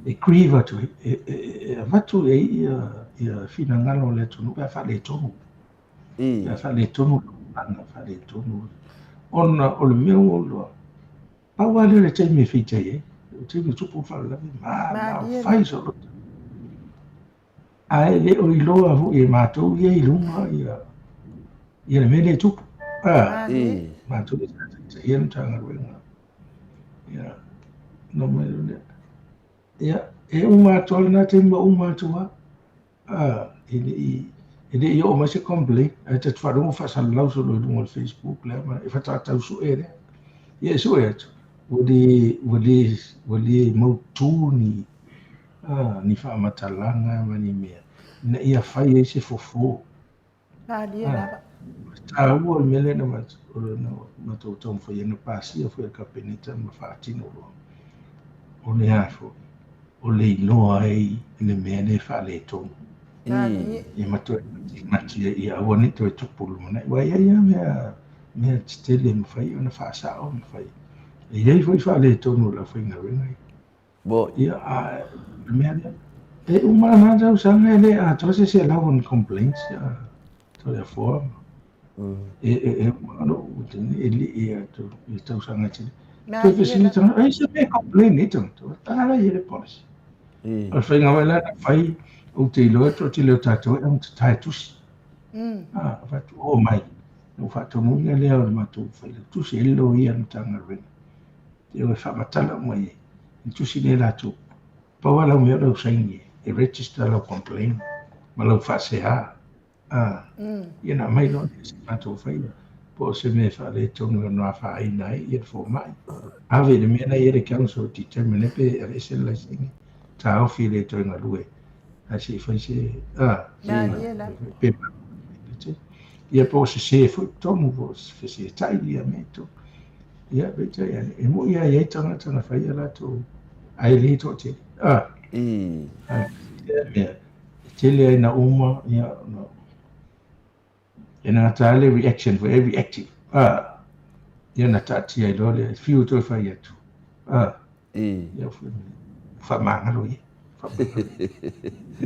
e grieve tu vatu ia fina ngalo le tu no fa le tonu ia fa le tonu ana fa le tonu ona o le meu lo pa wale le te mi fite e te mi tu fa la ma fai so ai le o ilo a fu e ma tu ye ilunga ia le mele tu ma tu ia ntanga wenga ia no me le ia e uma tol na te ma uma tua ele i o ma se complain te tfaru fa san lau so lo no Facebook le ma e fa ta su ere ia su e wali mo tu ni fa matalanga ma ni mea na ia fai e se fofo Ma dia na. ta ua mele na ma to tom fo ye no pasi fo ka penita ma fa tino lo o le afo o le no ai le mea ne fa le tom e ma to ia ua ni to tu pulu na wa ia mea mea titele mawhai ona whaasao mawhai. E iei fwoi whaale tonu la whainga ringai. Mo Ia mea lea. E umana jau sanga ele a tose se lau complaints ya. To ya forma. Ano utini eli e to tau sanga tini. To facilita ai se me complain itu. To tala ele policy. Al whainga wala na whai o te iloa to te leo tātou e te tai tusi. Whatu o mai. No whatu munga leo le matu whai. Tusi elo ia no tanga ringa. Te o e whamatala mai e. Tusi le lātou. Pawala mea lau saingi. E register lau complain. Ma lau whasea. Ia na mai lo se matu whai. Po se me whale tonu no a whaai nai. Ia fo mai. Ave le mea nei e le council determine pe e rese la singi. Ta au fi le toinga lue. A se whai se. Pepa. Ia po se fu tonu po se tai lia me to. Ia beta ia. E mo ia ia tanga whai ala to. Ai le to te. Mea. Tele ai na uma. Ia no. E na tale reaction for every active. Ia na tati ai lole. Fiu to whai atu. Ia whamangaro ia.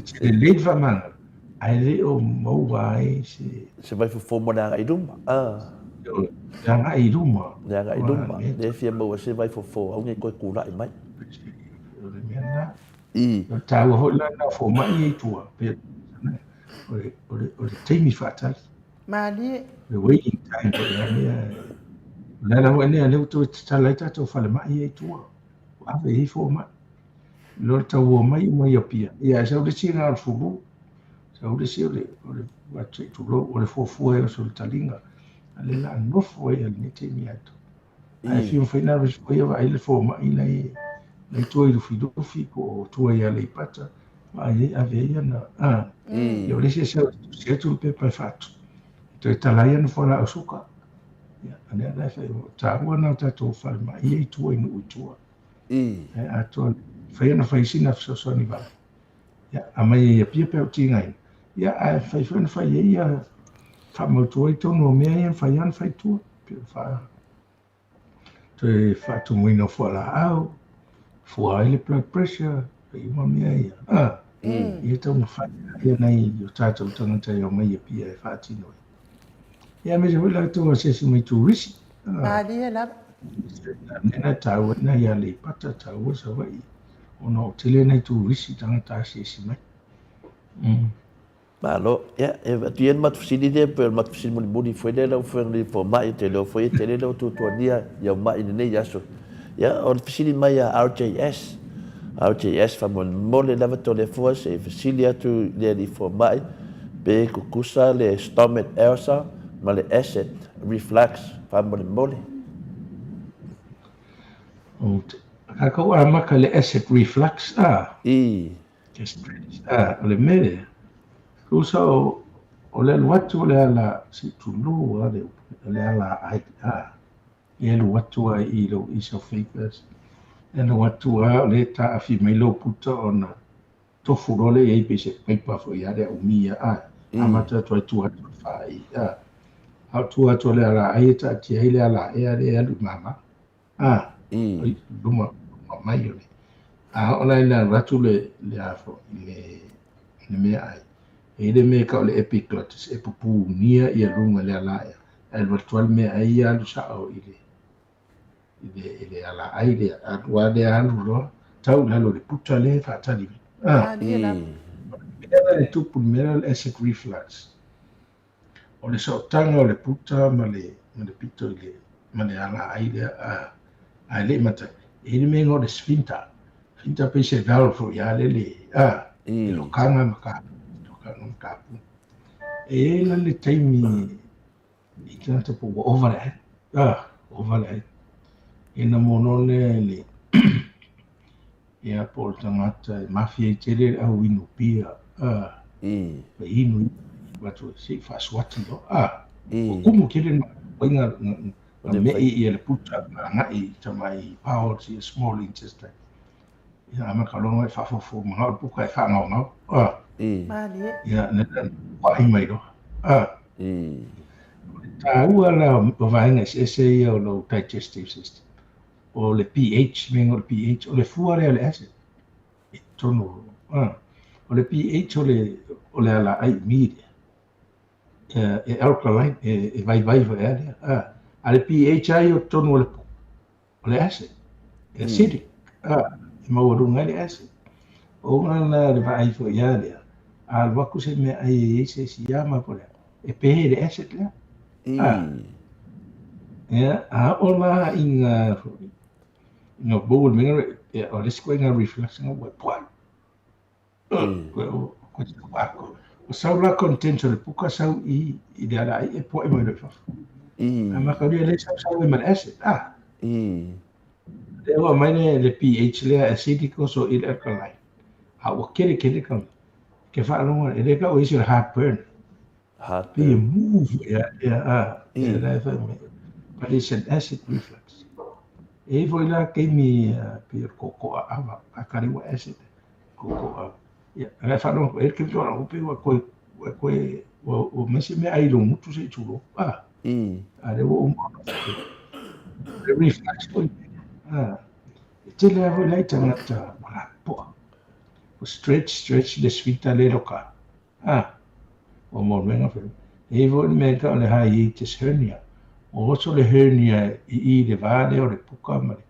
Se le whamangaro. Ai le o maua ai se vai fo mo na ai duma. Nga i ruma. Nga i duma. Le fia maua se vai fo au ngai koe kura i mai. Ore mea na. Tau ho la na fo mai e tua. Ore teimi whatari. Mali. The waiting time. Lera ho ene leu to talai tato whale mai e tua. Ave i fo mai. Lora tau o mai o pia. Ia sa ule singa al fulu. Sa ule si ule watu i tulo. Ule fofua e o sol talinga. Ale la nofo e al ni teimi atu. Ai fiu whaina rispo ia wa aile fo mai nei. Nei tua i rufi ko tua ia le pata. Ai ave ia na. Ia ule se atu pe pai fatu. Toi talai anu whala o suka. Ane anai whai o tāua nau tātou whare mai i tua inu utua. A toa whai ana whai sina fsosoni wale. A mai ia pia pia o tingai. Ia a whai whana whai ia whamautua i tono o mea ia whai ana whai tua. Pia wha. Toi whatu muina whala au. Fua ele blood pressure. Whai uma mea ia. Ia tau na whai. Ia nei o tātou tangata i o mai ia pia e whātinoi. Ia me se wila tō se mai tū risi. Maria la. Nena tāua na ia le pata tāua sa wai. Ona o tele nei tū risi tangata se mai. Malo, ia, e tien mat fusini de pe mat fusini muni foi lau foi fo mai te lo foi tele lau tu nia ia mai nei yaso. Ia, o fusini mai a RJS. RJS fa mon mole lava to le fo se fusini atu le li fo mai pe kukusa le stomach ulcer. Ma le acid reflux fa mole. Ka kau a maka le acid reflux le mere. Kusa o le watu le ala si tulu le ala ai e le watu ai i lo esophagus. E le watu le ta afi mai lo puta ona tofu role e pese pepa fo ia le umia amata toi tua fai au tua to le ala ai ta ti le ala e ale alu mama luma mai yo ona ina ratu le afo le me ai e le me ka le epiglottis e pupu nia ia lunga le ala e le virtual me ai alu sa o ile ala ai le atua le alu lo tau la lo le puta le fa tali le tupu mineral acid reflux. O le saotanga o le puta ma le pito ma le ala ai le mata. E le menga o le sphincter. Sphincter pe se valve ia le lokanga makapu. E la le taimi i tata po overhead. Overhead. E na monone le ia po tangata mafia i tere au inu pia. Inu watu si faswati lo kumu kile wenga me i le puta nga i tamai power si small intestine ya ama kalonga fa fo ma pu ka fa nga mali ya ne pa i mai do Taua la o vaenga se ia o lo digestive system. O le pH, mengo le pH, o le fuare le acid. E tono. O le pH o le ala ai media. E alkaline, e vai va e a le pH ai o tono o le acid. E acidic. E maurunga le acid. O ngana le vai fo ia le. Al waku se me ai se siama po le. E pe le acid le. Ya, ola inga no bol menga o le squenga reflex nga wa pwa. Ko ko o saula content le puka sau I de ala e po e mo le fa. Ama ka le sau e mal acid. Le o mai le pH le acidic so il alkaline. O kere ka ke fa no e le ka o isi heartburn. Be move ya la fa me. But it's an acid reflux. E foi la ke mi per koko ava akari wa acid koko ava. Ya, la fa no e ke jora o pe wa ko o mesi me ai lo mutu se chulo. Ale o the reflux ko. Te le avo lai tangata po. Stretch the svita le loka. O mo menga fe. E foi me ka le hiatus hernia. O oso le hernia I le vale o le puka mare.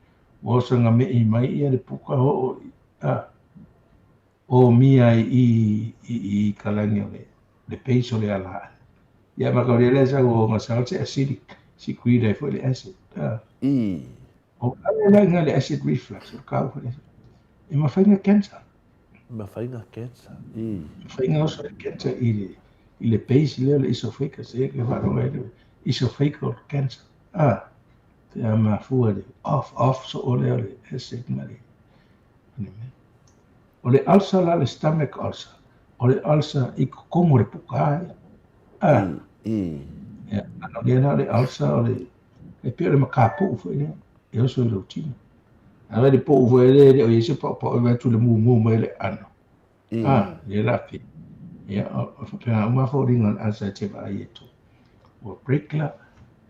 O oso nga me I mai I le puka o mia I kalangi o le peiso le ala. Ia maka o le sa o nga sa se acidic. Si kuida foi le acid. O ala nga le acid reflux o ka foi. E ma fainga cancer. Mawhainga cancer. Fainga oso le cancer I le peiso le esophagus e ke wharonga ele. Esophageal cancer. Te ama fua le off so ole acid mari. O le ulcer la le stomach ulcer. O le ulcer I komo le puka ai. Ya, ano le le ulcer o le e pio le makapu fo ile. E oso le utina. Ana le po fo ile o yese po e tu le mu mai le ano. Le rapi. Ya, o fa pena uma fo ringa asa te va ieto. O breakla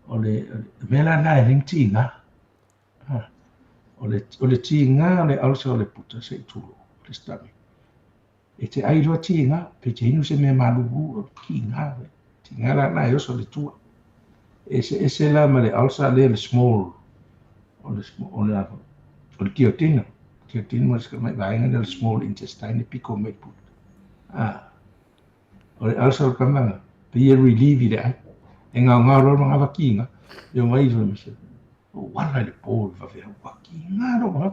o le mela na ring tinga. O le tinga le ulcer o le puta se tulo le stomach. E te ailo tinga pe te inu se me malugu o tinga. Tinga la na yo so le tua. Ese la ma le ulcer le small o le kiotina. Kiotina mas ka mai vainga le small intestine pico me put. O le ulcer ka manga pe ye relieve le ai. E ngā roro mga wakinga, yo mai zo mese. O wala le pō va vea wakinga ro mga.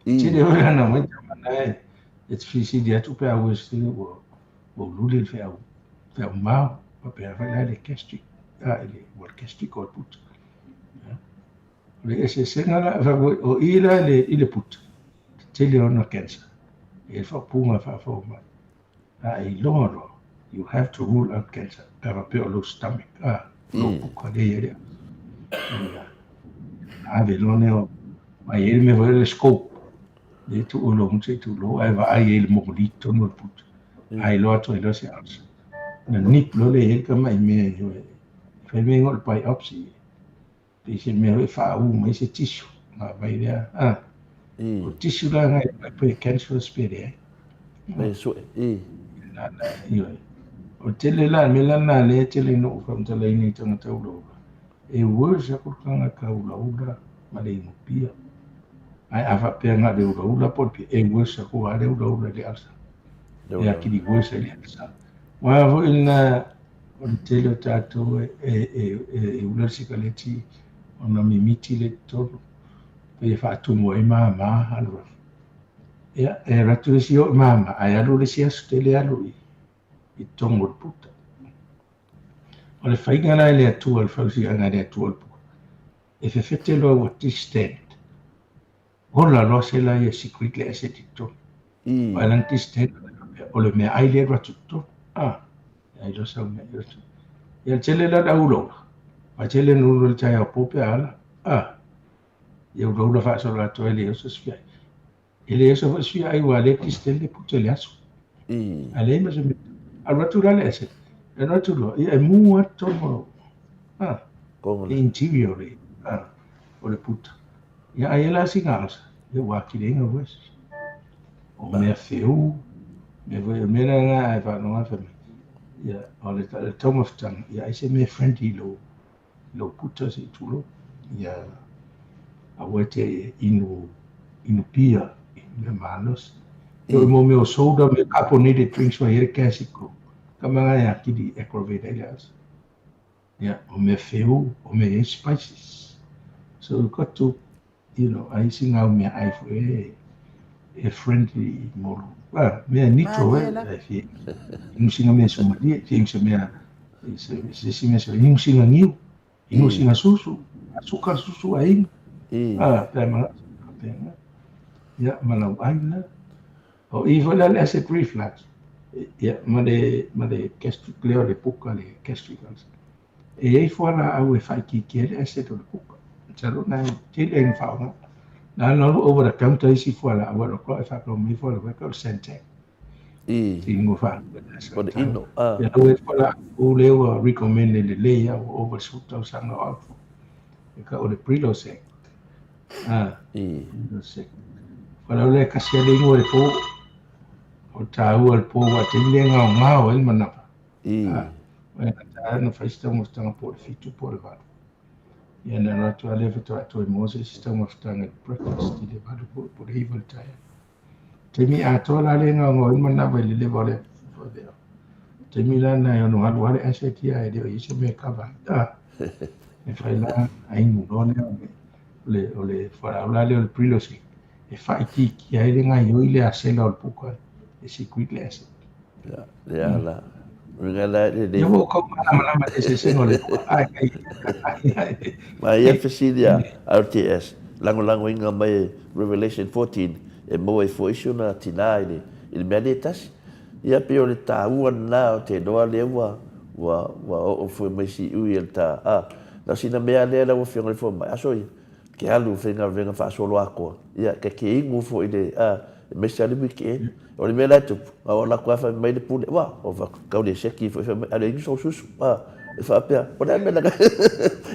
Te le oi ana mai tamana e. E te fisi di atu pe au esti o lule le fea mau. Pa pe a vai le gastric. Le gastric o puta. Le ese senga la o ila le puta. Te le ona cancer. E fa punga fa ma. I loro. You have to rule out cancer. Have a pure low stomach. Low puka de yere. Ave lone o mai ele me vai le scope. De tu o lo mute tu lo ai va ai ele mo lito no put. Ai lo to ele se alsa. Na nip lo le ele ka mai me yo. Fe me ngol biopsy. Pe me fa u mai se tissue. Ma vai dia. O tissue la ngai pe cancer spere. Mai so Na yo. O tele la me la na le tele no from tele ni tanga taulo. E worse ko kanga ka ula ma le no pia. Ai ava pe nga de ula porque e worse ko ale ula le alsa. E aqui de worse le alsa. Wa vo ina o tele tato e ula sikaleti ona mi miti le to pe fa tu mo e mama alwa. E ratu si o mama ai alu le sia stele alu I tongo puta. O le whainga nai le atua le whausi anga le atua le puka. E whewhete loa wa ti stand. Ola loa se la ia secret le ase ti to. O elang ti stand. O le mea ai le ratu to. Ai lo sa mea ratu. Ia tele la da ulo. Ma tele nulo le tai a pope ala. Ia ulo la wha so la toa le osa sfiai. Ele osa wa sfiai wa le ti stand le puta le aso. Ale ma se me. Al ratu la le ase. e no tu lo e mu ato mo Kongo la. interior o le puta ia ai la singalsa e wa kirenga wes o me feu me voi me na nga e fa no fa me ia o le toma ftang ia ai se me friendly lo puta se tulo ia a wete inu pia me manos yo mo me o soda me carbonated drinks wa here kasiko kamanga ya kidi aggravated gas yeah o me feu o me spices so you got to I sing out me I for a friendly mo me nitro Mariela. fi inu singa me so mali ting se me se singa so inu singa niu inu singa susu açúcar susu aí tema ya malau aina o even al acid reflux ya made gastric leo le puka le gastric ulcer e ai fora au e fai ki le acid le puka taro na te le fa na no over the counter isi fora au lo ko fa ko mi fora ko sente tingo fa Por ino. ya we fora o leo recommend le le ya over suta usanga au e ka o le prilosec prilosec fora le kasia le ngo le po o tāua le pō wa te ile ngā ngāo e manapa. Wai na tā na whaista mostanga po le fitu po le wadu. Ia na ratu a lewa to ato e Moses sta mostanga breakfast i le wadu po le hiva le taia. Te mi a toa la le ngā ngō e manapa i le lewa le whadeo. Te mi la na e ono halu hale asetia e leo i se me kawa. E whai la a ingu nōne o le wharaula leo le prilosi. E whai ki a ele ngā ioi le a sela o le puka. Secret lesson. Ya la. Ringala de. Yo vou como na esse senhor. Ma ia fesilia RTS. Lango inga mai Revelation 14 e mo e foi na tinaile. Il meditas. Ia pio le taua na te doa lewa wa o foi mai si ui el ta. Na sina mea le la o fianga le forma. Asoi. Ke alu venga fa solo ako. Ia ke ingu foi de me sali weekend. O le mea tu, o la kua fa mai le pule, wa, o fa kau le seki, fa ale ingi so susu, e fa pia, o le mea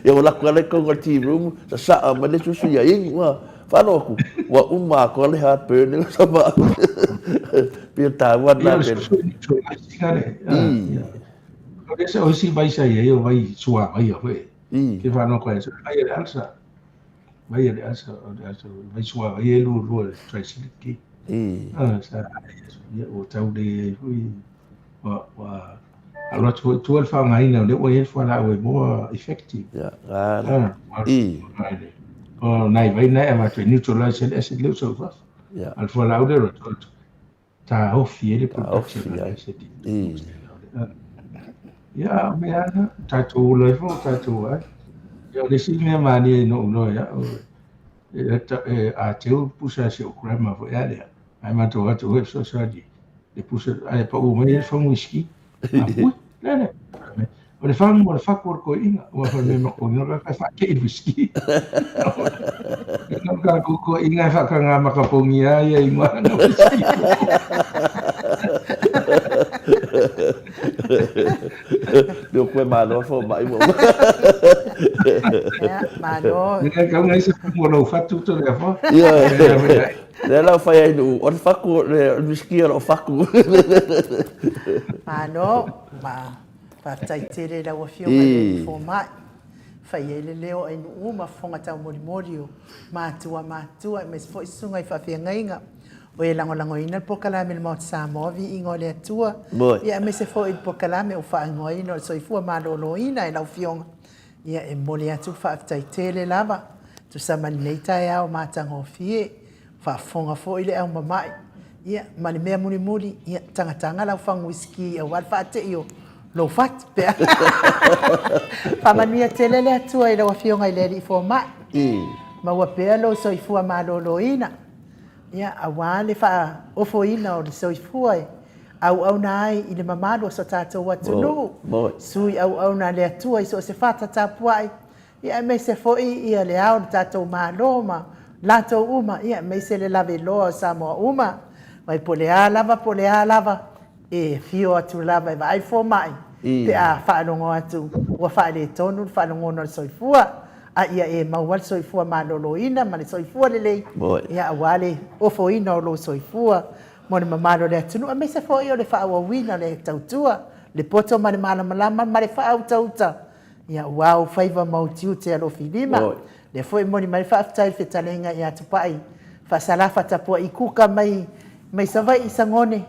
ia o la kua le konga tea room, sa mai le susu ia ingi, wa, fa noku, wa uma ko le heartburn, sa ma, pia ta wa na pe. O le se o si vai sa ia, o vai sua, vai a fe. Ke fa no ko e sa, vai le alsa, vai sua, vai e lu, tricycle. O tau de wa alwa tu al fa ngai na le o e fa la o more effective o nai vai na ema to neutralize the acid level so fast al fa la o de ta ofi ele production acid ya me ana ta tu le fo ta tu ai yo le si me mani no ya a teu pusa se o crema fo ya ai ma to atu web so di le pusa ai pa o me fa whisky ne o le fang o le fakor ko inga o fa me ma ko no ka fa ke whisky no ka ko inga fa ka nga ma ka pongia ia i ma no whisky Yo koe malo fo mai mo. Malo. Ni ka ngai se mo no fatu to le fa. Le la fa ai no, o faku le whisky o faku. Malo, ma fa tai tere la o fio mai fo mai. Fa ele leo ai no uma fonga tau mori o matua mes fo sunga I fa fia ngainga. O e lango ina po kalame le mot Samoa vi ingo le atua. Ia me se fo I po kalame o fa ingo ina so I fua malolo ina e lau fionga. Ia e mole atu fa aftai tele lava. Tu sa maneita e au matango fie. Fa fonga fo ile au mamai. Ia mani mea muli. Ia tanga lau fang whisky e wal fa te io. Lo fat pe. Fa mania tele le atua e lau fionga I le I fo mai. Ma ua pea lo so I fua malolo ina. Ia awale fa ofoina o le soifua au nai I le mamalo so tatou atunu sui au na le atua I so se fata tapuai ia me se foi ia le au tatou maloma lato uma ia me se le lave loa Samoa uma vai polea lava e fio atu lava vai fo mai Pe a whaanongo atu, ua whaale tonu, whaanongo no soifua, a ia e maual soifua malolo ina, ma le soifua lelei, ia awale ofo ina o lo soifua, mo le mamalo le atunu, a mese fo i o le whaawawina le tautua, le poto ma le malamalama, ma le whaautauta, ia wau whaiva mautiu te alo filima, le foi moni mai whaaftai whetalenga i atu pai, whaasalafa tapua i kuka mai savai i sangone,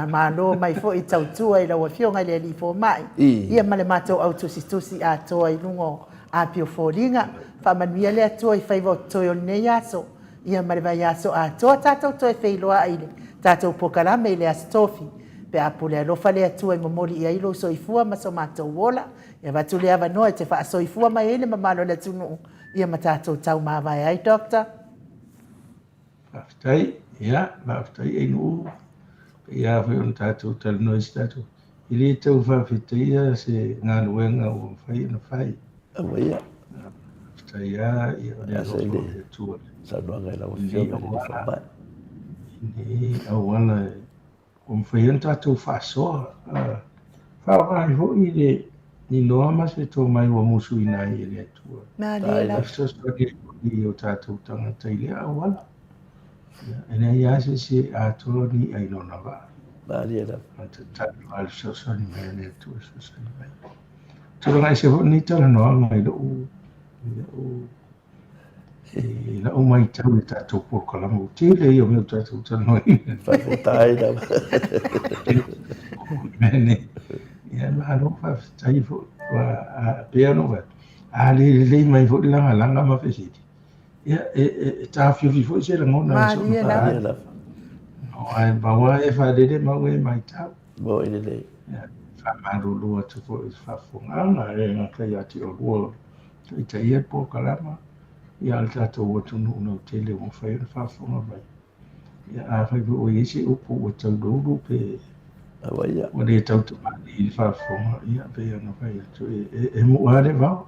malo mai fo i tautua i laua fionga le li fo mai, ia male matou au tusi a toa i lungo a pio fōringa, whamanuia le atua i whaiva o toi o nei aso, ia male vai aso a toa tātou toi whailoa aile, tātou pokarame i le astofi, pe apu le alofa le atua i mamoli i ailo soifua ma so mātou wola, ia watu le awa noa te wha soifua mai ele mamalo le tunu, ia ma tātou tau mawai ai, Dokta? Maftai, ia, maftai e nuu, ia whai on tātou tala nois tātou. I le tau whawhetia se ngā luenga o whai na whai. Awa ia. Maftai ia, ia o le alofa le tua. Sanuanga i lawa fionga le whamai. Ni awana o mwhai on tātou whasoa. Whawai ho i le ni noa mas e tō mai wa musu i nai e le tua. Nā lela. Afsoswa ni o tātou tangata i le awala. Ena ia se ato ni ai no na va. Nālia na. Ata tatu al sosa ni mai le tu sosa ni mai. Tula ngai se ho ni tala no ngai do la o mai tau le tatu po kala mo te le yo me tatu tala no i. Whawhetai na. Mene. Ia ma no fa tai fo wa pe no va. A le mai fo langa ma fesiti. Ia ta fio fo se la ngona so. Nālia na. Ai bawa e fa de ma we mai tau. Mo ine nei. Ia fa marulu atu fo is fa fonga e nga kai ati o wo. I te ia po kalama. Ia al tato o tunu no tele o fa fa fonga mai. Ia a fa o isi upu o tau do pe. Awa ia. O le tau tu i fa fonga ia pe no kai atu e mo ale va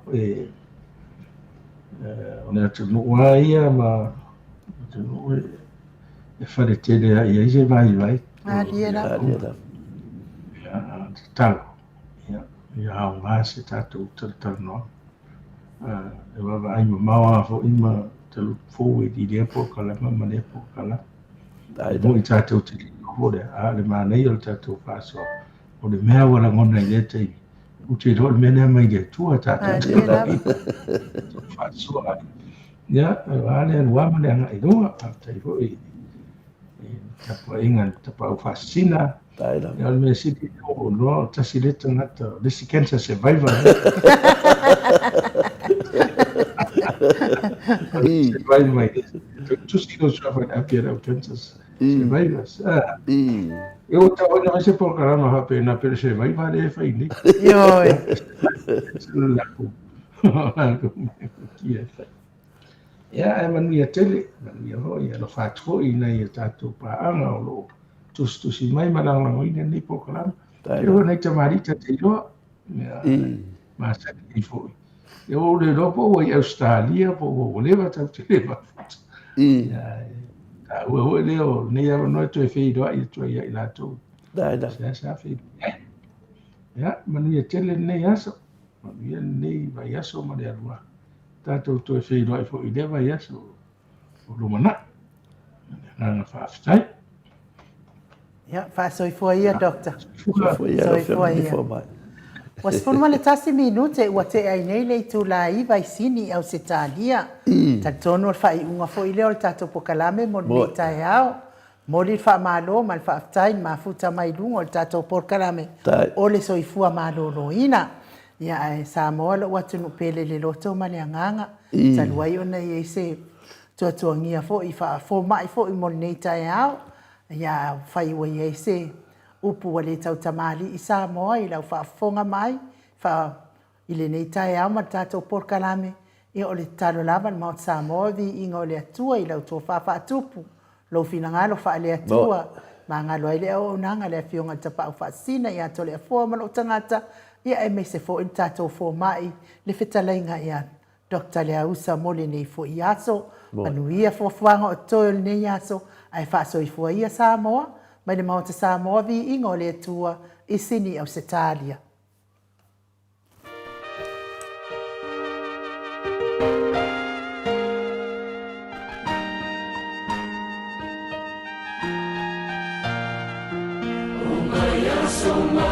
ona tunu wa ia ma tunu e fare tele ai se vai. Nālia na. Nālia na. Ia talo. Ia au ngā se tātou tala no. E wawa ai mawa fo ima talu fō e di lea po kalama ma lea po kalama. Mo i tātou te hore a le mānei o le tātou whāsoa. O le mea wala ngona i lea tei. U te roi mea mai lea tua tātou te whāsoa. Ia, a lea lua ma lea ngai runga. A tei fo i tapa ingan, tapa au whasina. Taina. Ia me siki o no tasi le tangata, lesi cancer survivor. Survivor mai. Tusi ko survivor apia of cancer survivors. E o ta ona se programa ha pe na per survivor e fai ni. Yo. Cellular. Kia fai. Ia e manu ia tele, manu ia hoi, alo whātua i nei e tātou pāanga o lo. Tusi mai malangango ina ni po kalama. E o nei ta marita te iloa. Masaki i foi. E o le ropo o i Australia po o lewa tau te lewa. Ta ua hoe leo nei awa noi tu e wheidoa i tua ia i lātou. Sa wheidoa. Ia, manu ia tele nei aso. Manu ia nei vai aso ma le arua. Tātou tu e wheidoa i fo i lewa i aso. O lumana. Nganga whaaftai. Ia, whaasoifua ia, Dokta. Soifua ia. Was funu le tasi minute ua te ai nei le tu la iva i sini au se tālia. Ta tono al whai unga fo i leo le tātou pokalame mo nei tae au. Mo li wha malo ma le whaaftai ma futa mai lungo le tātou pokalame. O le soifua malo lo ina. Ia e Samoa lo watu nupele le loto ma le anganga. Ta luai ona i se tuatua ngia fo i wha fo mai fo i mo nei tae au. Ia whai ua i se upu wa le tau tamali i Samoa i lau whaafonga mai, i le nei tae au ma tātou porkalame, i o le talo lava ma o Samoa vi inga o le atua i lau tō whaafatupu, lau whina ngalo wha le atua, ma ngalo ai le au nanga le fionga tapa au whaasina i ato le afua mana o tangata, ia e me se fo in tātou fo mai, le whetalainga ia Dr. Lea Usa mole nei fo i aso, manuia fo fuanga o toil nei aso, ai whaaso i fo ia Samoa, mai le maota Samoa vi ingo le atua i sini au se talia. suma